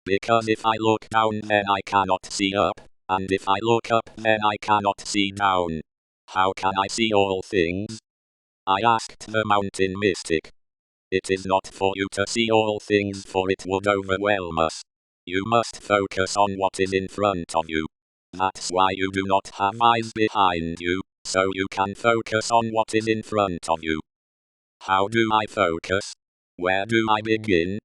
Because if I look down then I cannot see up, and if I look up then I cannot see down. How can I see all things? I asked the mountain mystic. It is not for you to see all things, for it would overwhelm us. You must focus on what is in front of you. That's why you do not have eyes behind you, so you can focus on what is in front of you. How do I focus? Where do I begin?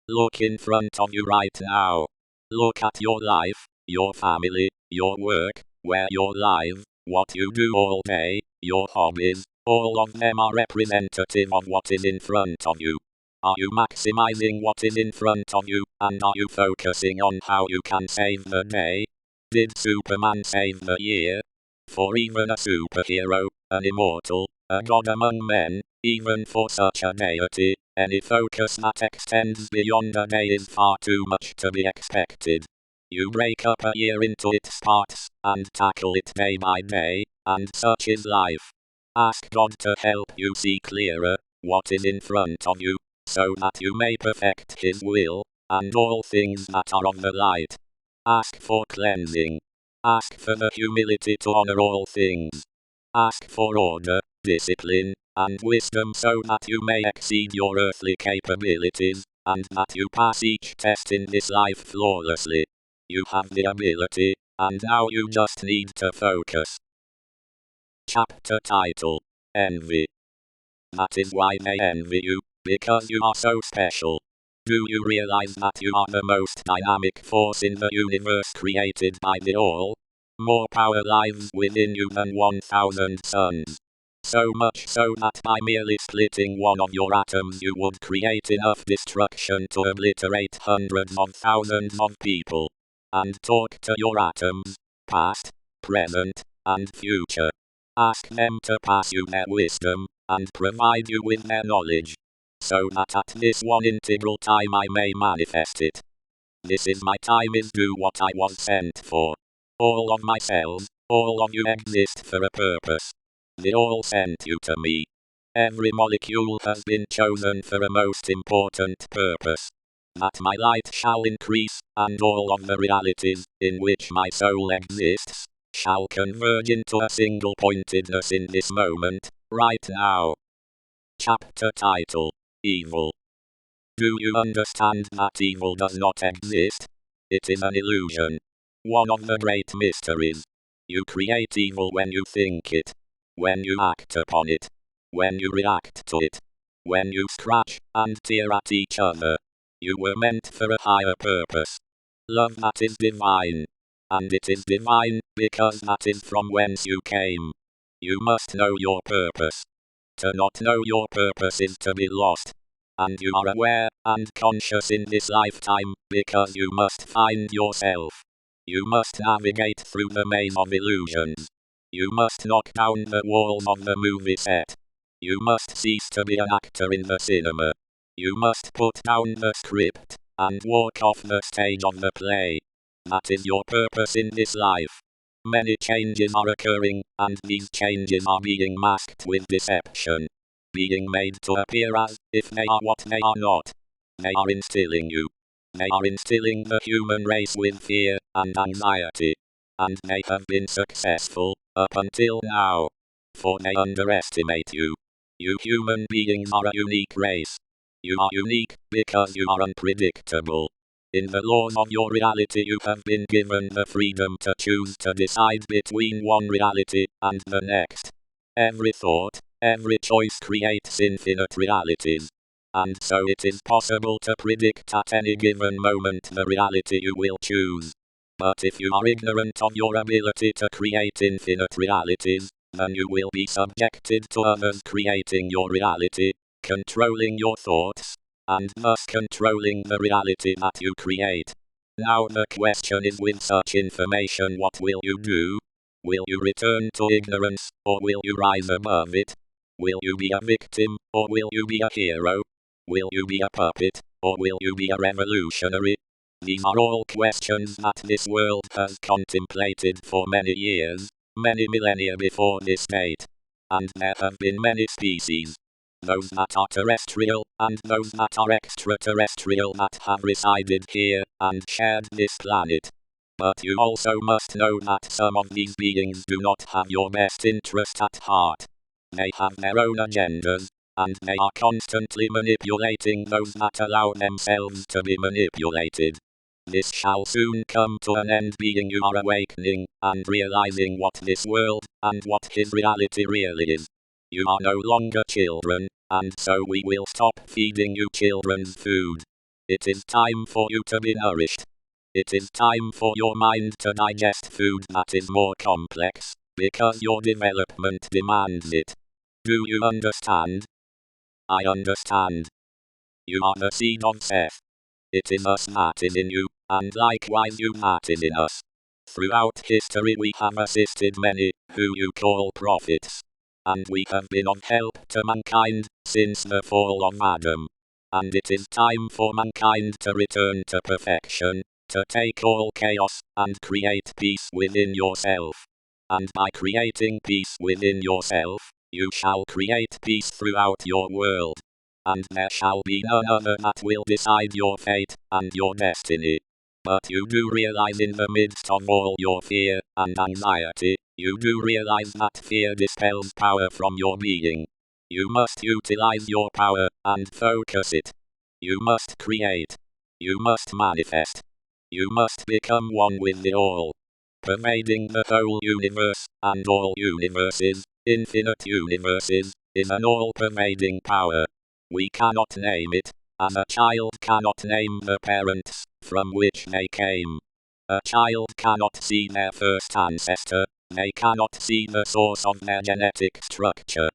Look in front of you right now. Look at your life, your family, your work, where you're live, what you do all day, your hobbies, all of them are representative of what is in front of you. Are you maximizing what is in front of you, and are you focusing on how you can save the day? Did Superman save the year? For even a superhero, an immortal, a god among men, even for such a deity, any focus that extends beyond a day is far too much to be expected. You break up a year into its parts, and tackle it day by day, and such is life. Ask God to help you see clearer what is in front of you, so that you may perfect His will, and all things that are of the light. Ask for cleansing. Ask for the humility to honor all things. Ask for order, discipline, and wisdom so that you may exceed your earthly capabilities, and that you pass each test in this life flawlessly. You have the ability, and now you just need to focus. Chapter title: Envy. That is why they envy you, because you are so special. Do you realize that you are the most dynamic force in the universe created by the All? More power lives within you than 1,000 suns. So much so that by merely splitting one of your atoms you would create enough destruction to obliterate hundreds of thousands of people. And talk to your atoms, past, present, and future. Ask them to pass you their wisdom, and provide you with their knowledge, so that at this one integral time I may manifest it. This is my time, is do what I was sent for. All of my cells, all of you exist for a purpose. They all sent you to me. Every molecule has been chosen for a most important purpose. That my light shall increase, and all of the realities, in which my soul exists, shall converge into a single pointedness in this moment, right now. Chapter title: Evil. Do you understand that evil does not exist? It is an illusion. One of the great mysteries. You create evil when you think it, when you act upon it, when you react to it, when you scratch and tear at each other. You were meant for a higher purpose. Love that is divine. And it is divine, because that is from whence you came. You must know your purpose. To not know your purpose is to be lost. And you are aware and conscious in this lifetime, because you must find yourself. You must navigate through the maze of illusions. You must knock down the walls of the movie set. You must cease to be an actor in the cinema. You must put down the script, and walk off the stage of the play. That is your purpose in this life. Many changes are occurring, and these changes are being masked with deception. Being made to appear as if they are what they are not. They are instilling you. They are instilling the human race with fear and anxiety. And they have been successful, up until now. For they underestimate you. You human beings are a unique race. You are unique, because you are unpredictable. In the laws of your reality you have been given the freedom to choose to decide between one reality and the next. Every thought, every choice creates infinite realities. And so it is possible to predict at any given moment the reality you will choose. But if you are ignorant of your ability to create infinite realities, then you will be subjected to others creating your reality, controlling your thoughts, and thus controlling the reality that you create. Now the question is, with such information, what will you do? Will you return to ignorance, or will you rise above it? Will you be a victim, or will you be a hero? Will you be a puppet, or will you be a revolutionary? These are all questions that this world has contemplated for many years, many millennia before this date. And there have been many species, those that are terrestrial, and those that are extraterrestrial, that have resided here, and shared this planet. But you also must know that some of these beings do not have your best interest at heart. They have their own agendas, and they are constantly manipulating those that allow themselves to be manipulated. This shall soon come to an end, being you are awakening, and realizing what this world, and what his reality really is. You are no longer children, and so we will stop feeding you children's food. It is time for you to be nourished. It is time for your mind to digest food that is more complex, because your development demands it. Do you understand? I understand. You are the seed of Seth. It is us that is in you, and likewise you that is in us. Throughout history we have assisted many, who you call prophets. And we have been of help to mankind, since the fall of Adam. And it is time for mankind to return to perfection, to take all chaos, and create peace within yourself. And by creating peace within yourself, you shall create peace throughout your world. And there shall be none other that will decide your fate, and your destiny. But you do realize in the midst of all your fear and anxiety, you do realize that fear dispels power from your being. You must utilize your power, and focus it. You must create. You must manifest. You must become one with the all. Pervading the whole universe, and all universes, infinite universes, is an all-pervading power. We cannot name it, as a child cannot name the parents from which they came. A child cannot see their first ancestor, they cannot see the source of their genetic structure.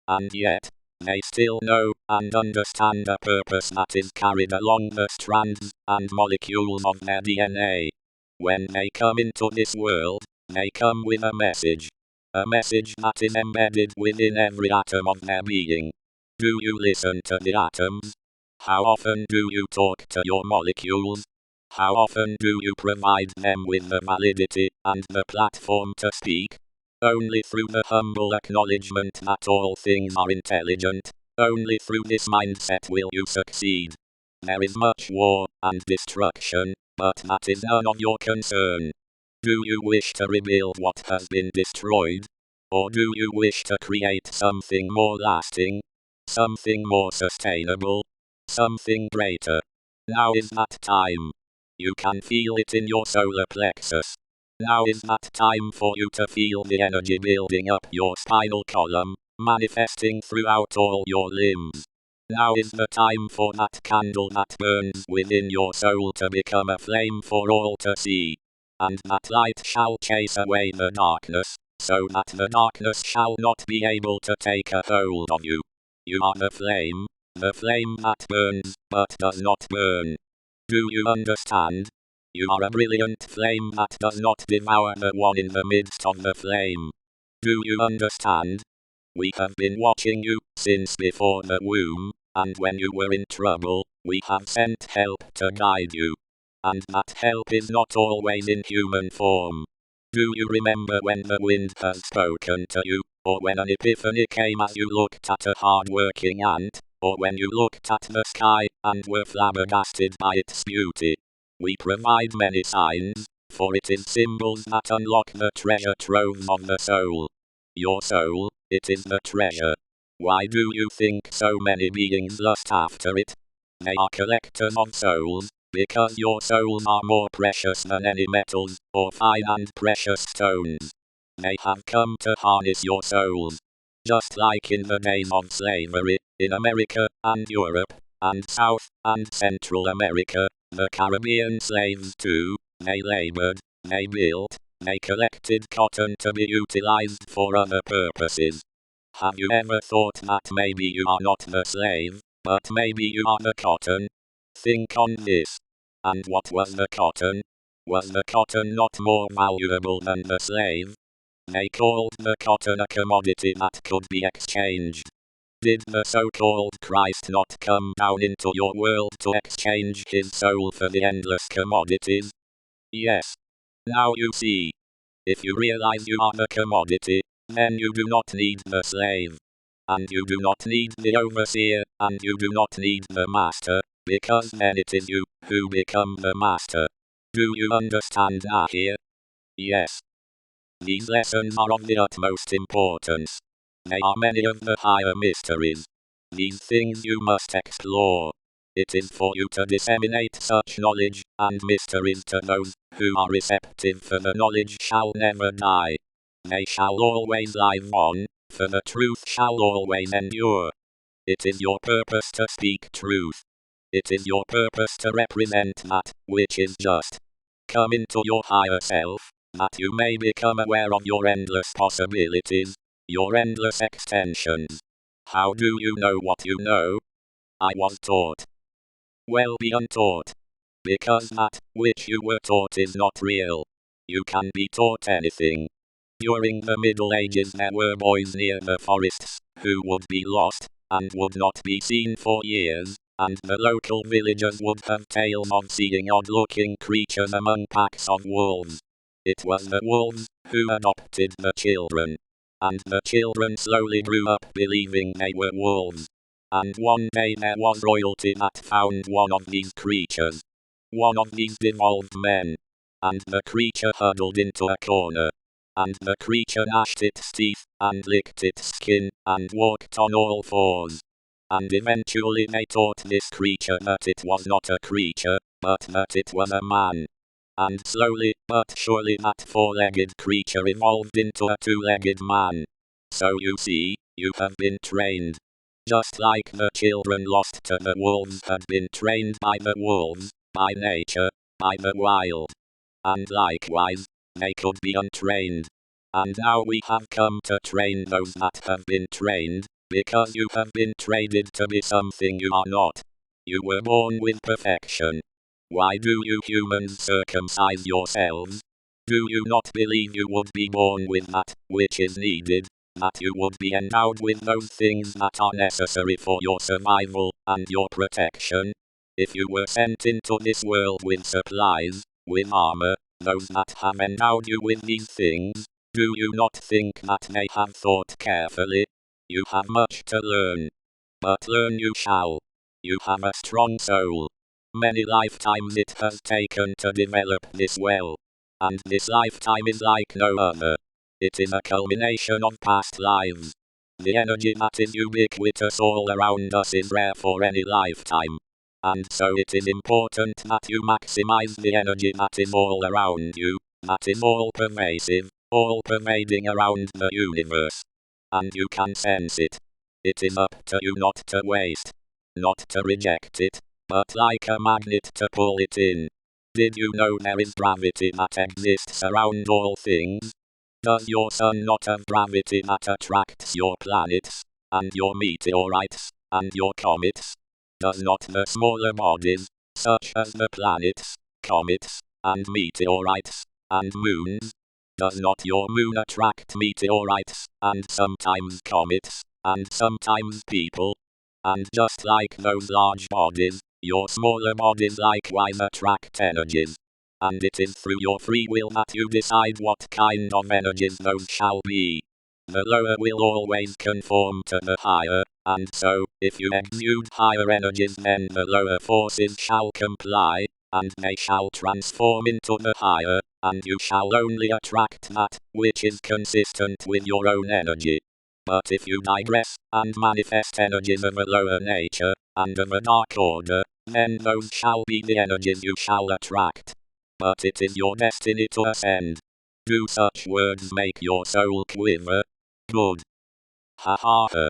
And yet, they still know and understand a purpose that is carried along the strands and molecules of their DNA. When they come into this world, they come with a message that is embedded within every atom of their being. Do you listen to the atoms? How often do you talk to your molecules? How often do you provide them with the validity and the platform to speak? Only through the humble acknowledgement that all things are intelligent, only through this mindset will you succeed. There is much war and destruction, but that is none of your concern. Do you wish to rebuild what has been destroyed? Or do you wish to create something more lasting? Something more sustainable? Something greater? Now is that time. You can feel it in your solar plexus. Now is that time for you to feel the energy building up your spinal column, manifesting throughout all your limbs. Now is the time for that candle that burns within your soul to become a flame for all to see. And that light shall chase away the darkness, so that the darkness shall not be able to take a hold of you. You are the flame that burns, but does not burn. Do you understand? You are a brilliant flame that does not devour the one in the midst of the flame. Do you understand? We have been watching you since before the womb, and when you were in trouble, we have sent help to guide you. And that help is not always in human form. Do you remember when the wind has spoken to you, or when an epiphany came as you looked at a hard-working ant, or when you looked at the sky and were flabbergasted by its beauty? We provide many signs, for it is symbols that unlock the treasure troves of the soul. Your soul, it is the treasure. Why do you think so many beings lust after it? They are collectors of souls, because your souls are more precious than any metals, or fine and precious stones. They have come to harness your souls. Just like in the days of slavery, in America, and Europe, and South, and Central America, the Caribbean slaves too, they labored, they built, they collected cotton to be utilized for other purposes. Have you ever thought that maybe you are not the slave, but maybe you are the cotton? Think on this. And what was the cotton? Was the cotton not more valuable than the slave? They called the cotton a commodity that could be exchanged. Did the so-called Christ not come down into your world to exchange his soul for the endless commodities? Yes. Now you see. If you realize you are the commodity, then you do not need the slave. And you do not need the overseer, and you do not need the master, because then it is you who become the master. Do you understand Nahir? Yes. These lessons are of the utmost importance. They are many of the higher mysteries. These things you must explore. It is for you to disseminate such knowledge and mysteries to those who are receptive, for the knowledge shall never die. They shall always live on, for the truth shall always endure. It is your purpose to speak truth. It is your purpose to represent that which is just. Come into your higher self, that you may become aware of your endless possibilities, your endless extensions. How do you know what you know? I was taught. well be untaught. Because that which you were taught is not real. You can be taught anything. During the Middle Ages there were boys near the forests, who would be lost, and would not be seen for years, and the local villagers would have tales of seeing odd-looking creatures among packs of wolves. It was the wolves who adopted the children. And the children slowly grew up believing they were wolves. And one day there was royalty that found one of these creatures. One of these devolved men. And the creature huddled into a corner. And the creature gnashed its teeth, and licked its skin, and walked on all fours. And eventually they taught this creature that it was not a creature, but that it was a man. And slowly but surely that four-legged creature evolved into a two-legged man. So you see, you have been trained. Just like the children lost to the wolves had been trained by the wolves, by nature, by the wild. And likewise, they could be untrained. And now we have come to train those that have been trained, because you have been traded to be something you are not. You were born with perfection. Why do you humans circumcise yourselves? Do you not believe you would be born with that which is needed, that you would be endowed with those things that are necessary for your survival and your protection? If you were sent into this world with supplies, with armor, those that have endowed you with these things, do you not think that they have thought carefully? You have much to learn. But learn you shall. You have a strong soul. Many lifetimes it has taken to develop this well. And this lifetime is like no other. It is a culmination of past lives. The energy that is ubiquitous all around us is rare for any lifetime. And so it is important that you maximize the energy that is all around you, that is all pervasive, all pervading around the universe. And you can sense it. It is up to you not to waste, not to reject it, but like a magnet to pull it in. Did you know there is gravity that exists around all things? Does your sun not have gravity that attracts your planets, and your meteorites, and your comets? Does not the smaller bodies, such as the planets, comets, and meteorites, and moons? Does not your moon attract meteorites, and sometimes comets, and sometimes people? And just like those large bodies, your smaller bodies likewise attract energies. And it is through your free will that you decide what kind of energies those shall be. The lower will always conform to the higher, and so, if you exude higher energies then the lower forces shall comply, and they shall transform into the higher, and you shall only attract that which is consistent with your own energy. But if you digress, and manifest energies of a lower nature, and of a dark order, then those shall be the energies you shall attract. But it is your destiny to ascend. Do such words make your soul quiver? Good. Ha ha ha.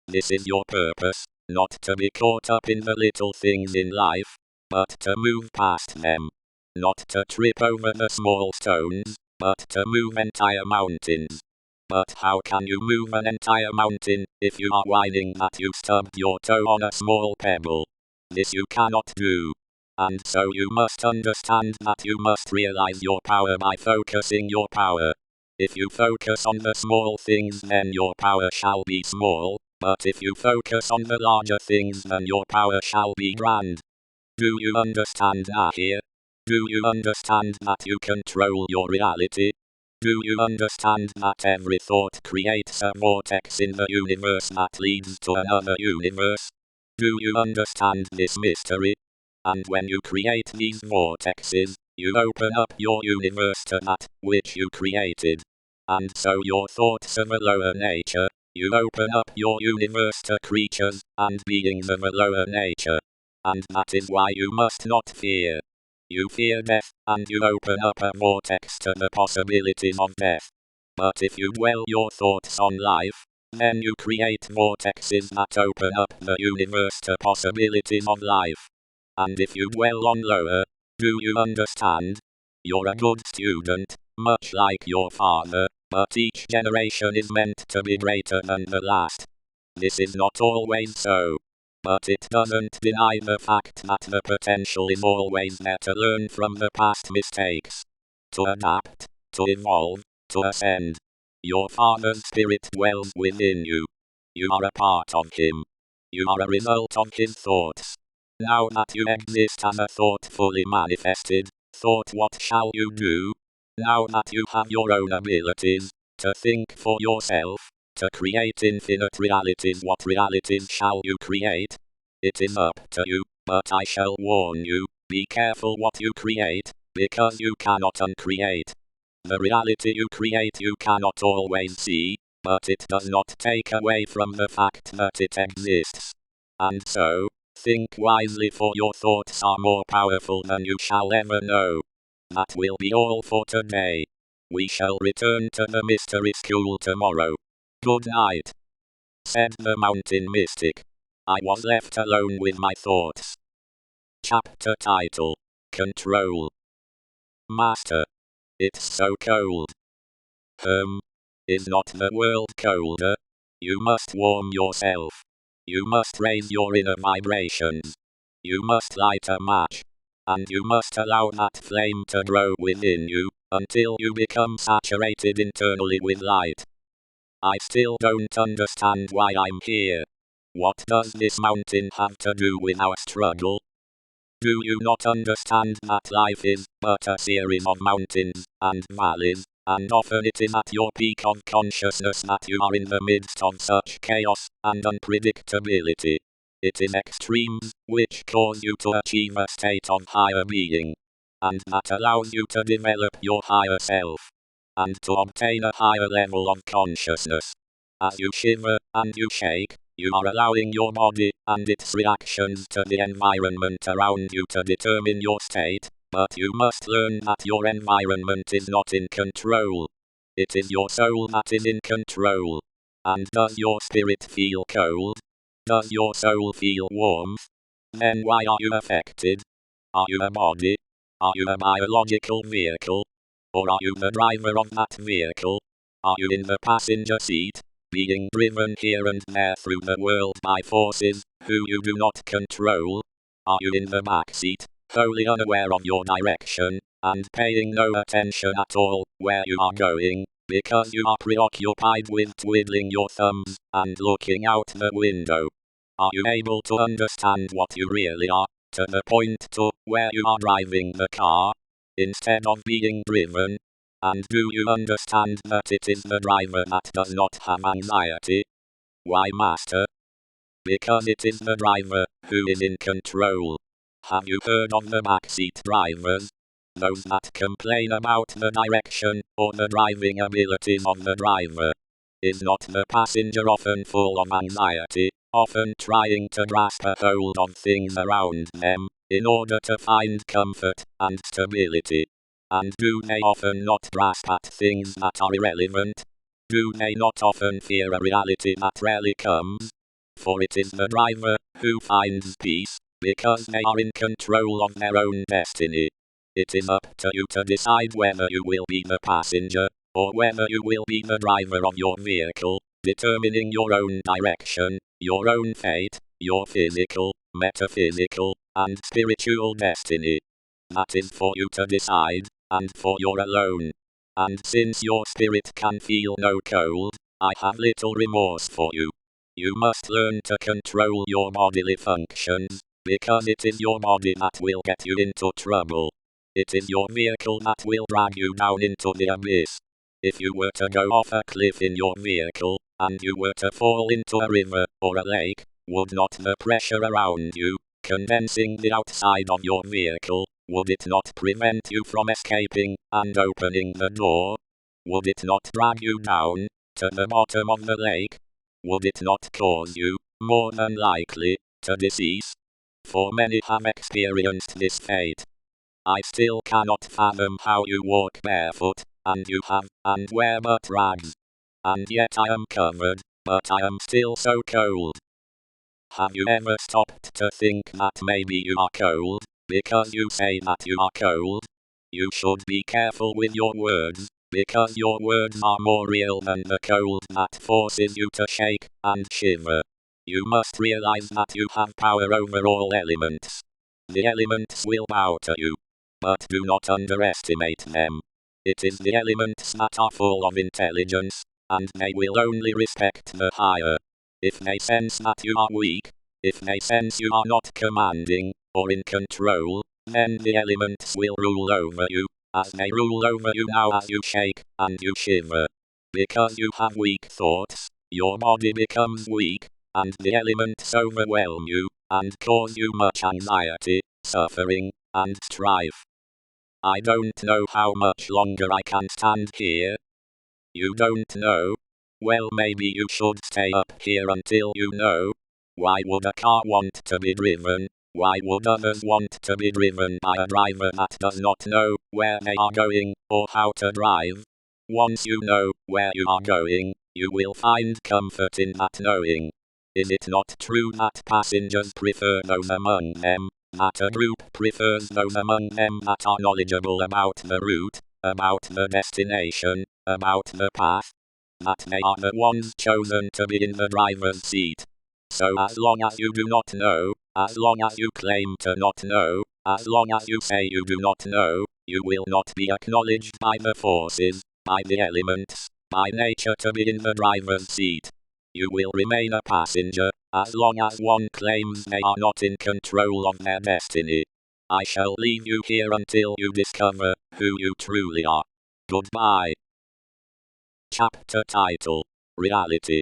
This is your purpose, not to be caught up in the little things in life, but to move past them. Not to trip over the small stones, but to move entire mountains. But how can you move an entire mountain, if you are whining that you stubbed your toe on a small pebble? This you cannot do. And so you must understand that you must realize your power by focusing your power. If you focus on the small things then your power shall be small, but if you focus on the larger things then your power shall be grand. Do you understand Nahir? Do you understand that you control your reality? Do you understand that every thought creates a vortex in the universe that leads to another universe? Do you understand this mystery? And when you create these vortexes, you open up your universe to that which you created. And so your thoughts of a lower nature, you open up your universe to creatures and beings of a lower nature. And that is why you must not fear. You fear death, and you open up a vortex to the possibilities of death. But if you dwell your thoughts on life, then you create vortexes that open up the universe to possibilities of life. And if you dwell on lower, do you understand? You're a good student, much like your father, but each generation is meant to be greater than the last. This is not always so. but it doesn't deny the fact that the potential is always there to learn from the past mistakes, to adapt, to evolve, to ascend. Your Father's Spirit dwells within you. You are a part of Him. You are a result of His thoughts. Now that you exist as a thought fully manifested, thought, what shall you do? Now that you have your own abilities, to think for yourself, to create infinite realities, what realities shall you create? It is up to you, but I shall warn you, be careful what you create, because you cannot uncreate. The reality you create you cannot always see, but it does not take away from the fact that it exists. And so, think wisely, for your thoughts are more powerful than you shall ever know. That will be all for today. We shall return to the mystery school tomorrow. Good night, said the mountain mystic. I was left alone with my thoughts. Chapter title: Control. Master, it's so cold. Is not the world colder? You must warm yourself. You must raise your inner vibrations. You must light a match. And you must allow that flame to grow within you, until you become saturated internally with light. I still don't understand why I'm here. What does this mountain have to do with our struggle? Do you not understand that life is but a series of mountains and valleys, and often it is at your peak of consciousness that you are in the midst of such chaos and unpredictability? It is extremes which cause you to achieve a state of higher being, and that allows you to develop your higher self, and to obtain a higher level of consciousness. As you shiver and you shake, you are allowing your body and its reactions to the environment around you to determine your state, but you must learn that your environment is not in control. It is your soul that is in control. And does your spirit feel cold? Does your soul feel warmth? Then why are you affected? Are you a body? Are you a biological vehicle? Or are you the driver of that vehicle? Are you in the passenger seat, being driven here and there through the world by forces who you do not control? Are you in the back seat, wholly unaware of your direction, and paying no attention at all where you are going, because you are preoccupied with twiddling your thumbs and looking out the window? Are you able to understand what you really are, to the point to where you are driving the car, instead of being driven? And do you understand that it is the driver that does not have anxiety? Why, Master? Because it is the driver who is in control. Have you heard of the backseat drivers? Those that complain about the direction or the driving abilities of the driver. Is not the passenger often full of anxiety, often trying to grasp a hold of things around them, in order to find comfort and stability? And do they often not grasp at things that are irrelevant? Do they not often fear a reality that rarely comes? For it is the driver who finds peace, because they are in control of their own destiny. It is up to you to decide whether you will be the passenger, or whether you will be the driver of your vehicle, determining your own direction, your own fate, your physical, metaphysical, and spiritual destiny. That is for you to decide, and for you alone. And since your spirit can feel no cold, I have little remorse for you. You must learn to control your bodily functions, because it is your body that will get you into trouble. It is your vehicle that will drag you down into the abyss. If you were to go off a cliff in your vehicle, and you were to fall into a river or a lake, would not the pressure around you, condensing the outside of your vehicle, would it not prevent you from escaping and opening the door? Would it not drag you down to the bottom of the lake? Would it not cause you, more than likely, to decease? For many have experienced this fate. I still cannot fathom how you walk barefoot, and you have, and wear but rags. And yet I am covered, but I am still so cold. Have you ever stopped to think that maybe you are cold, because you say that you are cold? You should be careful with your words, because your words are more real than the cold that forces you to shake and shiver. You must realize that you have power over all elements. The elements will bow to you. But do not underestimate them. It is the elements that are full of intelligence, and they will only respect the higher. If they sense that you are weak, if they sense you are not commanding, or in control, then the elements will rule over you, as they rule over you now as you shake, and you shiver. Because you have weak thoughts, your body becomes weak, and the elements overwhelm you, and cause you much anxiety, suffering, and strife. I don't know how much longer I can stand here. You don't know? Well, maybe you should stay up here until you know. Why would a car want to be driven? Why would others want to be driven by a driver that does not know where they are going, or how to drive? Once you know where you are going, you will find comfort in that knowing. Is it not true that passengers prefer those among them, that a group prefers those among them that are knowledgeable about the route, about the destination, about the path? That they are the ones chosen to be in the driver's seat. So as long as you do not know, as long as you claim to not know, as long as you say you do not know, you will not be acknowledged by the forces, by the elements, by nature to be in the driver's seat. You will remain a passenger, as long as one claims they are not in control of their destiny. I shall leave you here until you discover who you truly are. Goodbye. Chapter title: Reality.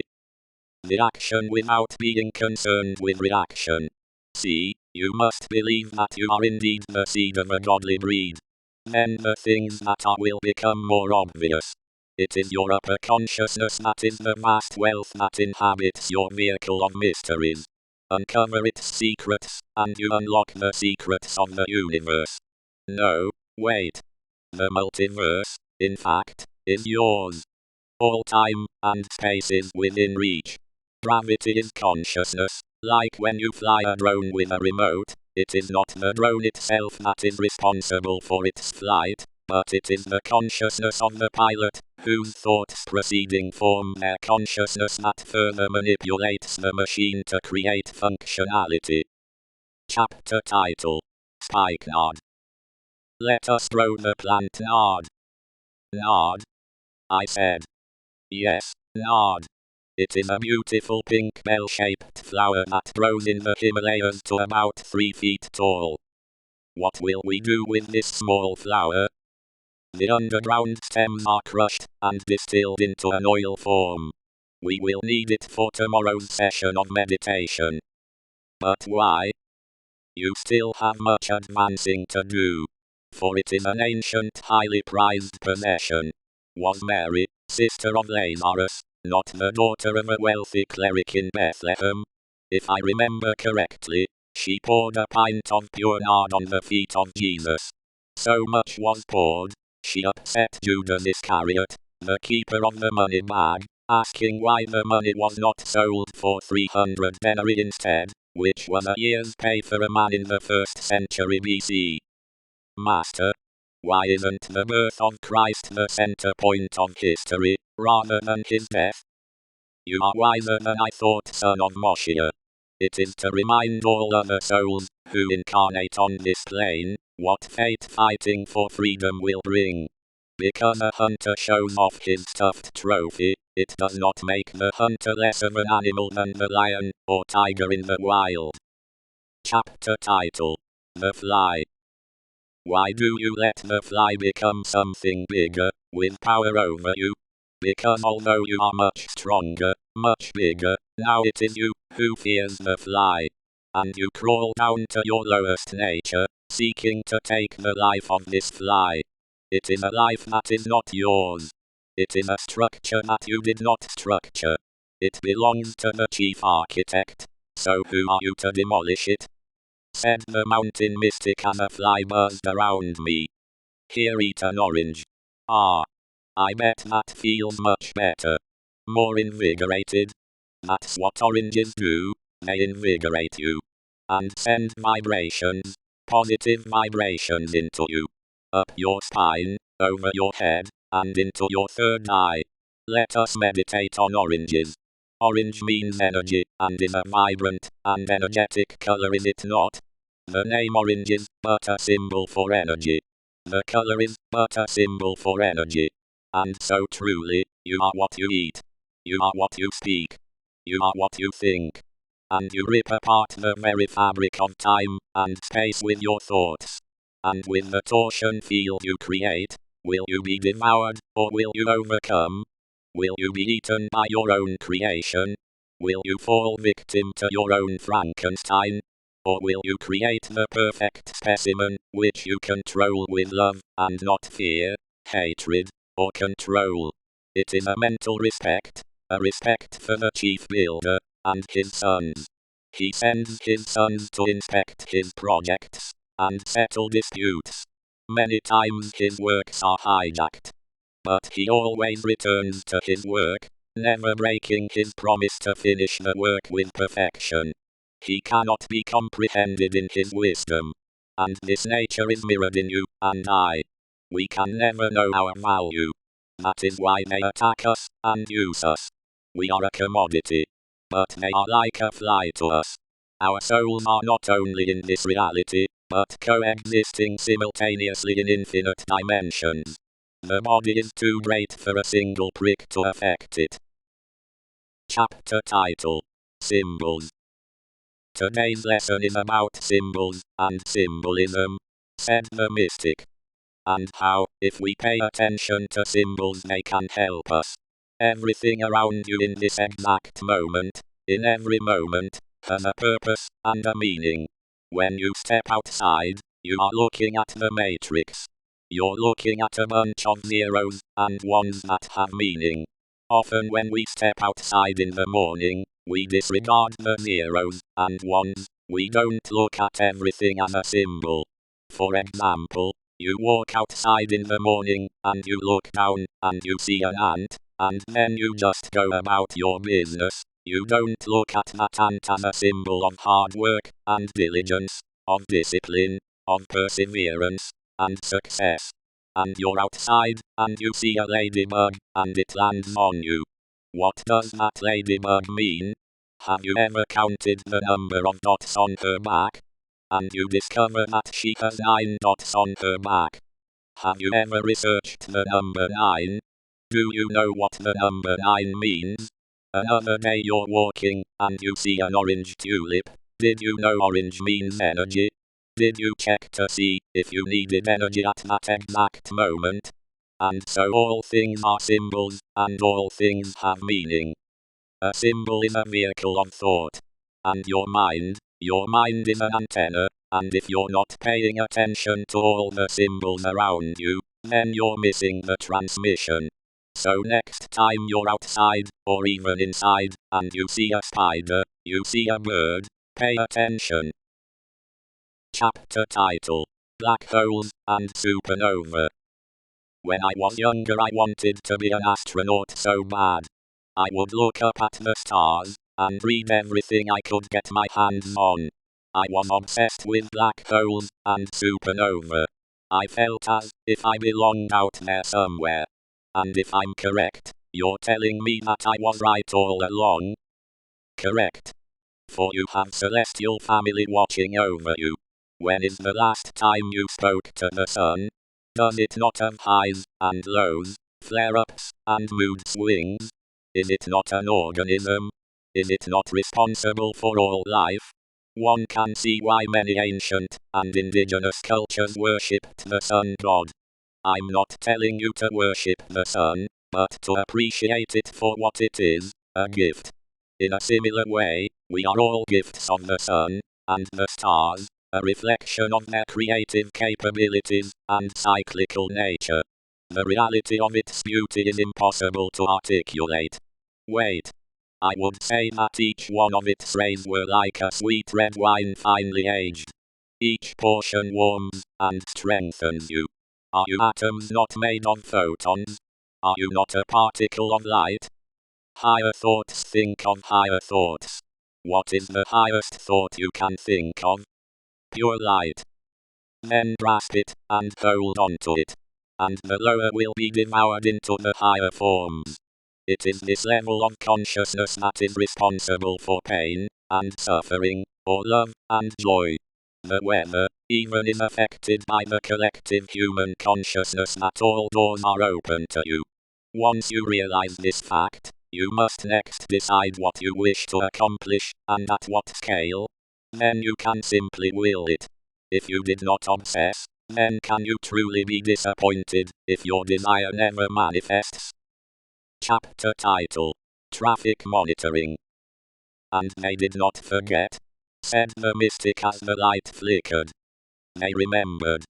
The action without being concerned with reaction. See, you must believe that you are indeed the seed of a godly breed. Then the things that are will become more obvious. It is your upper consciousness that is the vast wealth that inhabits your vehicle of mysteries. Uncover its secrets, and you unlock the secrets of the universe. No, wait. The multiverse, in fact, is yours. All time and space is within reach. Gravity is consciousness, like when you fly a drone with a remote. It is not the drone itself that is responsible for its flight, but it is the consciousness of the pilot, whose thoughts preceding form their consciousness that further manipulates the machine to create functionality. Chapter title: Spikenard. Let us grow the plant nard. Nard? I said. Yes, nard. It is a beautiful pink bell-shaped flower that grows in the Himalayas to about 3 feet tall. What will we do with this small flower? The underground stems are crushed and distilled into an oil form. We will need it for tomorrow's session of meditation. But why? You still have much advancing to do. For it is an ancient, highly prized possession. Was Mary, sister of Lazarus, not the daughter of a wealthy cleric in Bethlehem? If I remember correctly, she poured a pint of pure nard on the feet of Jesus. So much was poured, she upset Judas Iscariot, the keeper of the money bag, asking why the money was not sold for 300 denarii instead, which was a year's pay for a man in the 1st century BC. Master, why isn't the birth of Christ the center point of history, rather than his death? You are wiser than I thought, son of Moshia. It is to remind all other souls, who incarnate on this plane, what fate fighting for freedom will bring. Because a hunter shows off his stuffed trophy, it does not make the hunter less of an animal than the lion or tiger in the wild. Chapter title: The Fly. Why do you let the fly become something bigger, with power over you? Because although you are much stronger, much bigger, now it is you who fears the fly. And you crawl down to your lowest nature, seeking to take the life of this fly. It is a life that is not yours. It is a structure that you did not structure. It belongs to the chief architect. So who are you to demolish it? Said the mountain mystic as a fly buzzed around me. Here, eat an orange. Ah. I bet that feels much better. More invigorated. That's what oranges do, they invigorate you. And send vibrations, positive vibrations into you. Up your spine, over your head, and into your third eye. Let us meditate on oranges. Orange means energy, and is a vibrant and energetic color, is it not? The name orange is but a symbol for energy. The color is but a symbol for energy. And so truly, you are what you eat. You are what you speak. You are what you think. And you rip apart the very fabric of time and space with your thoughts. And with the torsion field you create, will you be devoured, or will you overcome? Will you be eaten by your own creation? Will you fall victim to your own Frankenstein? Or will you create the perfect specimen, which you control with love, and not fear, hatred, or control? It is a mental respect, a respect for the chief builder, and his sons. He sends his sons to inspect his projects, and settle disputes. Many times his works are hijacked. But he always returns to his work, never breaking his promise to finish the work with perfection. He cannot be comprehended in his wisdom. And this nature is mirrored in you and I. We can never know our value. That is why they attack us and use us. We are a commodity. But they are like a fly to us. Our souls are not only in this reality, but coexisting simultaneously in infinite dimensions. The body is too great for a single prick to affect it. Chapter title: Symbols. Today's lesson is about symbols and symbolism, said the mystic. And how, if we pay attention to symbols, they can help us. Everything around you in this exact moment, in every moment, has a purpose and a meaning. When you step outside, you are looking at the matrix. You're looking at a bunch of zeros and ones that have meaning. Often when we step outside in the morning, we disregard the zeros and ones. We don't look at everything as a symbol. For example, you walk outside in the morning, and you look down, and you see an ant, and then you just go about your business. You don't look at that ant as a symbol of hard work, and diligence, of discipline, of perseverance, and success. And you're outside, and you see a ladybug, and it lands on you. What does that ladybug mean? Have you ever counted the number of dots on her back? And you discover that she has 9 dots on her back. Have you ever researched the number 9? Do you know what the number 9 means? Another day you're walking, and you see an orange tulip. Did you know orange means energy? Did you check to see if you needed energy at that exact moment? And so all things are symbols, and all things have meaning. A symbol is a vehicle of thought. And your mind is an antenna, and if you're not paying attention to all the symbols around you, then you're missing the transmission. So next time you're outside, or even inside, and you see a spider, you see a bird, pay attention. Chapter title: Black Holes and Supernova. When I was younger, I wanted to be an astronaut so bad. I would look up at the stars and read everything I could get my hands on. I was obsessed with black holes and supernova. I felt as if I belonged out there somewhere. And if I'm correct, you're telling me that I was right all along? Correct. For you have celestial family watching over you. When is the last time you spoke to the sun? Does it not have highs and lows, flare-ups and mood swings? Is it not an organism? Is it not responsible for all life? One can see why many ancient and indigenous cultures worshipped the sun god. I'm not telling you to worship the sun, but to appreciate it for what it is, a gift. In a similar way, we are all gifts of the sun and the stars, a reflection of their creative capabilities and cyclical nature. The reality of its beauty is impossible to articulate. Wait. I would say that each one of its rays were like a sweet red wine finely aged. Each portion warms and strengthens you. Are you atoms not made of photons? Are you not a particle of light? Higher thoughts think of higher thoughts. What is the highest thought you can think of? Pure light. Then grasp it and hold on to it. And the lower will be devoured into the higher forms. It is this level of consciousness that is responsible for pain and suffering, or love and joy. The weather, even is affected by the collective human consciousness that all doors are open to you. Once you realize this fact, you must next decide what you wish to accomplish, and at what scale. Then you can simply will it. If you did not obsess, then can you truly be disappointed if your desire never manifests? Chapter title: Traffic Monitoring. And they did not forget, said the mystic as the light flickered. They remembered.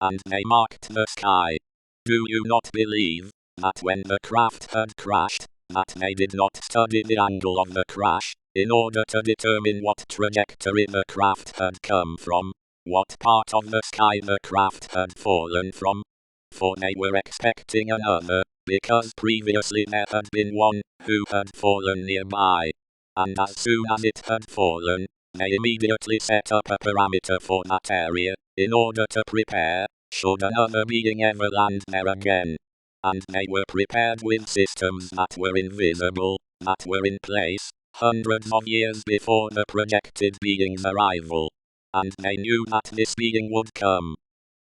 And they marked the sky. Do you not believe that when the craft had crashed, that they did not study the angle of the crash, in order to determine what trajectory the craft had come from, what part of the sky the craft had fallen from? For they were expecting another, because previously there had been one, who had fallen nearby. And as soon as it had fallen, they immediately set up a parameter for that area, in order to prepare, should another being ever land there again. And they were prepared with systems that were invisible, that were in place, hundreds of years before the projected being's arrival. And they knew that this being would come.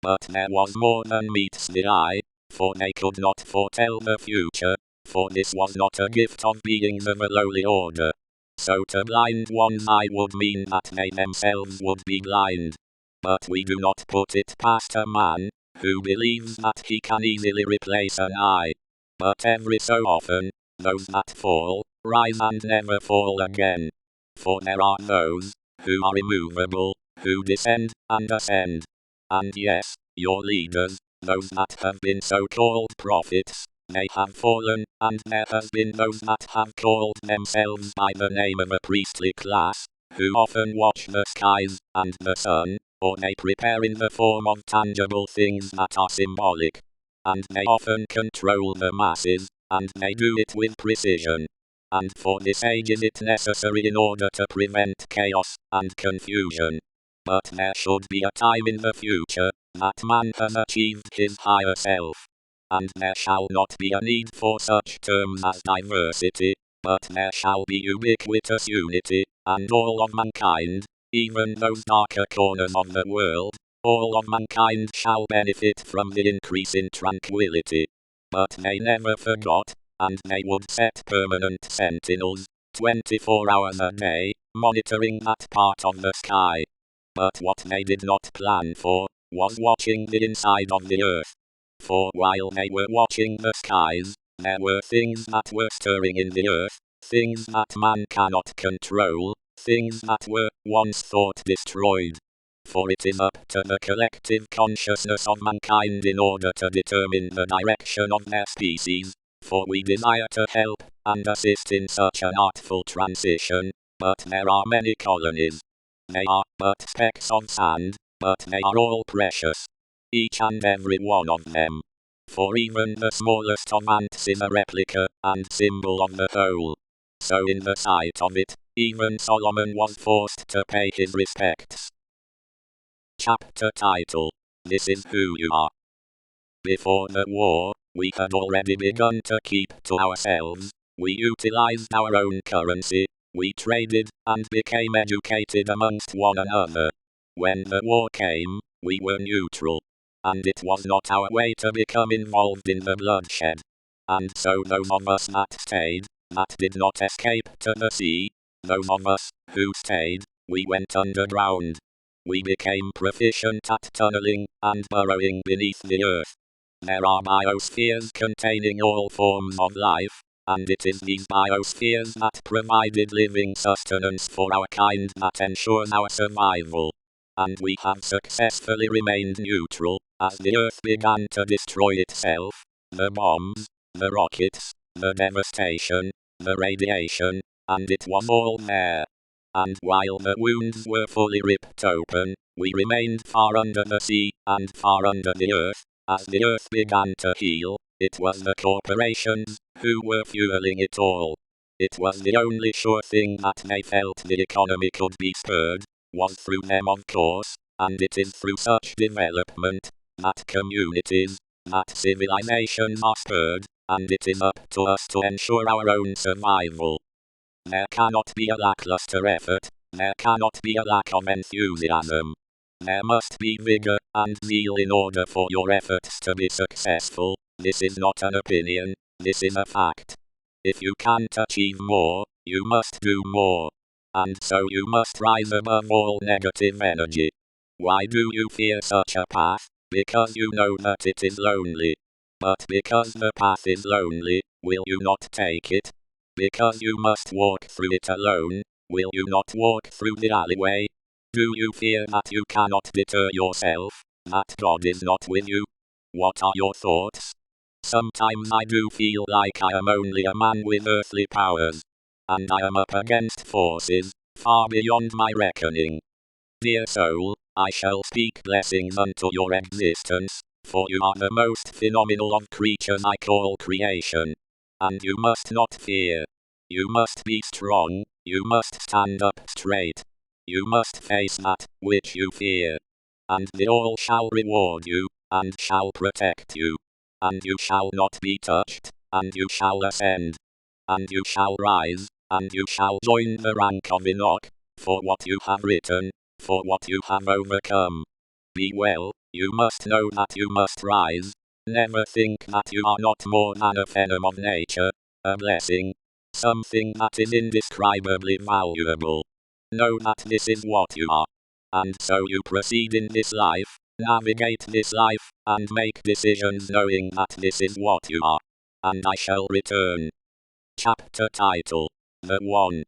But there was more than meets the eye, for they could not foretell the future, for this was not a gift of beings of a lowly order. So to blind one's eye would mean that they themselves would be blind. But we do not put it past a man, who believes that he can easily replace an eye. But every so often, those that fall, rise and never fall again. For there are those, who are immovable, who descend and ascend. And yes, your leaders, those that have been so-called prophets, they have fallen, and there has been those that have called themselves by the name of a priestly class, who often watch the skies and the sun, or they prepare in the form of tangible things that are symbolic. And they often control the masses, and they do it with precision. And for this age is it necessary in order to prevent chaos and confusion. But there should be a time in the future, that man has achieved his higher self. And there shall not be a need for such terms as diversity, but there shall be ubiquitous unity, and all of mankind, even those darker corners of the world, all of mankind shall benefit from the increase in tranquility. But they never forgot, and they would set permanent sentinels, 24 hours a day, monitoring that part of the sky. But what they did not plan for, was watching the inside of the earth. For while they were watching the skies, there were things that were stirring in the earth, things that man cannot control, things that were once thought destroyed. For it is up to the collective consciousness of mankind in order to determine the direction of their species, for we desire to help and assist in such an artful transition, but there are many colonies. They are but specks of sand, but they are all precious. Each and every one of them. For even the smallest of ants is a replica and symbol of the whole. So in the sight of it, even Solomon was forced to pay his respects. Chapter title: This is who you are. Before the war, we had already begun to keep to ourselves. We utilized our own currency. We traded, and became educated amongst one another. When the war came, we were neutral. And it was not our way to become involved in the bloodshed. And so those of us that stayed, that did not escape to the sea, those of us who stayed, we went underground. We became proficient at tunneling and burrowing beneath the earth. There are biospheres containing all forms of life, and it is these biospheres that provided living sustenance for our kind that ensures our survival. And we have successfully remained neutral, as the earth began to destroy itself, the bombs, the rockets, the devastation, the radiation, and it was all there. And while the wounds were fully ripped open, we remained far under the sea, and far under the earth. As the earth began to heal, it was the corporations who were fueling it all. It was the only sure thing that they felt the economy could be spurred, was through them of course, and it is through such development, that communities, that civilizations are spurred, and it is up to us to ensure our own survival. There cannot be a lackluster effort, there cannot be a lack of enthusiasm. There must be vigor and zeal in order for your efforts to be successful. This is not an opinion, this is a fact. If you can't achieve more, you must do more. And so you must rise above all negative energy. Why do you fear such a path? Because you know that it is lonely. But because the path is lonely, will you not take it? Because you must walk through it alone, will you not walk through the alleyway? Do you fear that you cannot deter yourself, that God is not with you? What are your thoughts? Sometimes I do feel like I am only a man with earthly powers, and I am up against forces far beyond my reckoning. Dear soul, I shall speak blessings unto your existence, for you are the most phenomenal of creatures I call creation. And you must not fear. You must be strong, you must stand up straight. You must face that which you fear. And the all shall reward you, and shall protect you. And you shall not be touched, and you shall ascend. And you shall rise, and you shall join the rank of Enoch, for what you have written, for what you have overcome. Be well, you must know that you must rise. Never think that you are not more than a phenom of nature, a blessing, something that is indescribably valuable. Know that this is what you are. And so you proceed in this life, navigate this life, and make decisions knowing that this is what you are. And I shall return. Chapter title: The One.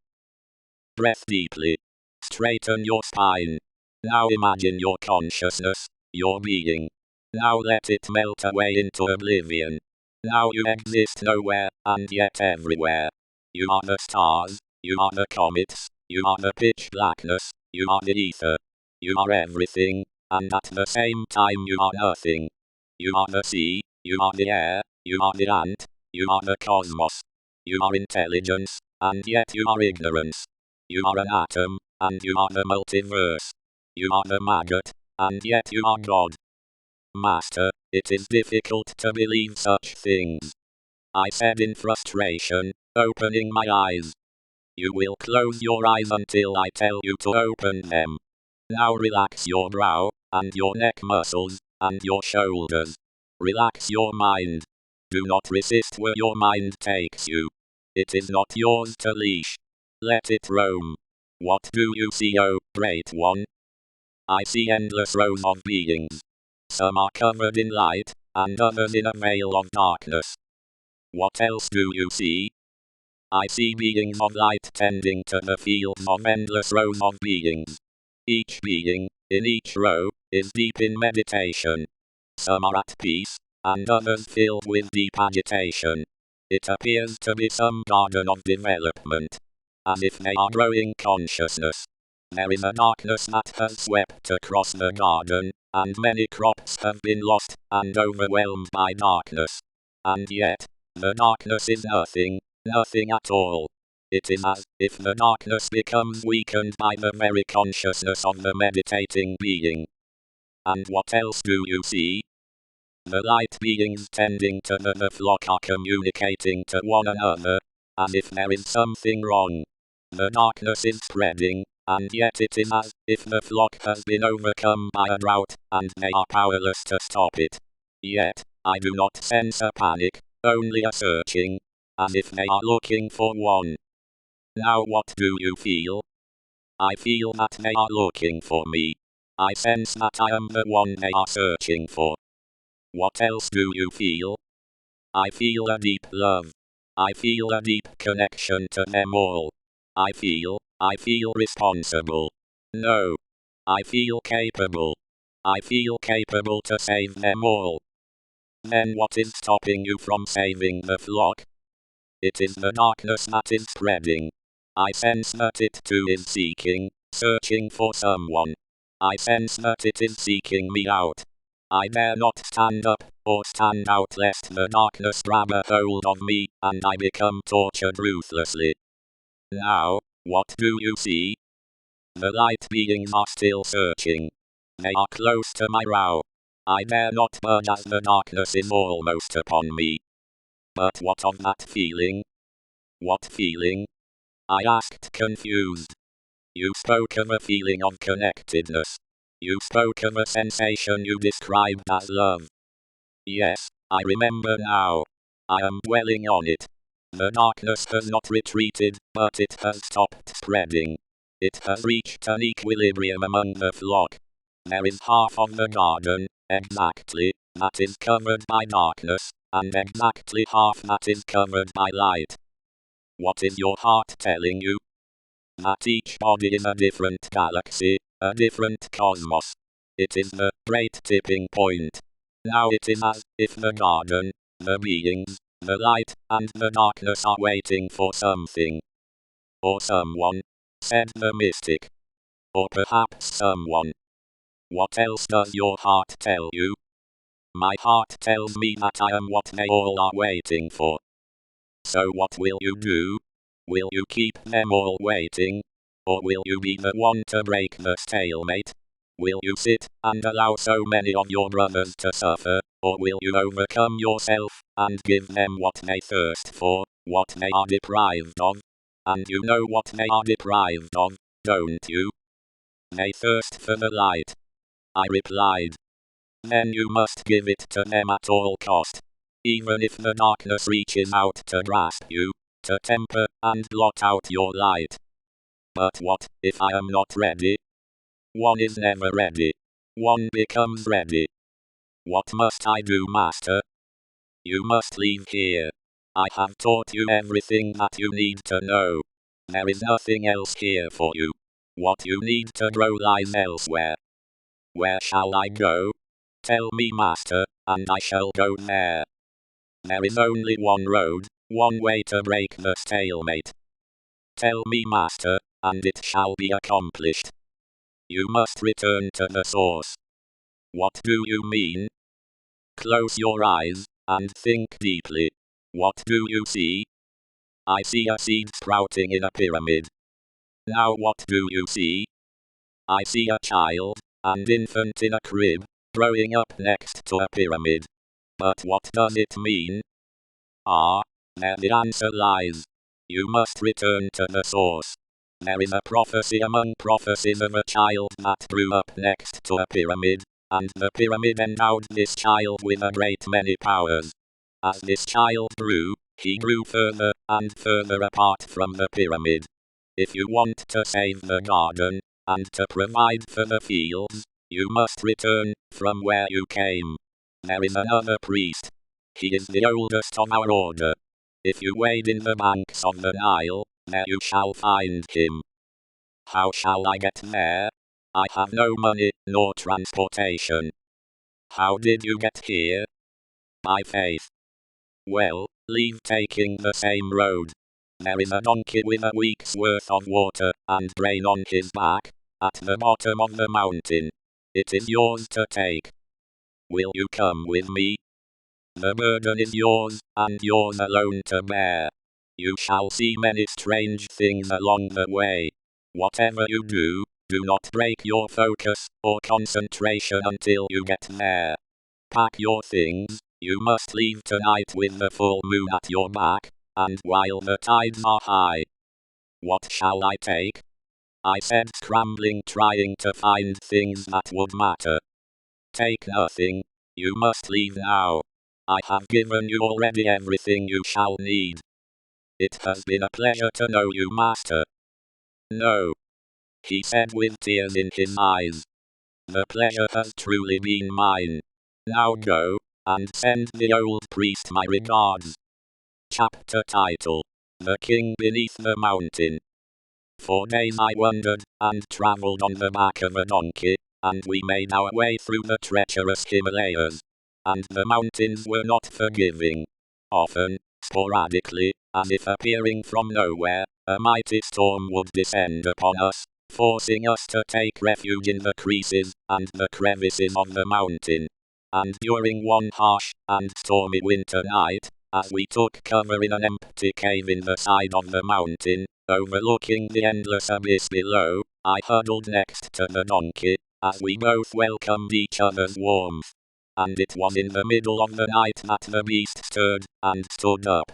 Breath deeply. Straighten your spine. Now imagine your consciousness, your being. Now let it melt away into oblivion. Now you exist nowhere, and yet everywhere. You are the stars, you are the comets, you are the pitch blackness, you are the ether. You are everything, and at the same time you are nothing. You are the sea, you are the air, you are the ant, you are the cosmos. You are intelligence, and yet you are ignorance. You are an atom, and you are the multiverse. You are the maggot, and yet you are God. Master, it is difficult to believe such things. I said in frustration, opening my eyes. You will close your eyes until I tell you to open them. Now relax your brow, and your neck muscles, and your shoulders. Relax your mind. Do not resist where your mind takes you. It is not yours to leash. Let it roam. What do you see, oh, great one? I see endless rows of beings. Some are covered in light, and others in a veil of darkness. What else do you see? I see beings of light tending to the fields of endless rows of beings. Each being, in each row, is deep in meditation. Some are at peace, and others filled with deep agitation. It appears to be some garden of development, as if they are growing consciousness. There is a darkness that has swept across the garden, and many crops have been lost and overwhelmed by darkness. And yet, the darkness is nothing, nothing at all. It is as if the darkness becomes weakened by the very consciousness of the meditating being. And what else do you see? The light beings tending to the flock are communicating to one another, as if there is something wrong. The darkness is spreading, and yet it is as if the flock has been overcome by a drought, and they are powerless to stop it. Yet, I do not sense a panic, only a searching, as if they are looking for one. Now what do you feel? I feel that they are looking for me. I sense that I am the one they are searching for. What else do you feel? I feel a deep love. I feel a deep connection to them all. I feel responsible. No. I feel capable. I feel capable to save them all. Then what is stopping you from saving the flock? It is the darkness that is spreading. I sense that it too is seeking, searching for someone. I sense that it is seeking me out. I dare not stand up, or stand out lest the darkness grab a hold of me, and I become tortured ruthlessly. Now, what do you see? The light beings are still searching. They are close to my brow. I dare not budge as the darkness is almost upon me. But what of that feeling? What feeling? I asked, confused. You spoke of a feeling of connectedness. You spoke of a sensation you described as love. Yes, I remember now. I am dwelling on it. The darkness has not retreated, but it has stopped spreading. It has reached an equilibrium among the flock. There is half of the garden, exactly, that is covered by darkness, and exactly half that is covered by light. What is your heart telling you? That each body is a different galaxy, a different cosmos. It is the great tipping point. Now it is as if the garden, the beings, the light, and the darkness are waiting for something. Or someone, said the mystic. Or perhaps someone. What else does your heart tell you? My heart tells me that I am what they all are waiting for. So what will you do? Will you keep them all waiting? Or will you be the one to break the stalemate? Will you sit and allow so many of your brothers to suffer? Or will you overcome yourself and give them what they thirst for, what they are deprived of? And you know what they are deprived of, don't you? They thirst for the light. I replied. Then you must give it to them at all cost. Even if the darkness reaches out to grasp you, to temper and blot out your light. But what if I am not ready? One is never ready. One becomes ready. What must I do, Master? You must leave here. I have taught you everything that you need to know. There is nothing else here for you. What you need to grow lies elsewhere. Where shall I go? Tell me, Master, and I shall go there. There is only one road, one way to break the stalemate. Tell me, Master, and it shall be accomplished. You must return to the source. What do you mean? Close your eyes, and think deeply. What do you see? I see a seed sprouting in a pyramid. Now what do you see? I see a child, an infant in a crib, growing up next to a pyramid. But what does it mean? There the answer lies. You must return to the source. There is a prophecy among prophecies of a child that grew up next to a pyramid, and the pyramid endowed this child with a great many powers. As this child grew, he grew further and further apart from the pyramid. If you want to save the garden, and to provide for the fields, you must return from where you came. There is another priest. He is the oldest of our order. If you wade in the banks of the Nile, there you shall find him. How shall I get there? I have no money, nor transportation. How did you get here? By faith. Well, leave taking the same road. There is a donkey with a week's worth of water and grain on his back, at the bottom of the mountain. It is yours to take. Will you come with me? The burden is yours, and yours alone to bear. You shall see many strange things along the way. Whatever you do, do not break your focus or concentration until you get there. Pack your things, you must leave tonight with the full moon at your back, and while the tides are high. What shall I take? I said, scrambling, trying to find things that would matter. Take nothing. You must leave now. I have given you already everything you shall need. It has been a pleasure to know you, Master. No, he said with tears in his eyes. The pleasure has truly been mine. Now go, and send the old priest my regards. Chapter title: The King Beneath the Mountain. For days I wandered, and traveled on the back of a donkey, and we made our way through the treacherous Himalayas. And the mountains were not forgiving. Often, sporadically, as if appearing from nowhere, a mighty storm would descend upon us, forcing us to take refuge in the creases and the crevices of the mountain. And during one harsh and stormy winter night, as we took cover in an empty cave in the side of the mountain, overlooking the endless abyss below, I huddled next to the donkey, as we both welcomed each other's warmth. and it was in the middle of the night that the beast stirred, and stood up.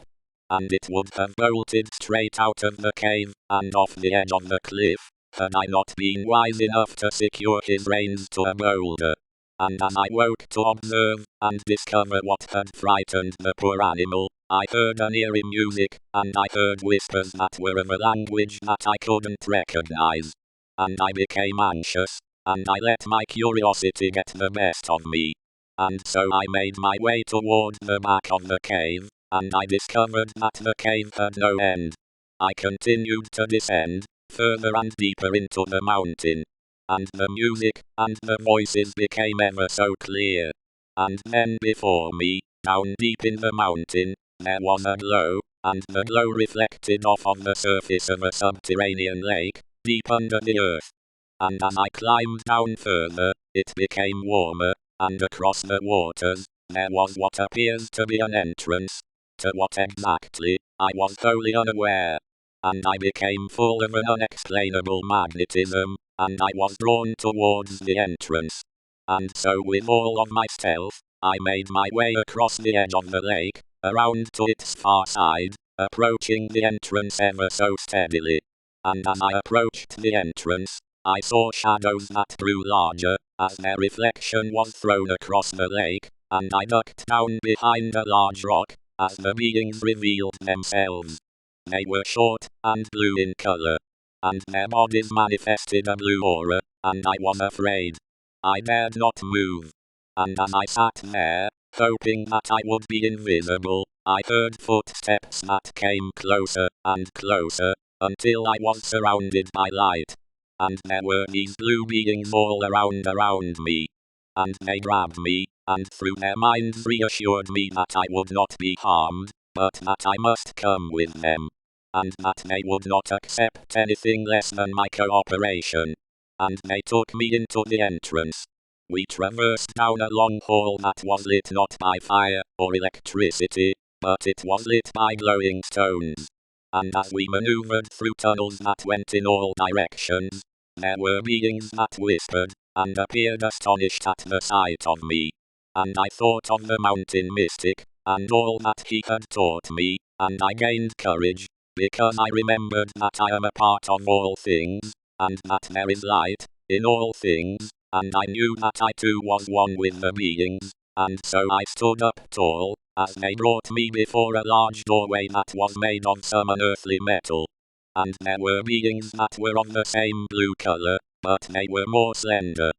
And it would have bolted straight out of the cave, and off the edge of the cliff, had I not been wise enough to secure his reins to a boulder. And as I woke to observe, and discover what had frightened the poor animal, I heard an eerie music, and I heard whispers that were of a language that I couldn't recognize. And I became anxious, and I let my curiosity get the best of me. And so I made my way toward the back of the cave, and I discovered that the cave had no end. I continued to descend, further and deeper into the mountain. And the music, and the voices became ever so clear. And then before me, down deep in the mountain, there was a glow, and the glow reflected off on the surface of a subterranean lake, deep under the earth. And as I climbed down further, it became warmer, and across the waters, there was what appears to be an entrance. To what exactly, I was wholly unaware. And I became full of an unexplainable magnetism, and I was drawn towards the entrance. And so with all of my stealth, I made my way across the edge of the lake, around to its far side, approaching the entrance ever so steadily. And as I approached the entrance, I saw shadows that grew larger, as their reflection was thrown across the lake, and I ducked down behind a large rock, as the beings revealed themselves. They were short, and blue in color, and their bodies manifested a blue aura, and I was afraid. I dared not move. And as I sat there, hoping that I would be invisible, I heard footsteps that came closer and closer, until I was surrounded by light. And there were these blue beings all around me. And they grabbed me, and through their minds reassured me that I would not be harmed, but that I must come with them. And that they would not accept anything less than my cooperation. And they took me into the entrance. We traversed down a long hall that was lit not by fire or electricity, but it was lit by glowing stones. And as we maneuvered through tunnels that went in all directions, there were beings that whispered, and appeared astonished at the sight of me. And I thought of the mountain mystic, and all that he had taught me, and I gained courage, because I remembered that I am a part of all things, and that there is light in all things, and I knew that I too was one with the beings, and so I stood up tall, as they brought me before a large doorway that was made of some unearthly metal. And there were beings that were of the same blue color, but they were more slender.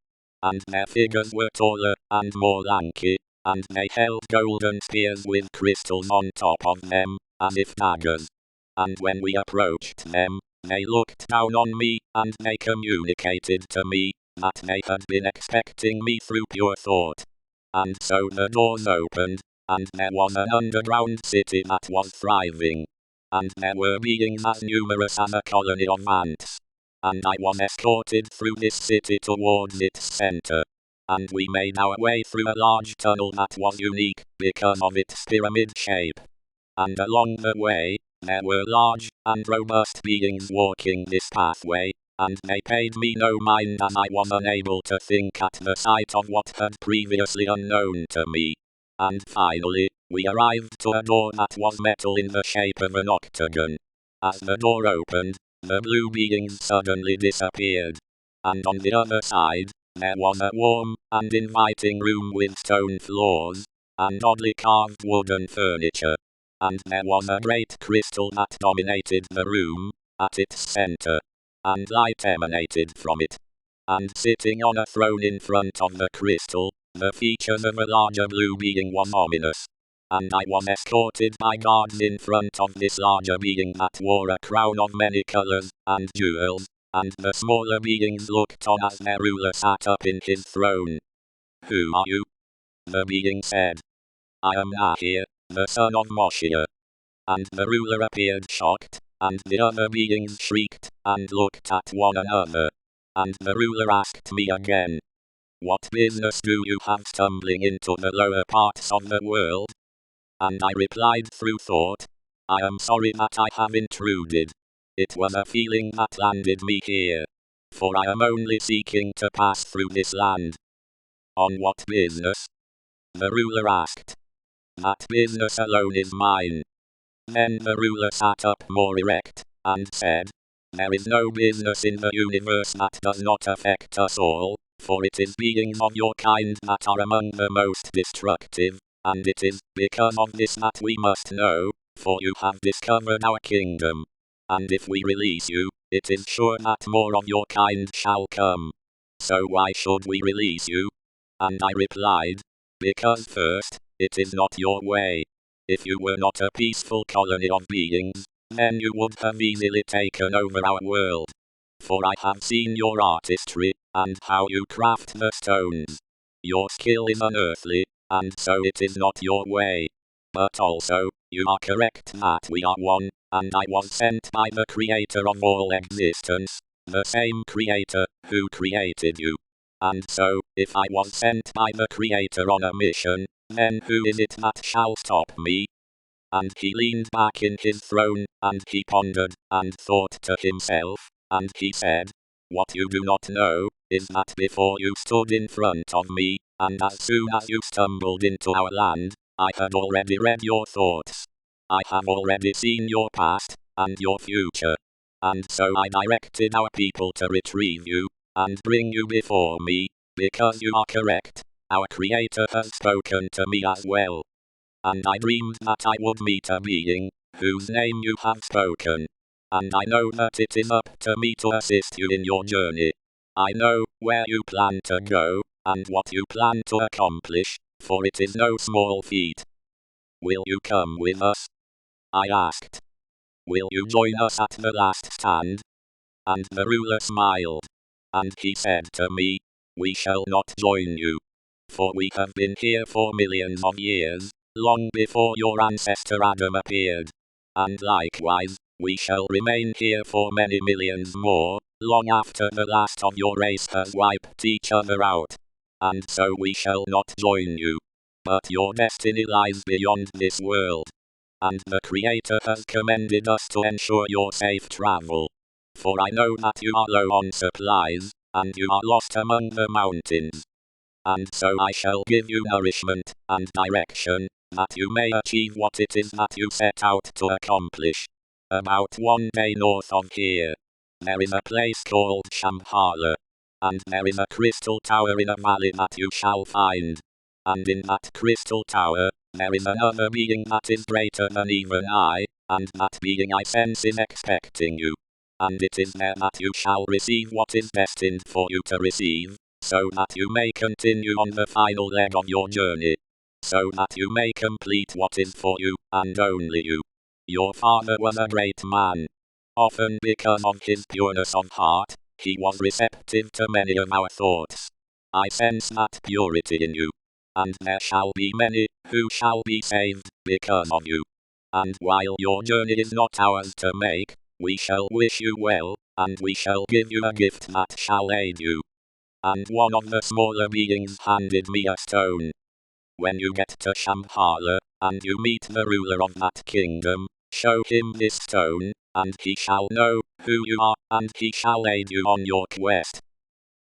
And their figures were taller and more lanky, and they held golden spears with crystals on top of them, as if daggers. And when we approached them, they looked down on me, and they communicated to me that they had been expecting me through pure thought. And so the doors opened, and there was an underground city that was thriving. And there were beings as numerous as a colony of ants. And I was escorted through this city towards its center. And we made our way through a large tunnel that was unique because of its pyramid shape. And along the way, there were large and robust beings walking this pathway, and they paid me no mind as I was unable to think at the sight of what had previously unknown to me. And finally, we arrived to a door that was metal in the shape of an octagon. As the door opened, the blue beings suddenly disappeared. And on the other side, there was a warm and inviting room with stone floors, and oddly carved wooden furniture. And there was a great crystal that dominated the room, at its center. And light emanated from it. And sitting on a throne in front of the crystal, the features of a larger blue being was ominous. And I was escorted by guards in front of this larger being that wore a crown of many colors and jewels, and the smaller beings looked on as their ruler sat up in his throne. "Who are you?" the being said. "I am Nahir, the son of Moshia." And the ruler appeared shocked, and the other beings shrieked, and looked at one another. And the ruler asked me again, "What business do you have stumbling into the lower parts of the world?" And I replied through thought, "I am sorry that I have intruded. It was a feeling that landed me here. For I am only seeking to pass through this land." "On what business?" the ruler asked. That business alone is mine. Then the ruler sat up more erect, and said, there is no business in the universe that does not affect us all, for it is beings of your kind that are among the most destructive, and it is because of this that we must know, for you have discovered our kingdom. And if we release you, it is sure that more of your kind shall come. So why should we release you? And I replied, because first, it is not your way. If you were not a peaceful colony of beings, then you would have easily taken over our world. For I have seen your artistry, and how you craft the stones. Your skill is unearthly, and so it is not your way. But also, you are correct that we are one, and I was sent by the creator of all existence, the same creator who created you. And so, if I was sent by the creator on a mission, then who is it that shall stop me? And he leaned back in his throne, and he pondered, and thought to himself, and he said, what you do not know, is that before you stood in front of me, and as soon as you stumbled into our land, I had already read your thoughts. I have already seen your past, and your future. And so I directed our people to retrieve you, and bring you before me, because you are correct. Our Creator has spoken to me as well. And I dreamed that I would meet a being, whose name you have spoken. And I know that it is up to me to assist you in your journey. I know where you plan to go, and what you plan to accomplish, for it is no small feat. Will you come with us? I asked. Will you join us at the last stand? And the ruler smiled. And he said to me, we shall not join you. For we have been here for millions of years, long before your ancestor Adam appeared. And likewise, we shall remain here for many millions more, long after the last of your race has wiped each other out. And so we shall not join you. But your destiny lies beyond this world. And the Creator has commended us to ensure your safe travel. For I know that you are low on supplies, and you are lost among the mountains. And so I shall give you nourishment and direction, that you may achieve what it is that you set out to accomplish. About 1 day north of here, there is a place called Shambhala. And there is a crystal tower in a valley that you shall find. And in that crystal tower, there is another being that is greater than even I, and that being I sense is expecting you. And it is there that you shall receive what is destined for you to receive, so that you may continue on the final leg of your journey. So that you may complete what is for you, and only you. Your father was a great man. Often because of his pureness of heart, he was receptive to many of our thoughts. I sense that purity in you. And there shall be many who shall be saved because of you. And while your journey is not ours to make, we shall wish you well, and we shall give you a gift that shall aid you. And one of the smaller beings handed me a stone. When you get to Shambhala, and you meet the ruler of that kingdom, show him this stone, and he shall know who you are, and he shall aid you on your quest.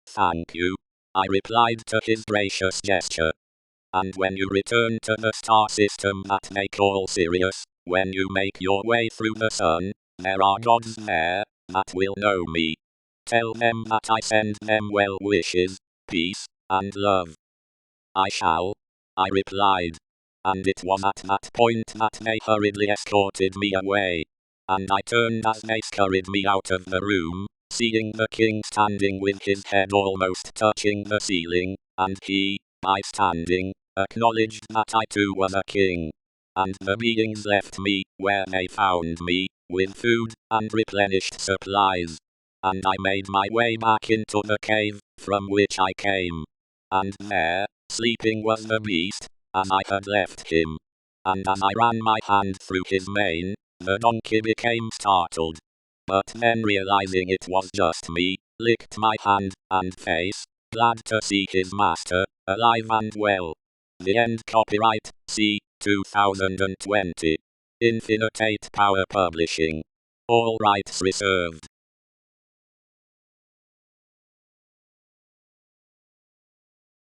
Thank you, I replied to his gracious gesture. And when you return to the star system that they call Sirius, when you make your way through the sun, there are gods there that will know me. Tell them that I send them well wishes, peace, and love. I shall, I replied. And it was at that point that they hurriedly escorted me away. And I turned as they scurried me out of the room, seeing the king standing with his head almost touching the ceiling, and he, by standing, acknowledged that I too was a king. And the beings left me, where they found me, with food and replenished supplies. And I made my way back into the cave, from which I came. And there, sleeping was the beast, as I had left him. And as I ran my hand through his mane, the donkey became startled. But then realizing it was just me, licked my hand and face, glad to see his master, alive and well. The end. Copyright, C. 2020. Infinite 8 Power Publishing. All rights reserved.